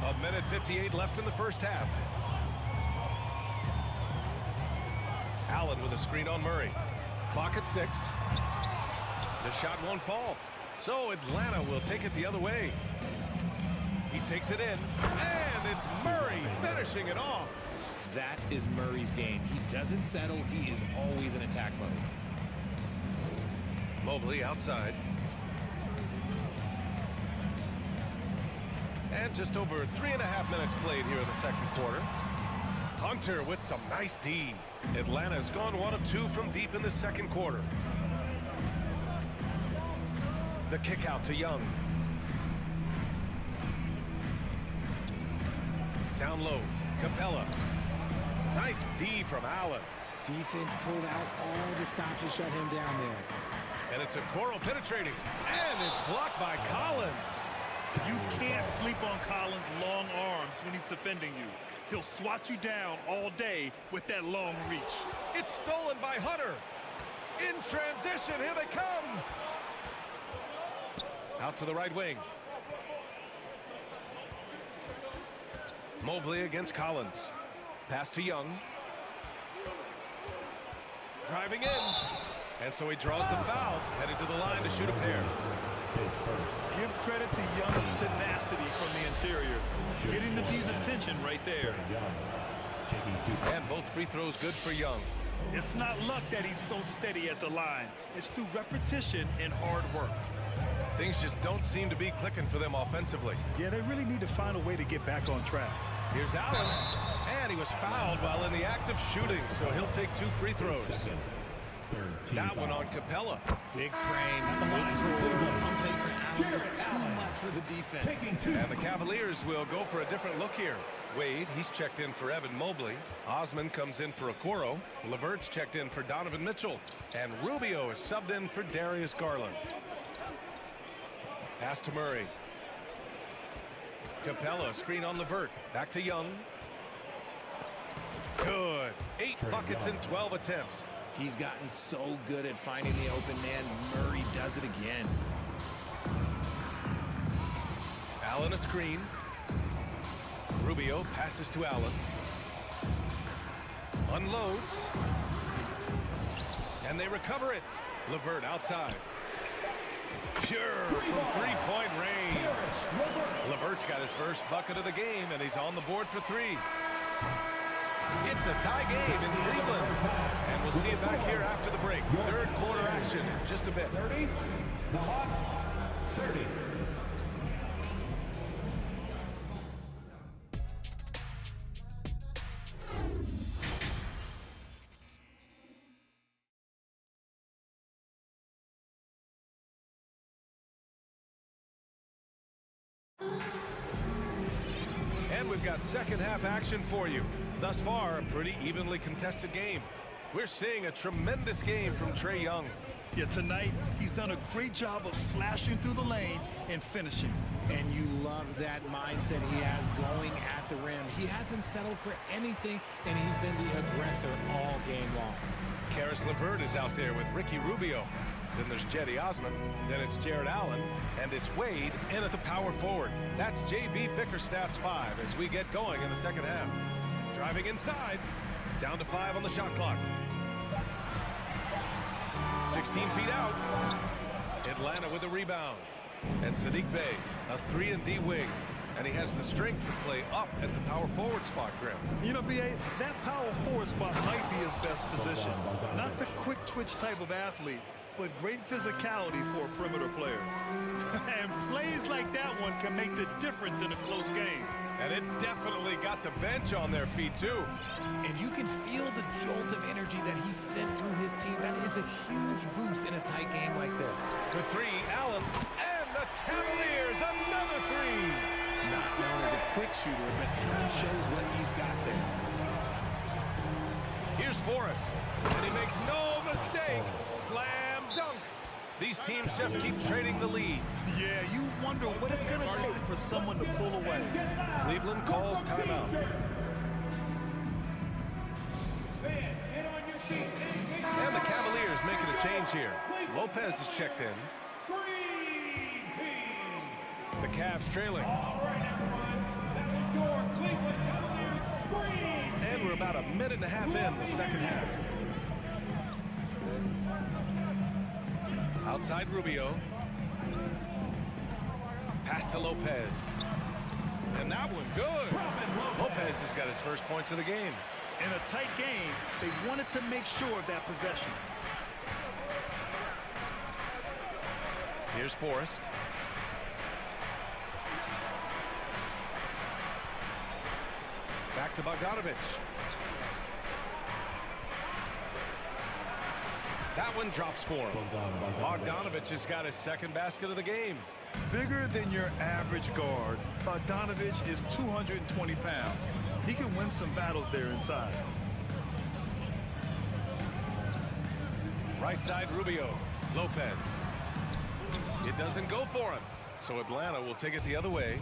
A minute 58 left in the first half. Allen with a screen on Murray. Clock at 6. The shot won't fall. So Atlanta will take it the other way. He takes it in, and it's Murray finishing it off. That is Murray's game. He doesn't settle. He is always in attack mode. Mobley outside. And just over 3.5 minutes played here in the second quarter. Hunter with some nice D. Atlanta's gone 1 of 2 from deep in the second quarter. The kick out to Young. Down low, Capella. Nice D from Allen. Defense pulled out all the stops to shut him down there. And it's a Okoro penetrating. And it's blocked by Collins. You can't sleep on Collins' long arms when he's defending you. He'll swat you down all day with that long reach. It's stolen by Hunter. In transition, here they come. Out to the right wing. Mobley against Collins. Pass to Young. Driving in. And so he draws the foul. Headed to the line to shoot a pair. Give credit to Young's tenacity from the interior. Getting the D's attention right there. And both free throws good for Young. It's not luck that he's so steady at the line. It's through repetition and hard work. Things just don't seem to be clicking for them offensively. Yeah, they really need to find a way to get back on track. Here's Allen. And he was fouled while in the act of shooting, so he'll take 2 free throws. That one on Capella. Big frame. Big score. Pumping for Allen was too much for the defense. And the Cavaliers will go for a different look here. Wade, he's checked in for Evan Mobley. Osman comes in for Okoro. Levert's checked in for Donovan Mitchell. And Rubio is subbed in for Darius Garland. Pass to Murray. Capella, screen on Levert. Back to Young. Good. 8 buckets in 12 attempts. He's gotten so good at finding the open man. Murray does it again. Allen a screen. Rubio passes to Allen. Unloads. And they recover it. Levert outside. Pure from 3-point range. Levert's got his first bucket of the game, and he's on the board for 3. It's a tie game in Cleveland. And we'll see it back here after the break. Third quarter action in just a bit. 30. The Hawks, 30. And we've got second half action for you. Thus far, a pretty evenly contested game. We're seeing a tremendous game from Trae Young. Yeah, tonight, he's done a great job of slashing through the lane and finishing. And you love that mindset he has going at the rim. He hasn't settled for anything, and he's been the aggressor all game long. Caris LeVert is out there with Ricky Rubio. Then there's Jetty Osman. Then it's Jared Allen. And it's Wade in at the power forward. That's J.B. Bickerstaff's 5 as we get going in the second half. Driving inside. Down to 5 on the shot clock. 16 feet out. Atlanta with a rebound. And Sadiq Bey, a 3-and-D wing. And he has the strength to play up at the power forward spot, Graham. You know, B.A., that power forward spot might be his best position. Not the quick twitch type of athlete, but great physicality for a perimeter player. And plays like that one can make the difference in a close game. And And it definitely got the bench on their feet, too. And you can feel the jolt of energy that he sent through his team. That is a huge boost in a tight game like this. For three, Allen. And the Cavaliers, another three. Not known as a quick shooter, but Allen shows what he's got there. Here's Forrest. And he makes no mistake. Slam dunk. These teams just keep trading the lead. Yeah, you wonder what it's going to take for someone to pull away. Cleveland calls timeout. And the Cavaliers making a change here. Lopez is checked in. The Cavs trailing. And we're about a minute and a half in the second half. Outside Rubio. Pass to Lopez. And that one good. Lopez has got his first points of the game. In a tight game, they wanted to make sure of that possession. Here's Forrest. Back to Bogdanovich. That one drops for him. Bogdanovich has got his second basket of the game. Bigger than your average guard, Bogdanovich is 220 pounds. He can win some battles there inside. Right side, Rubio. Lopez. It doesn't go for him. So Atlanta will take it the other way.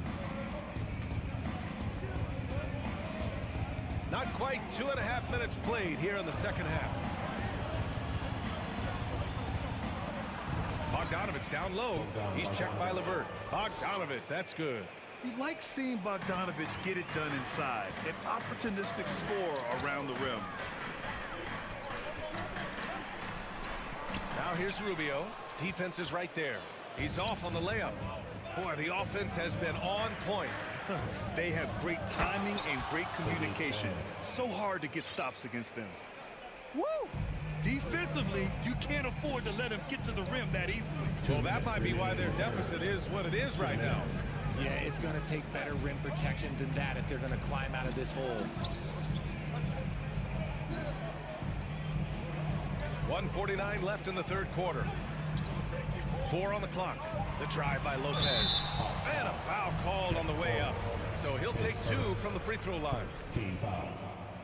Not quite 2.5 minutes played here in the second half. Bogdanovich down low. He's checked by LeVert. Bogdanovich, that's good. You like seeing Bogdanovich get it done inside. An opportunistic score around the rim. Now here's Rubio. Defense is right there. He's off on the layup. Boy, the offense has been on point. They have great timing and great communication. So hard to get stops against them. Woo! Defensively, you can't afford to let him get to the rim that easily. Well, that might be why their deficit is what it is right now. Yeah, it's going to take better rim protection than that if they're going to climb out of this hole. 1:49 left in the third quarter. 4 on the clock. The drive by Lopez. And a foul called on the way up. So he'll take 2 from the free throw line.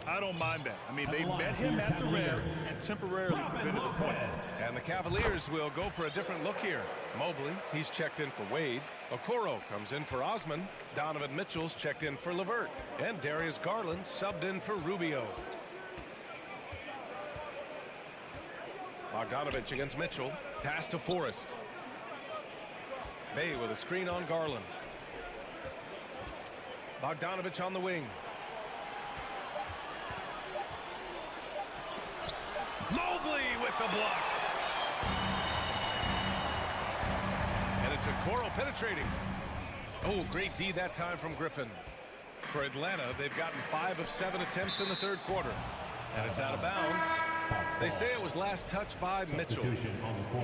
I don't mind that. I mean, they met him at the rim and temporarily prevented the points. And the Cavaliers will go for a different look here. Mobley, he's checked in for Wade. Okoro comes in for Osman. Donovan Mitchell's checked in for LeVert. And Darius Garland subbed in for Rubio. Bogdanovich against Mitchell. Pass to Forrest. Bay with a screen on Garland. Bogdanovich on the wing. Mobley with the block. And it's Okoro penetrating. Oh, great D that time from Griffin. For Atlanta, they've gotten 5 of 7 attempts in the third quarter. And it's out of bounds. They say it was last touched by Mitchell.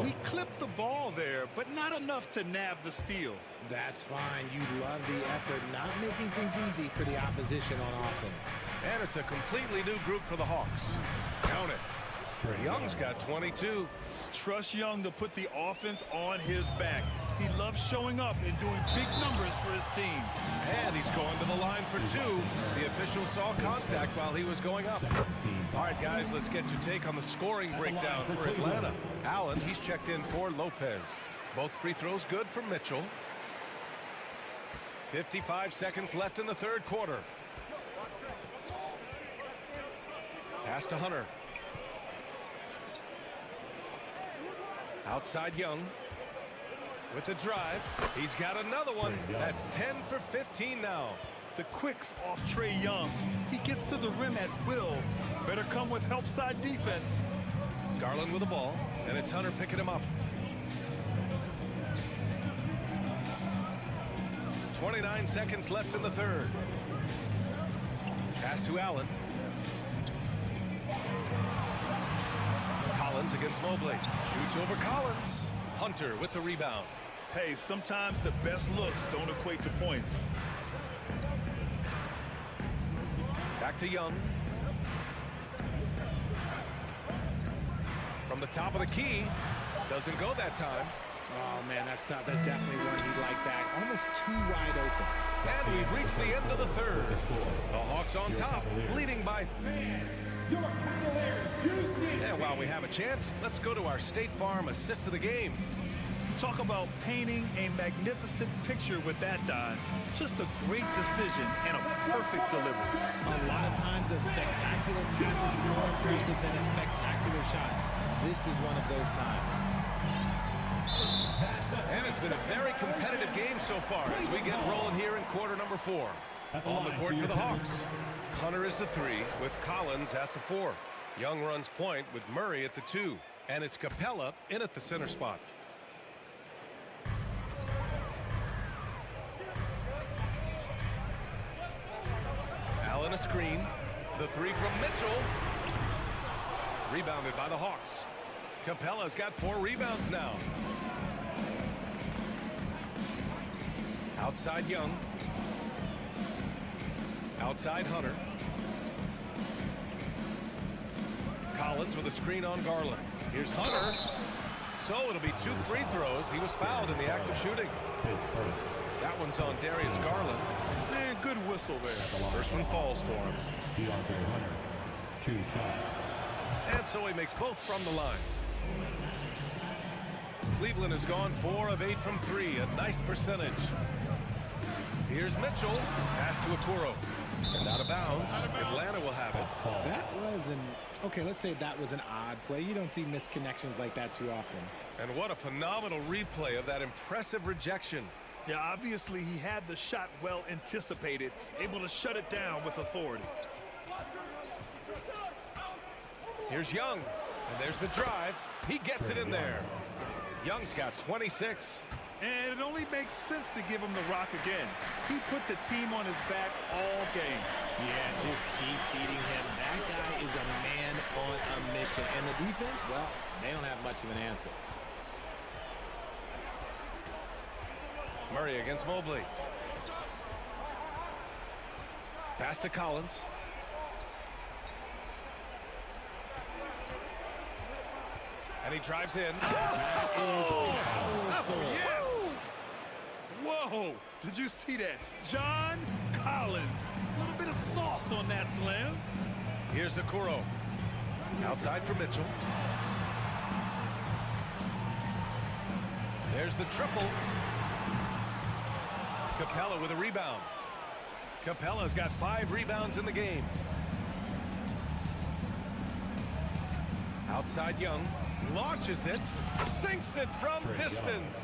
He clipped the ball there, but not enough to nab the steal. That's fine. You love the effort, not making things easy for the opposition on offense. And it's a completely new group for the Hawks. Count it. Young's got 22. Trust Young to put the offense on his back. He loves showing up and doing big numbers for his team. And he's going to the line for 2. The official saw contact while he was going up. All right, guys, let's get your take on the scoring breakdown for Atlanta. Allen, he's checked in for Lopez. Both free throws good for Mitchell. 55 seconds left in the third quarter. Pass to Hunter. Outside Young. With the drive, he's got another one. That's 10 for 15 now. The quicks off Trey Young. He gets to the rim at will. Better come with help side defense. Garland with the ball, and it's Hunter picking him up. 29 seconds left in the third. Pass to Allen. Collins against Mobley. Shoots over Collins. Hunter with the rebound. Hey, sometimes the best looks don't equate to points. Back to Young. From the top of the key. Doesn't go that time. Oh, man, that's tough. That's definitely one he'd like back. Almost too wide open. And we've reached the end of the third. The Hawks on top, leading by... And while we have a chance, let's go to our State Farm assist of the game. Talk about painting a magnificent picture with that dive. Just a great decision and a perfect delivery. A lot of times a spectacular pass is more impressive than a spectacular shot. This is one of those times. And it's been a very competitive game so far as we get rolling here in quarter number 4. On the court for the Hawks. Hunter is the 3 with Collins at the 4. Young runs point with Murray at the 2. And it's Capella in at the center spot. Allen a screen. The 3 from Mitchell. Rebounded by the Hawks. Capella's got 4 rebounds now. Outside Young. Outside Hunter. Collins with a screen on Garland. Here's Hunter. So it'll be 2 free throws. He was fouled in the act of shooting. That one's on Darius Garland. Man, good whistle there. First one falls for him. 2 shots. And so he makes both from the line. Cleveland has gone 4 of 8 from 3. A nice percentage. Here's Mitchell. Pass to Okoro. And out of bounds. Atlanta will have it. That was okay, let's say that was an odd play. You don't see misconnections like that too often. And what a phenomenal replay of that impressive rejection. Yeah, obviously he had the shot well anticipated, able to shut it down with authority. Here's Young. And there's the drive. He gets it in there. Young's got 26. And it only makes sense to give him the rock again. He put the team on his back all game. Yeah, just keep feeding him. That guy is a man on a mission. And the defense, well, they don't have much of an answer. Murray against Mobley. Pass to Collins. And he drives in. That is powerful. Yes! Whoa! Did you see that? John Collins. A little bit of sauce on that slam. Here's Okoro. Outside for Mitchell. There's the triple. Capella with a rebound. Capella's got 5 rebounds in the game. Outside Young. Launches it. Sinks it from distance.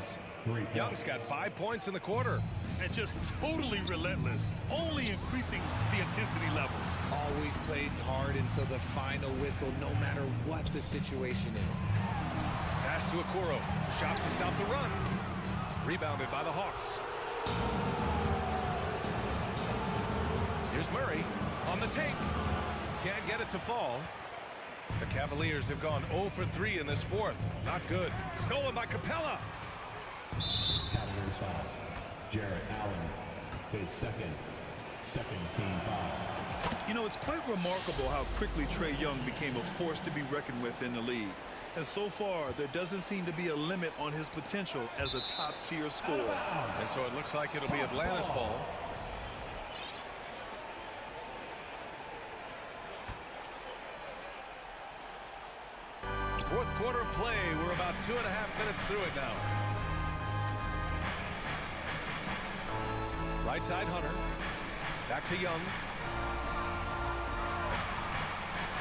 Young's got 5 points in the quarter. And just totally relentless. Only increasing the intensity level. Always plays hard until the final whistle, no matter what the situation is. Pass to Okoro. Shot to stop the run. Rebounded by the Hawks. Here's Murray on the take. Can't get it to fall. The Cavaliers have gone 0 for 3 in this 4th. Not good. Stolen by Capella. Cavaliers foul. Jarrett Allen, his second team foul. You know, it's quite remarkable how quickly Trae Young became a force to be reckoned with in the league. And so far, there doesn't seem to be a limit on his potential as a top-tier scorer. And so it looks like it'll be Atlanta's ball. Fourth quarter play. We're about 2.5 minutes through it now. Right side Hunter. Back to Young.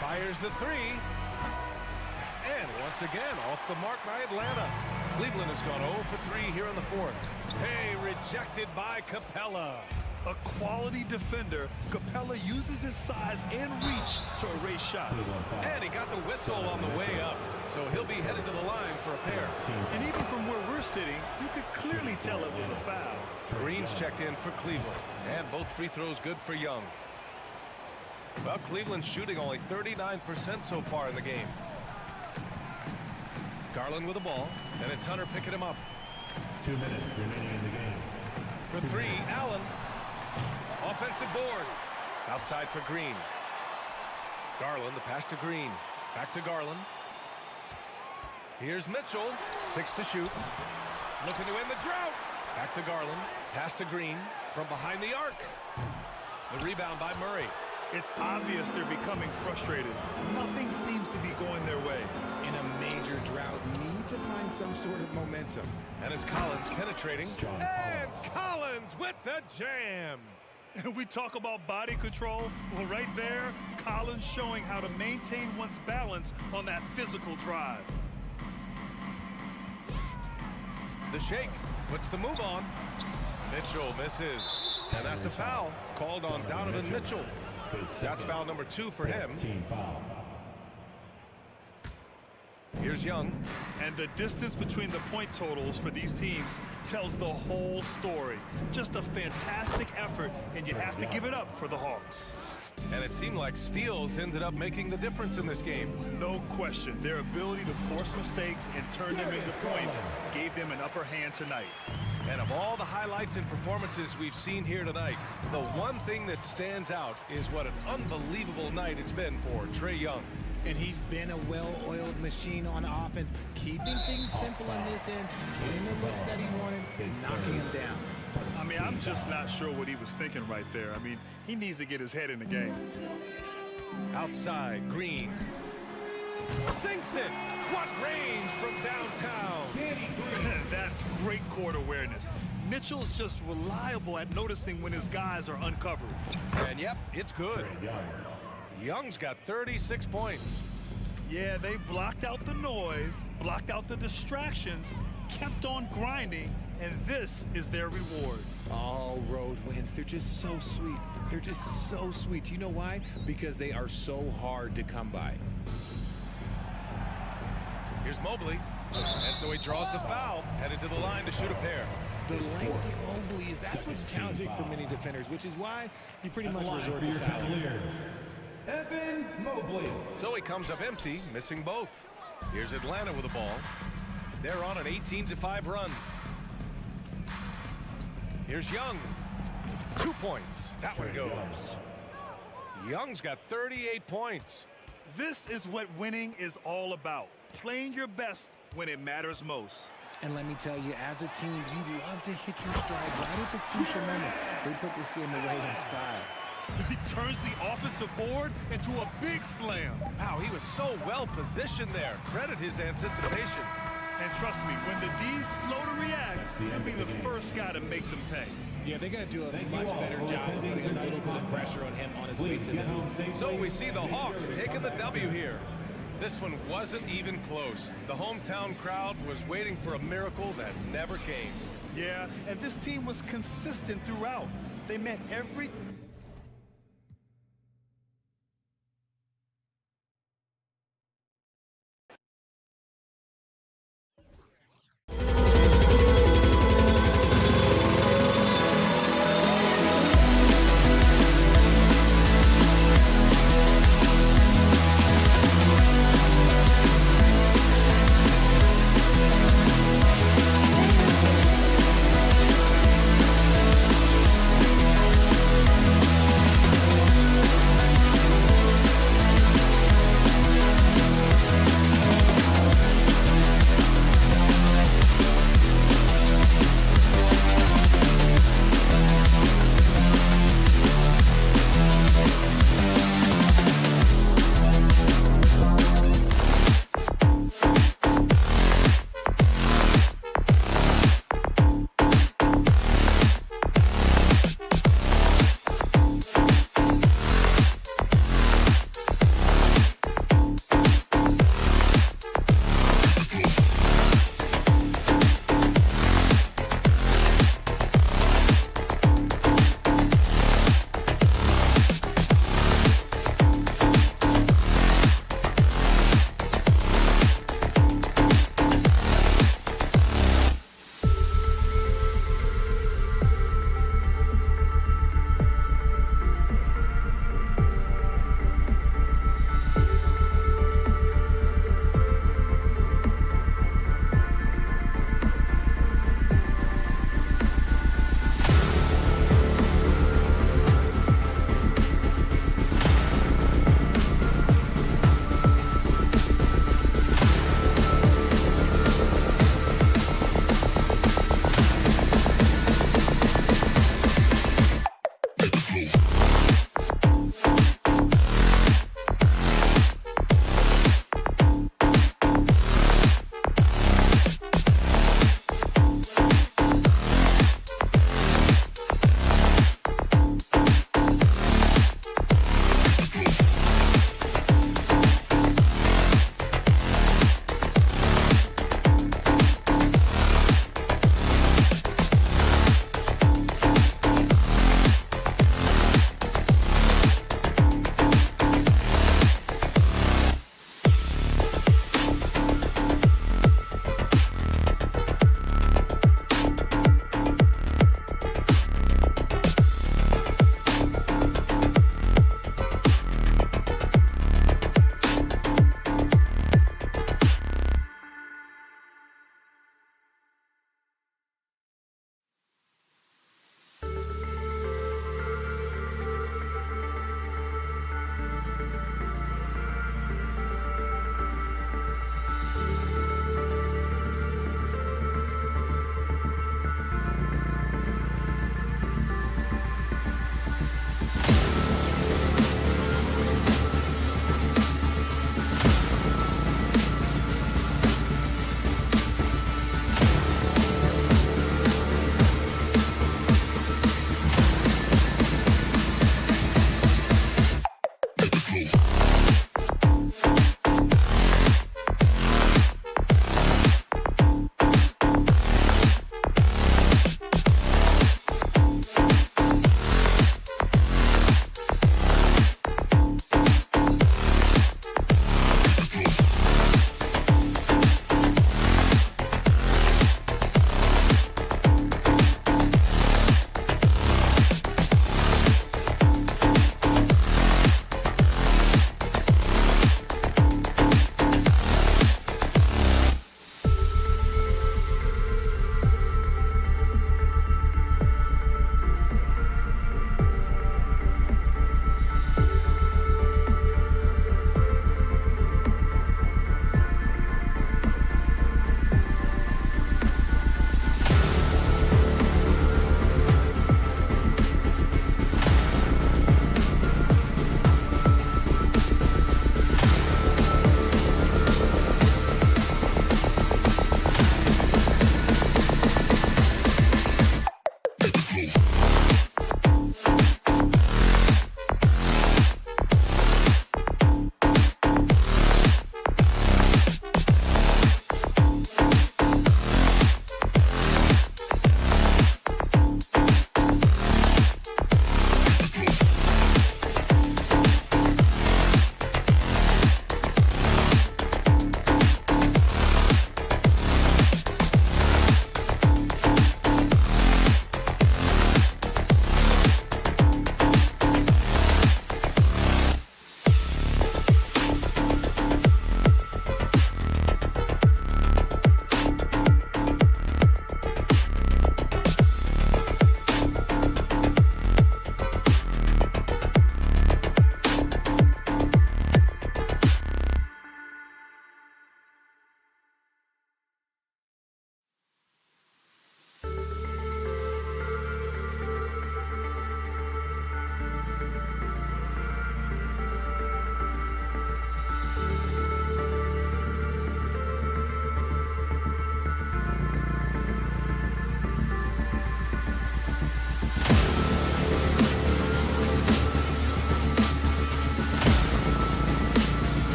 Fires the 3. And once again, off the mark by Atlanta. Cleveland has gone 0 for 3 here in the 4th. Hey, rejected by Capella. A quality defender, Capella uses his size and reach to erase shots. And he got the whistle on the way up, so he'll be headed to the line for a pair. And even from where we're sitting, you could clearly tell it was a foul. Green's checked in for Cleveland, and both free throws good for Young. Well, Cleveland's shooting only 39% so far in the game. Garland with the ball, and it's Hunter picking him up. 2 minutes remaining in the game. For 3, Allen. Offensive board. Outside for Green. Garland, the pass to Green. Back to Garland. Here's Mitchell. 6 to shoot. Looking to end the drought. Back to Garland. Pass to Green from behind the arc. The rebound by Murray. It's obvious they're becoming frustrated. Nothing seems to be going their way. In a major drought, need to find some sort of momentum. And it's Collins penetrating. And Collins with the jam. We talk about body control. Well, right there, Collins showing how to maintain one's balance on that physical drive. The shake puts the move on. Mitchell misses. And that's a foul called on Donovan Mitchell. That's foul number 2 for him. Here's Young. And the distance between the point totals for these teams tells the whole story. Just a fantastic effort, and you have to give it up for the Hawks. And it seemed like steals ended up making the difference in this game. No question. Their ability to force mistakes and turn them into points gave them an upper hand tonight. And of all the highlights and performances we've seen here tonight, the one thing that stands out is what an unbelievable night it's been for Trae Young. And he's been a well-oiled machine on offense, keeping things simple on this end, getting the looks that he wanted, knocking him down. I mean, I'm just not sure what he was thinking right there. I mean, he needs to get his head in the game. Outside, Green. Sinks it. What range from downtown. That's great court awareness. Mitchell's just reliable at noticing when his guys are uncovered. And yep, it's good. Young's got 36 points. Yeah, they blocked out the noise, blocked out the distractions, kept on grinding, and this is their reward. All road wins. They're just so sweet. They're just so sweet. You know why? Because they are so hard to come by. Here's Mobley. And so he draws the foul, headed to the line to shoot a pair. The length of Mobley that's what's challenging for many defenders, which is why he pretty much resort to foul. Evan Mobley. So he comes up empty, missing both. Here's Atlanta with the ball. They're on an 18-5 run. Here's Young. 2 points. That one goes. Young's got 38 points. This is what winning is all about. Playing your best when it matters most. And let me tell you, as a team, you love to hit your stride right at the crucial moments. They put this game away in style. He turns the offensive board into a big slam. Wow, he was so well positioned there. Credit his anticipation. And trust me, when the D's slow to react, he'll be the first guy to make them pay. Yeah, they're going to do a much better job of putting a little bit of pressure on him on his way to them. So we see the Hawks taking the W here. This one wasn't even close. The hometown crowd was waiting for a miracle that never came. Yeah, and this team was consistent throughout. They met every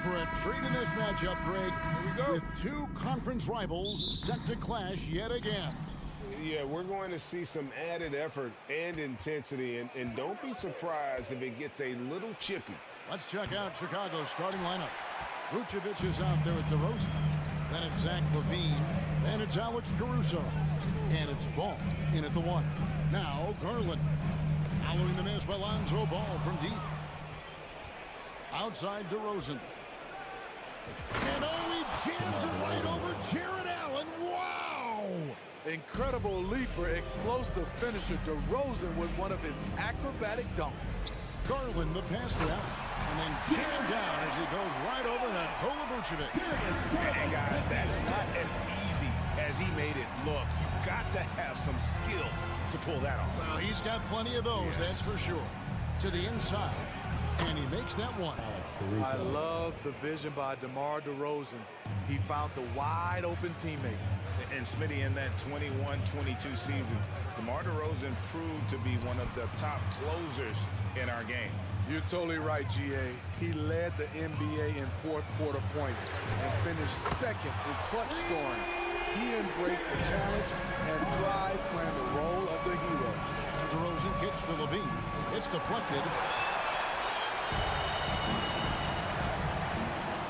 for a treat in this matchup, Greg. Here we go. With two conference rivals set to clash yet again. Yeah, we're going to see some added effort and intensity, and don't be surprised if it gets a little chippy. Let's check out Chicago's starting lineup. Vucevic is out there at DeRozan. Then it's Zach LaVine. And it's Alex Caruso. And it's Ball in at the 1. Now Garland. Following the miss by Lonzo Ball from deep. Outside DeRozan. And he jams it right over Jared Allen. Wow! Incredible leaper, explosive finisher. DeRozan with one of his acrobatic dunks. Garland the pass to Allen. And then jammed down as he goes right over Nikola Vucevic. And guys, that's not as easy as he made it look. You've got to have some skills to pull that off. Well, he's got plenty of those, that's for sure. To the inside, and he makes that one. I love the vision by DeMar DeRozan. He found the wide open teammate. And Smitty, in that 21-22 season, DeMar DeRozan proved to be one of the top closers in our game. You're totally right, GA. He led the NBA in fourth quarter points and finished second in clutch scoring. He embraced the challenge and thrived playing the role of the hero. DeRozan kicks to LaVine. It's deflected.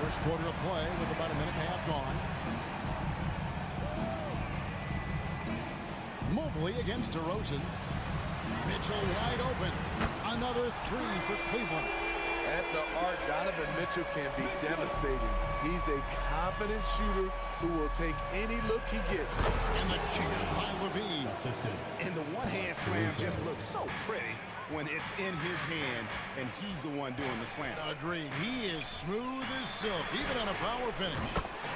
First quarter of play with about a minute and a half gone. Mobley against DeRozan. Mitchell wide open. Another 3 for Cleveland. At the arc, Donovan Mitchell can be devastating. He's a confident shooter who will take any look he gets. And the jam by LaVine. And the one-hand slam just looks so pretty when it's in his hand and he's the one doing the slam. Agreed. He is smooth as silk, even on a power finish.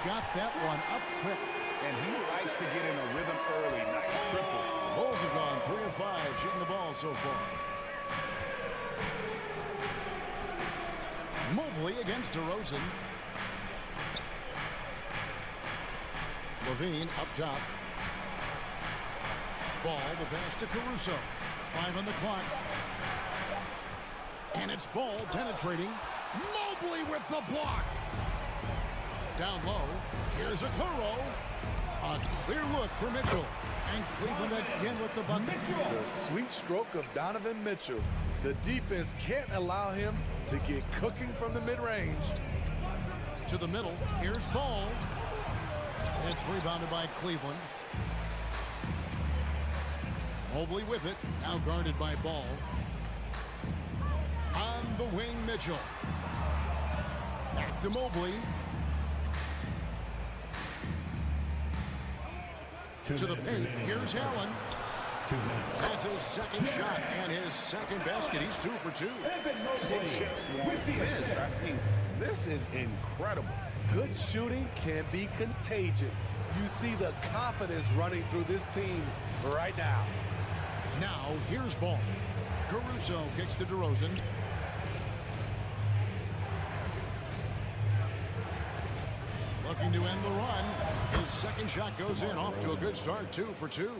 Got that one up quick. And he likes to get in a rhythm early. Nice triple. Bulls have gone 3 of 5 shooting the ball so far. Mobley against DeRozan. LaVine up top. Ball, the pass to Caruso. 5 on the clock. And it's Ball penetrating. Mobley with the block. Down low. Here's Okoro. A clear look for Mitchell. And Cleveland again with the bucket. The sweet stroke of Donovan Mitchell. The defense can't allow him to get cooking from the mid-range. To the middle. Here's Ball. It's rebounded by Cleveland. Mobley with it. Now guarded by Ball. On the wing, Mitchell. Back to Mobley. To the paint. Here's Allen. That's his second shot and his second basket. He's 2 for 2. This is incredible. Good shooting can be contagious. You see the confidence running through this team right now. Now, here's Ball. Caruso kicks to DeRozan. Looking to end the run. His second shot goes in. Off to a good start. 2 for 2.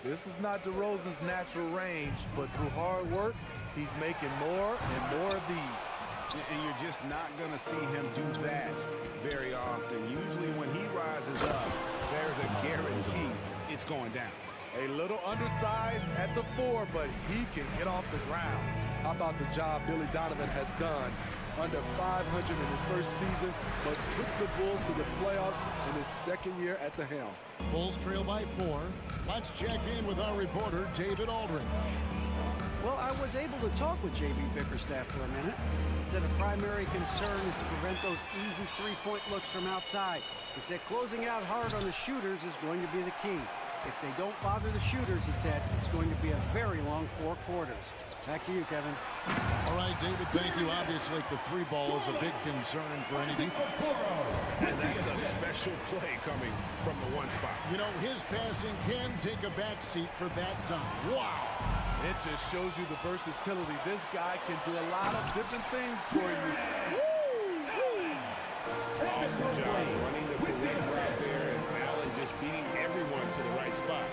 This is not DeRozan's natural range, but through hard work, he's making more and more of these. And you're just not going to see him do that very often. Usually when he rises up, there's a guarantee it's going down. A little undersized at the 4, but he can get off the ground. How about the job Billy Donovan has done? Under 500 in his first season, but took the Bulls to the playoffs in his second year at the helm. Bulls trail by 4. Let's check in with our reporter, David Aldridge. Well, I was able to talk with J.B. Bickerstaff for a minute. He said a primary concern is to prevent those easy three-point looks from outside. He said closing out hard on the shooters is going to be the key. If they don't bother the shooters, he said, it's going to be a very long 4 quarters. Back to you, Kevin. All right, David, thank you. Obviously, the 3 ball is a big concern for any defense. And that's a special play coming from the 1 spot. You know, his passing can take a backseat for that time. Wow. It just shows you the versatility. This guy can do a lot of different things for you. Awesome job running the correct route there, and Allen just beating everyone to the right spot.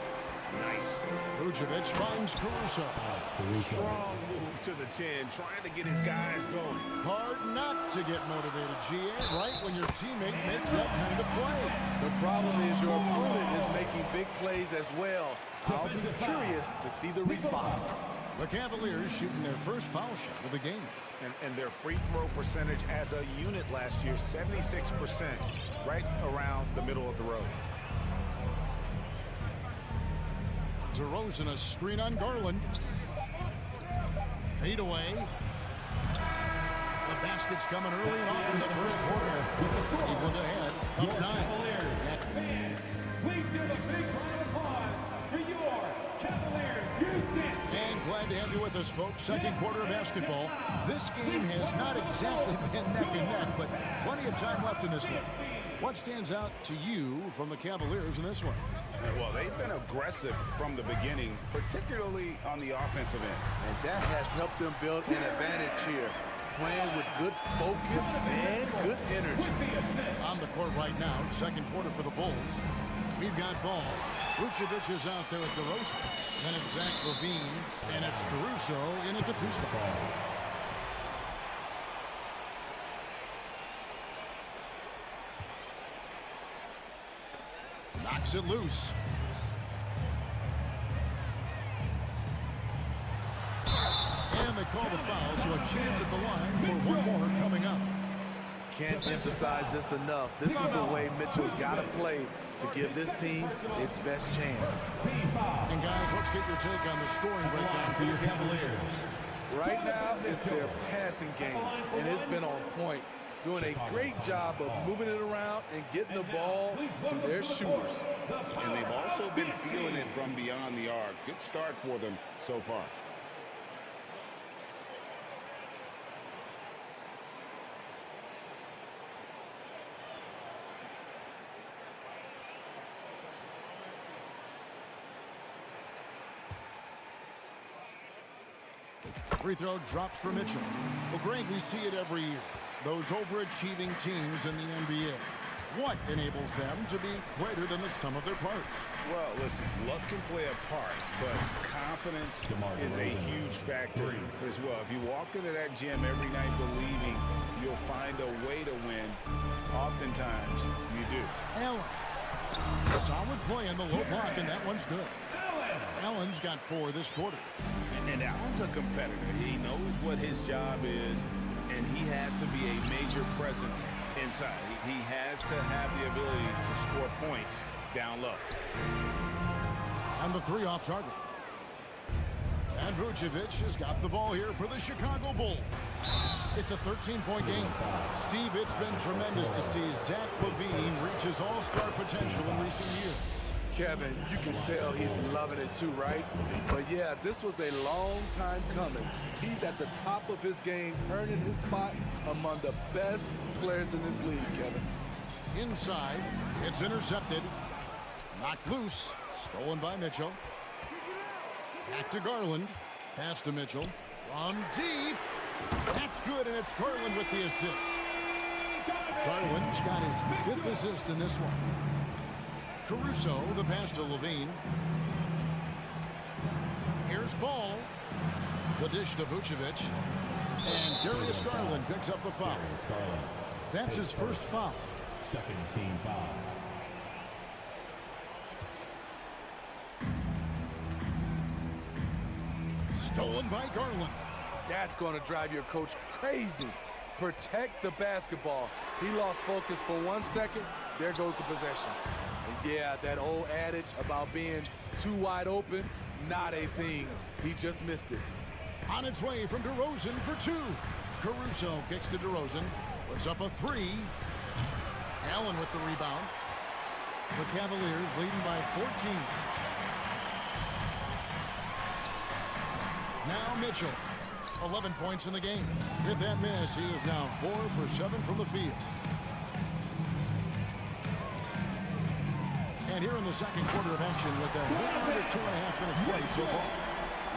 Nice. Vucevic finds Caruso. Strong move to the 10, trying to get his guys going. Hard not to get motivated, GA, right when your teammate makes that kind of play. The problem is your opponent is making big plays as well. I'll be curious to see the response. The Cavaliers shooting their first foul shot of the game. And their free throw percentage as a unit last year, 76%, right around the middle of the road. DeRozan a screen on Garland. Fade away. The basket's coming early and often in the first quarter. Cleveland ahead, up 9. Fans, please give a big round of applause for your Cavaliers. And glad to have you with us, folks. Second quarter of basketball. This game has not exactly been neck and neck, but plenty of time left in this one. What stands out to you from the Cavaliers in this one? Well, they've been aggressive from the beginning, particularly on the offensive end. And that has helped them build an advantage here. Playing with good focus and good energy. On the court right now, second quarter for the Bulls. We've got ball. Vucevic is out there at DeRozan. Then it's Zach LaVine, and it's Caruso in at the 2 spot. Knocks it loose. And they call the foul, so a chance at the line for one more coming up. Can't emphasize this enough. This is the way Mitchell's got to play to give this team its best chance. And guys, let's get your take on the scoring breakdown for your Cavaliers. Right now, it's their passing game, and it's been on point. Doing a great job of moving it around and getting the ball to their shooters. And they've also been feeling it from beyond the arc. Good start for them so far. Free throw drops for Mitchell. Well, Greg, we see it every year. Those overachieving teams in the NBA. What enables them to be greater than the sum of their parts? Well, listen, luck can play a part, but confidence is a huge factor as well. If you walk into that gym every night believing you'll find a way to win, oftentimes you do. Allen. Solid play in the low block, and that one's good. Allen's got 4 this quarter. And Allen's a competitor. He knows what his job is, and he has to be a major presence inside. He has to have the ability to score points down low. And the 3 off target. And Vucevic has got the ball here for the Chicago Bulls. It's a 13-point game. Steve, it's been tremendous to see Zach LaVine reach his all-star potential in recent years. Kevin, you can tell he's loving it too, right? But yeah, this was a long time coming. He's at the top of his game, earning his spot among the best players in this league, Kevin. Inside, it's intercepted. Knocked loose, stolen by Mitchell. Back to Garland. Pass to Mitchell. From deep. That's good, and it's Garland with the assist. Garland's got his 5th assist in this one. Caruso, the pass to LaVine. Here's Ball. The dish to Vucevic. And Darius Garland picks up the foul. That's his first foul. Second team foul. Stolen by Garland. That's going to drive your coach crazy. Protect the basketball. He lost focus for 1 second. There goes the possession. And yeah, that old adage about being too wide open, not a thing. He just missed it. On its way from DeRozan for 2. Caruso kicks to DeRozan. Puts up a 3. Allen with the rebound. The Cavaliers leading by 14. Now Mitchell. 11 points in the game. With that miss, he is now 4 for 7 from the field. And here in the second quarter of action with a little under 2.5 minutes played so far.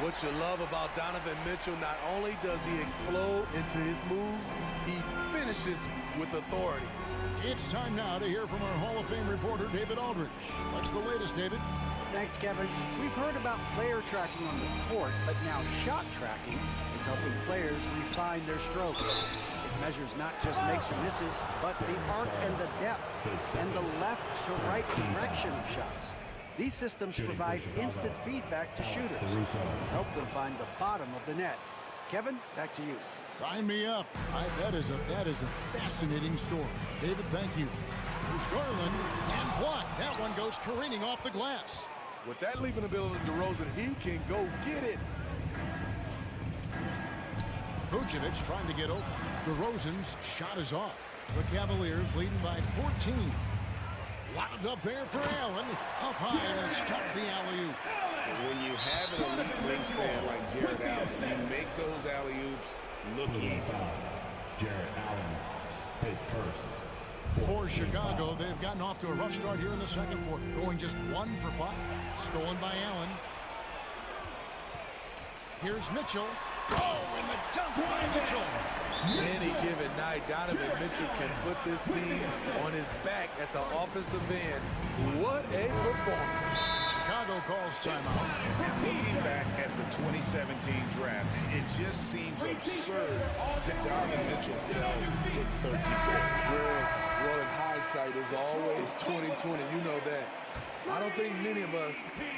What you love about Donovan Mitchell, not only does he explode into his moves, he finishes with authority. It's time now to hear from our Hall of Fame reporter, David Aldridge. What's the latest, David? Thanks, Kevin. We've heard about player tracking on the court, but now shot tracking is helping players refine their strokes. It measures not just makes or misses, but the arc and the depth and the left to right direction of shots. These systems provide instant feedback to shooters and help them find the bottom of the net. Kevin, back to you. Sign me up. That is a fascinating story. David, thank you. Here's Garland and blocked. That one goes careening off the glass. With that leaping ability, DeRozan, he can go get it. Vucevic trying to get open. DeRozan's shot is off. The Cavaliers leading by 14. Lobbed up there for Allen. Up high and stuff the alley-oop. When you have an elite wingspan like Jared Allen, you make those alley-oops look easy. Jared Allen plays first. For Chicago, they've gotten off to a rough start here in the second quarter, going just 1 for 5. Stolen by Allen. Here's Mitchell. Oh, and the dunk by Mitchell. Any given night, Donovan Mitchell can put this team on his back at the offensive end. What a performance. Chicago calls timeout. Looking back at the 2017 draft, it just seems absurd that Donovan Mitchell fell to 13th. Greg, well, in hindsight is always 2020. You know that. I don't think many of us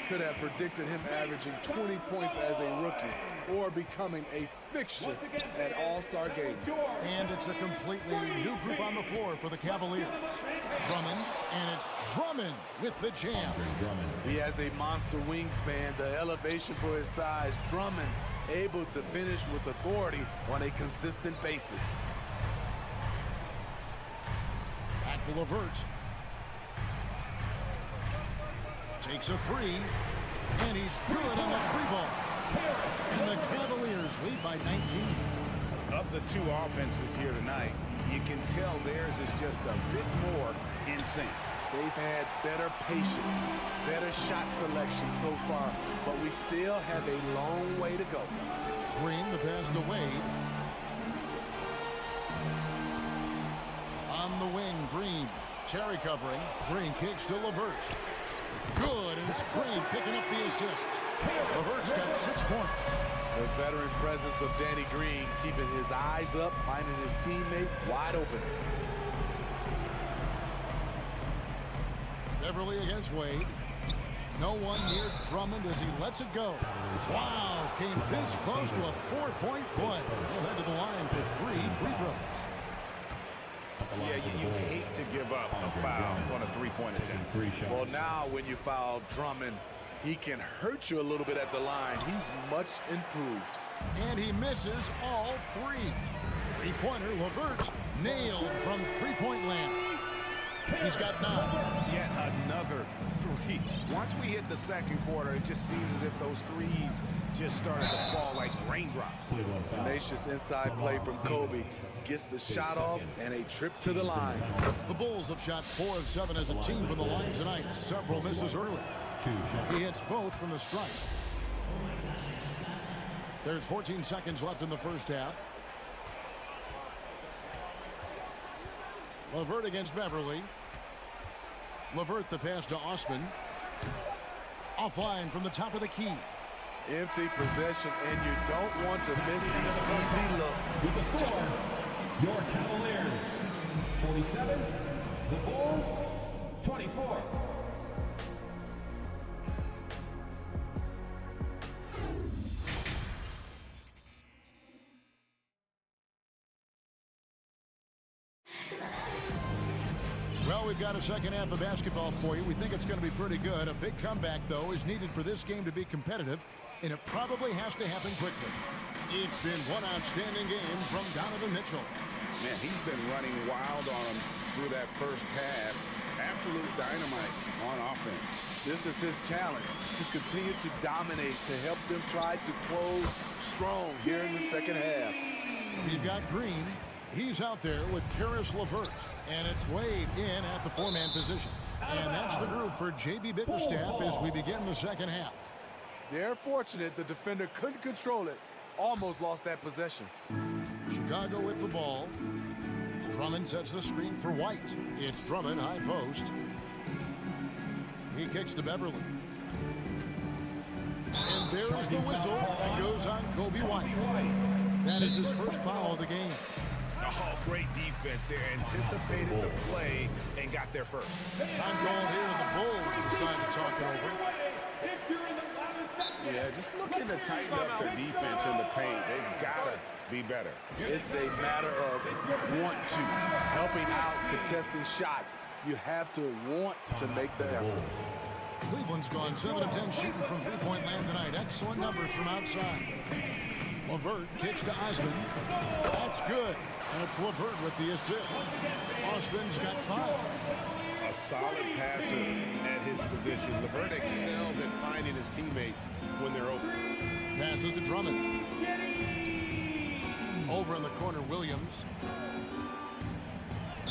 could have predicted him averaging 20 points as a rookie or becoming a fixture at All-Star games. And it's a completely new group on the floor for the Cavaliers. Drummond, and it's Drummond with the jam. He has a monster wingspan, the elevation for his size. Drummond able to finish with authority on a consistent basis. Back to LeVert. Takes a 3, and he's good on the 3-ball. And the Cavaliers lead by 19. Of the two offenses here tonight, you can tell theirs is just a bit more in sync. They've had better patience, better shot selection so far, but we still have a long way to go. Green, the pass to Wade. On the wing, Green. Terry covering. Green kicks to LeVert. Good, and it's Green picking up the assist. LeVert's got 6 points. The veteran presence of Danny Green keeping his eyes up, finding his teammate wide open. Beverly against Wade. No one near Drummond as he lets it go. Wow, came this close to a 4-point play. He'll head to the line for 3 free throws. Yeah, you hate to give up a foul on a 3-point attempt. Well, now when you foul Drummond, he can hurt you a little bit at the line. He's much improved. And he misses all 3. Three-pointer, LeVert, nailed from 3-point land. He's got 9. Yet another 3. Once we hit the second quarter, it just seems as if those threes just started to fall like raindrops. Tenacious inside play from Kobe. Gets the shot off and a trip to the line. The Bulls have shot 4 of 7 as a team from the line tonight. Several misses early. He hits both from the stripe. There's 14 seconds left in the first half. LeVert against Beverly. LeVert the pass to Osman. Offline from the top of the key. Empty possession, and you don't want to miss these easy looks. With the score, your Cavaliers 47, the Bulls 24. Well, we've got a second half of basketball for you. We think it's going to be pretty good. A big comeback, though, is needed for this game to be competitive, and it probably has to happen quickly. It's been one outstanding game from Donovan Mitchell. Man, he's been running wild on him through that first half. Absolute dynamite on offense. This is his challenge, to continue to dominate, to help them try to close strong here in the second half. We've got Green. He's out there with Caris LeVert, and it's Wade in at the 4-man position. And that's the group for J.B. Bickerstaff as we begin the second half. They're fortunate the defender couldn't control it. Almost lost that possession. Chicago with the ball. Drummond sets the screen for White. It's Drummond, high post. He kicks to Beverly. And there is the whistle that goes on Kobe White. That is his first foul of the game. Oh, great defense. They anticipated the play and got there first. Time going here, and the Bulls decide to talk it over. Yeah, just looking to tighten up their defense in the paint. They've got to be better. It's a matter of want to. Helping out, contesting shots. You have to want to make the effort. Cleveland's gone 7 of 10 shooting from three-point land tonight. Excellent numbers from outside. LeVert kicks to Osman. That's good. And it's LeVert with the assist. Osman's got 5. A solid passer at his position. LeVert excels at finding his teammates when they're open. Passes to Drummond. Over in the corner, Williams.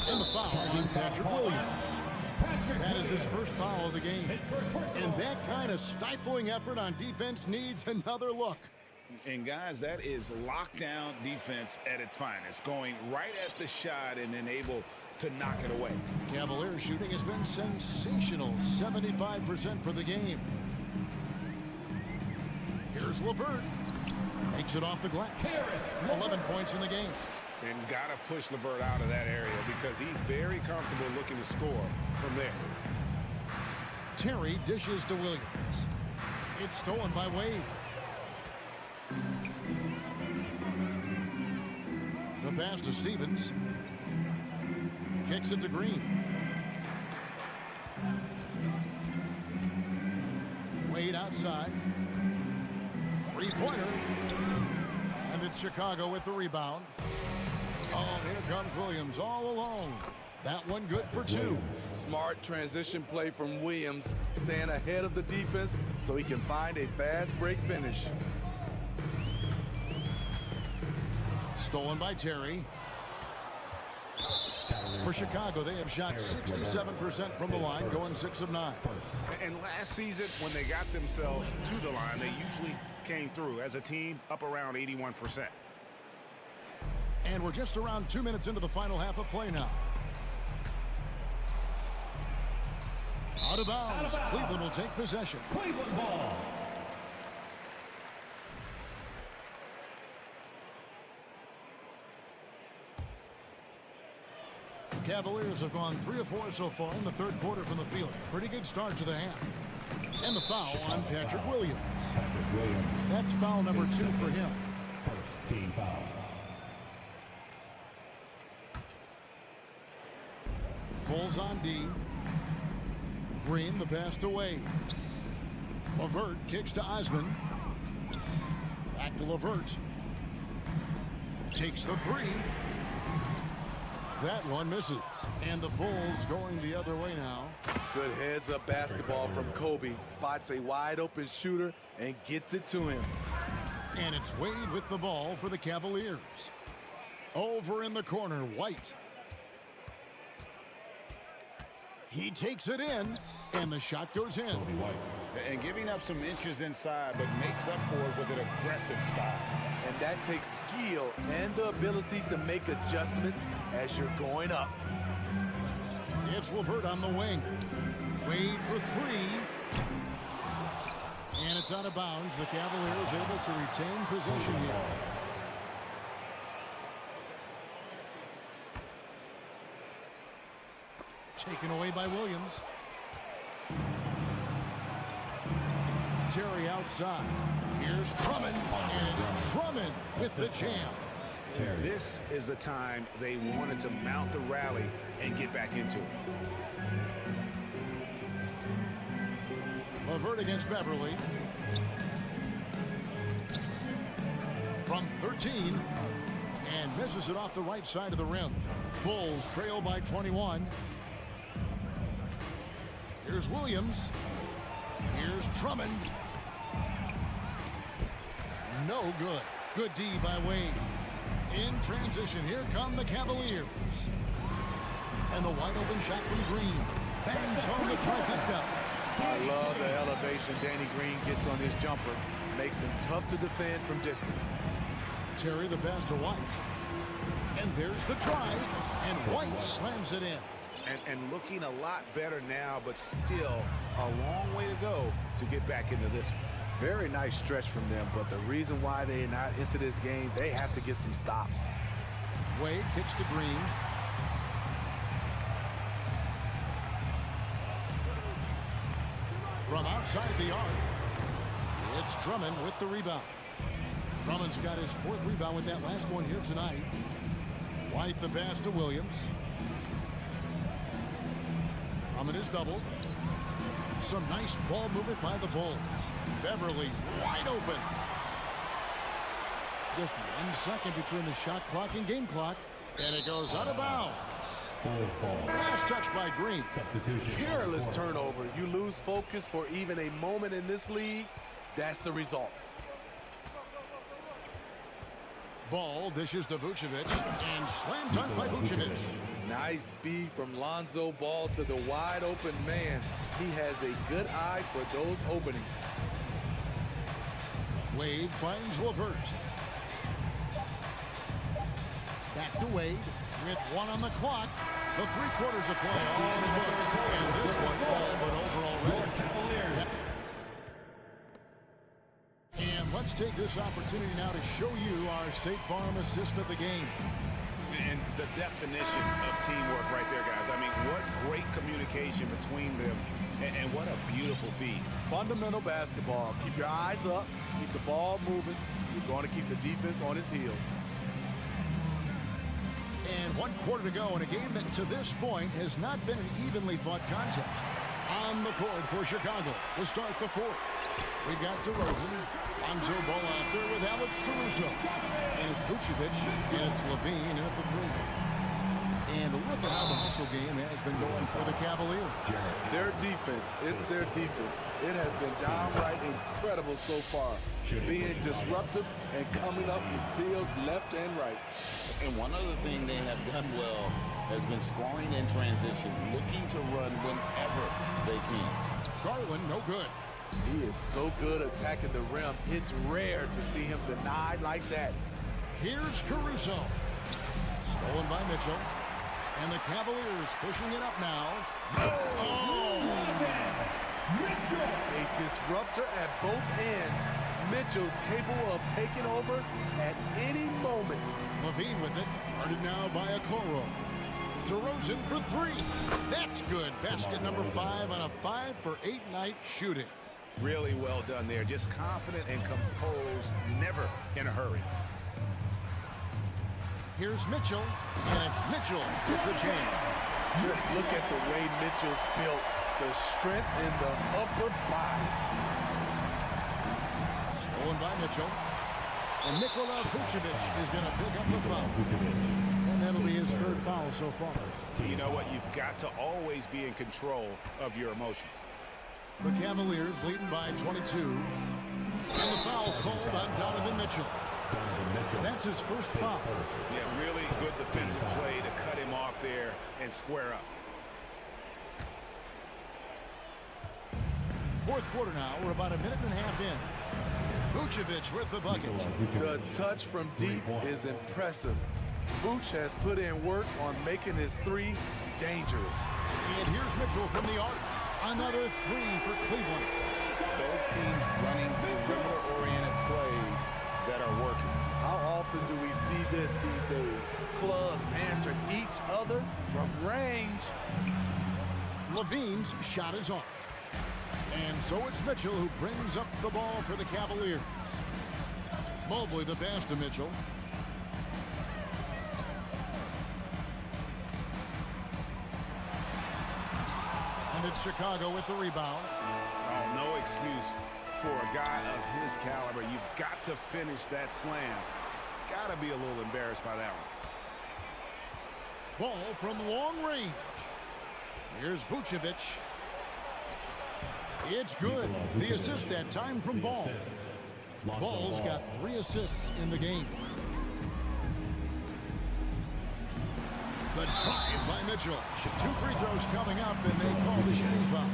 And the foul on Patrick Williams. That is his first foul of the game. And that kind of stifling effort on defense needs another look. And guys, that is lockdown defense at its finest. Going right at the shot and then able to knock it away. Cavaliers shooting has been sensational. 75% for the game. Here's LeVert. Makes it off the glass. 11 points in the game. And got to push LeVert out of that area because he's very comfortable looking to score from there. Terry dishes to Williams. It's stolen by Wade. The pass to Stevens. Kicks it to Green. Wade outside. Three-pointer. And it's Chicago with the rebound. Oh, here comes Williams all alone. That one good for 2. Smart transition play from Williams, staying ahead of the defense so he can find a fast break finish. Stolen by Terry. For Chicago, they have shot 67% from the line, going 6 of 9. And last season, when they got themselves to the line, they usually came through as a team up around 81%. And we're just around 2 minutes into the final half of play now. Out of bounds. Cleveland will take possession. Cleveland ball. Cavaliers have gone 3 of 4 so far in the third quarter from the field. Pretty good start to the half. And the foul on Patrick Williams. That's foul number 2 for him. First team foul. Bulls on D. Green, the pass to Wade. LeVert kicks to Osman. Back to LeVert. Takes the 3. That one misses. And the Bulls going the other way now. Good heads-up basketball from Kobe. Spots a wide-open shooter and gets it to him. And it's Wade with the ball for the Cavaliers. Over in the corner, White. He takes it in, and the shot goes in. And giving up some inches inside, but makes up for it with an aggressive style. And that takes skill and the ability to make adjustments as you're going up. It's LeVert on the wing. Wade for 3. And it's out of bounds. The Cavaliers able to retain possession here. Taken away by Williams. Terry outside. Here's Drummond, and it's Drummond with the jam. This is the time they wanted to mount the rally and get back into it. LeVert against Beverly. From 13, and misses it off the right side of the rim. Bulls trail by 21. Here's Williams. Here's Drummond. No good. Good D by Wade. In transition, here come the Cavaliers. And the wide open shot from Green. Bangs home the trifecta. I love the elevation Danny Green gets on his jumper. Makes him tough to defend from distance. Terry the pass to White. And there's the drive. And White slams it in. and looking a lot better now, but still a long way to go to get back into this one. Very nice stretch from them, but the reason why they're not into this game, they have to get some stops. Wade kicks to Green. From outside the arc, it's Drummond with the rebound. Drummond's got his 4th rebound with that last one here tonight. White the pass to Williams. Drummond is doubled. Some nice ball movement by the Bulls. Beverly wide open. Just 1 second between the shot clock and game clock. And it goes out of bounds. Last touch by Green. Careless turnover. You lose focus for even a moment in this league. That's the result. Ball dishes to Vucevic and slam dunk by Vucevic. Nice speed from Lonzo Ball to the wide open man. He has a good eye for those openings. Wade finds Levert. Back to Wade with 1 on the clock. The 3/4 of play on the books. And this one all but over already. And let's take this opportunity now to show you our State Farm assist of the game. And the definition of teamwork right there, guys. I mean, what great communication between them, and what a beautiful feed. Fundamental basketball. Keep your eyes up. Keep the ball moving. You're going to keep the defense on its heels. And 1/4 to go in a game that to this point has not been an evenly fought contest. On the court for Chicago to start the 4th. We've got DeRozan. Lonzo Ball out there with Alex Caruso. And it's Vucevic, and it's Levine in at the 3. And look at how the hustle game has been going for the Cavaliers. Their defense, it's their defense. It has been downright incredible so far. Being disruptive and coming up with steals left and right. And one other thing they have done well has been scoring in transition, looking to run whenever they can. Garland, no good. He is so good attacking the rim. It's rare to see him denied like that. Here's Caruso. Stolen by Mitchell. And the Cavaliers pushing it up now. Oh! A disruptor at both ends. Mitchell's capable of taking over at any moment. Levine with it. Guarded now by Okoro. DeRozan for 3. That's good. Basket number 5 on a 5-for-8 night shooting. Really well done there. Just confident and composed, never in a hurry. Here's Mitchell, and it's Mitchell with the jam. Just look at the way Mitchell's built. The strength in the upper body. Stolen by Mitchell. And Nikola Vucevic is going to pick up the foul. And that'll be his 3rd foul so far. You know what? You've got to always be in control of your emotions. The Cavaliers leading by 22. And the foul called on Donovan Mitchell. That's his 1st foul. Yeah, really good defensive play to cut him off there and square up. 4th quarter now. We're about a minute and a half in. Vucevic with the bucket. The touch from deep is impressive. Vooch has put in work on making his 3 dangerous. And here's Mitchell from the arc. Another 3 for Cleveland. Both teams running perimeter-oriented plays that are working. How often do we see this these days? Clubs answering each other from range. Levine's shot is off. And so it's Mitchell who brings up the ball for the Cavaliers. Mobley the pass to Mitchell. And it's Chicago with the rebound. Oh, no excuse for a guy of his caliber. You've got to finish that slam. Got to be a little embarrassed by that one. Ball from long range. Here's Vucevic. It's good. The assist that time from Ball. Ball's got 3 assists in the game. The drive by Mitchell. 2 free throws coming up, and they call the shooting foul.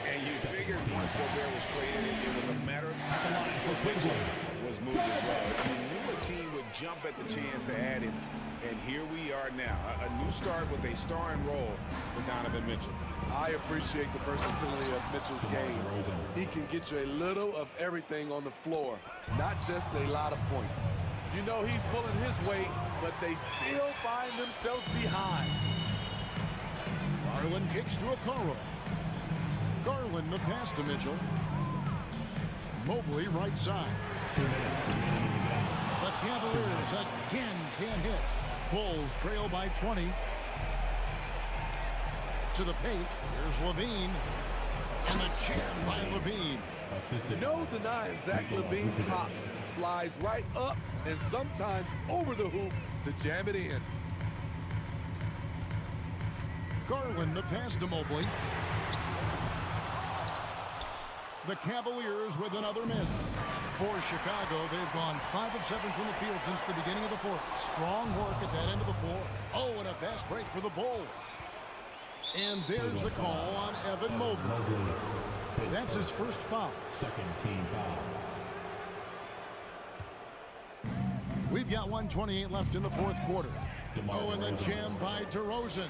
And you figured once Gobert was traded, it was a matter of time before Mitchell was moved as well. You knew a team would jump at the chance to add him. And here we are now, a new start with a starring role for Donovan Mitchell. I appreciate the versatility of Mitchell's game. He can get you a little of everything on the floor, not just a lot of points. You know he's pulling his weight, but they still find themselves behind. Garland kicks to Okoro. Garland the pass to Mitchell. Mobley right side. The Cavaliers again can't hit. Bulls trail by 20. To the paint. Here's Levine. And the jam by Levine. No denying Zach Levine's hops. Flies right up and sometimes over the hoop to jam it in. Garland the pass to Mobley. The Cavaliers with another miss. For Chicago, they've gone 5 of 7 from the field since the beginning of the fourth. Strong work at that end of the floor. Oh, and a fast break for the Bulls. And there's the call on Evan Mobley. That's his first foul. Second team foul. We've got 1:28 left in the fourth quarter. Oh, and the jam by DeRozan.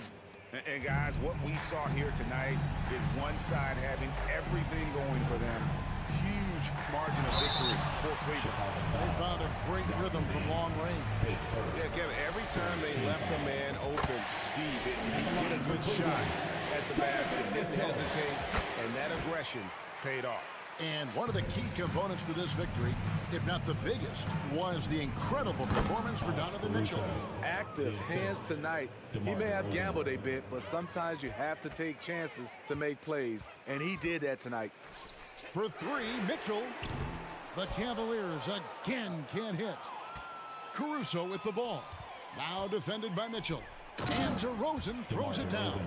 And guys, what we saw here tonight is one side having everything going for them. Huge margin of victory for Cleveland. They found a great rhythm from long range. Yeah, Kevin, every time they left a man open deep, he did a good shot at the basket, didn't hesitate, and that aggression paid off. And one of the key components to this victory, if not the biggest, was the incredible performance for Donovan Mitchell. Active hands tonight. He may have gambled a bit, but sometimes you have to take chances to make plays, and he did that tonight. For three, Mitchell. The Cavaliers again can't hit. Caruso with the ball. Now defended by Mitchell. And DeRozan throws it down.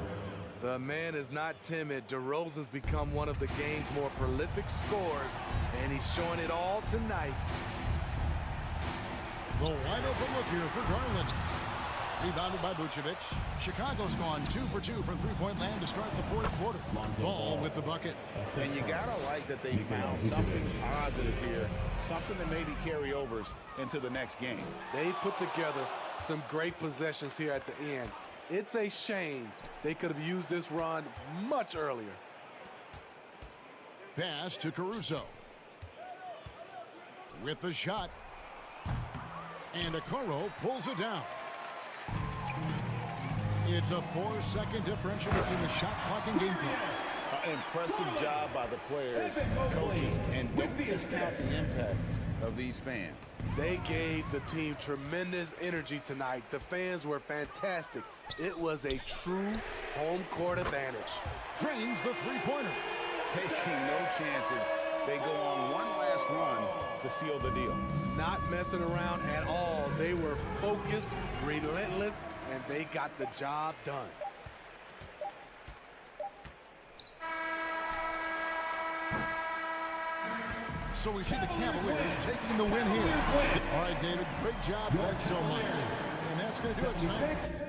The man is not timid. DeRozan's become one of the game's more prolific scorers, and he's showing it all tonight. The wide open look here for Garland. Rebounded by Vucevic. Chicago's gone 2 for 2 from three-point land to start the fourth quarter. Ball with the bucket. And you gotta like that they found something positive here, something that maybe carry overs into the next game. They put together some great possessions here at the end. It's a shame they could have used this run much earlier. Pass to Caruso. With the shot. And Okoro pulls it down. It's a 4-second differential between the shot clock and game clock. Impressive job by the players, coaches, and don't discount the impact of these fans. They gave the team tremendous energy tonight. The fans were fantastic. It was a true home court advantage. Drains the three-pointer. Taking no chances. They go on one last run to seal the deal. Not messing around at all. They were focused, relentless, and they got the job done. So we see the Cavaliers taking the win here. All right, David, great job. Thanks so much. And that's going to do it tonight.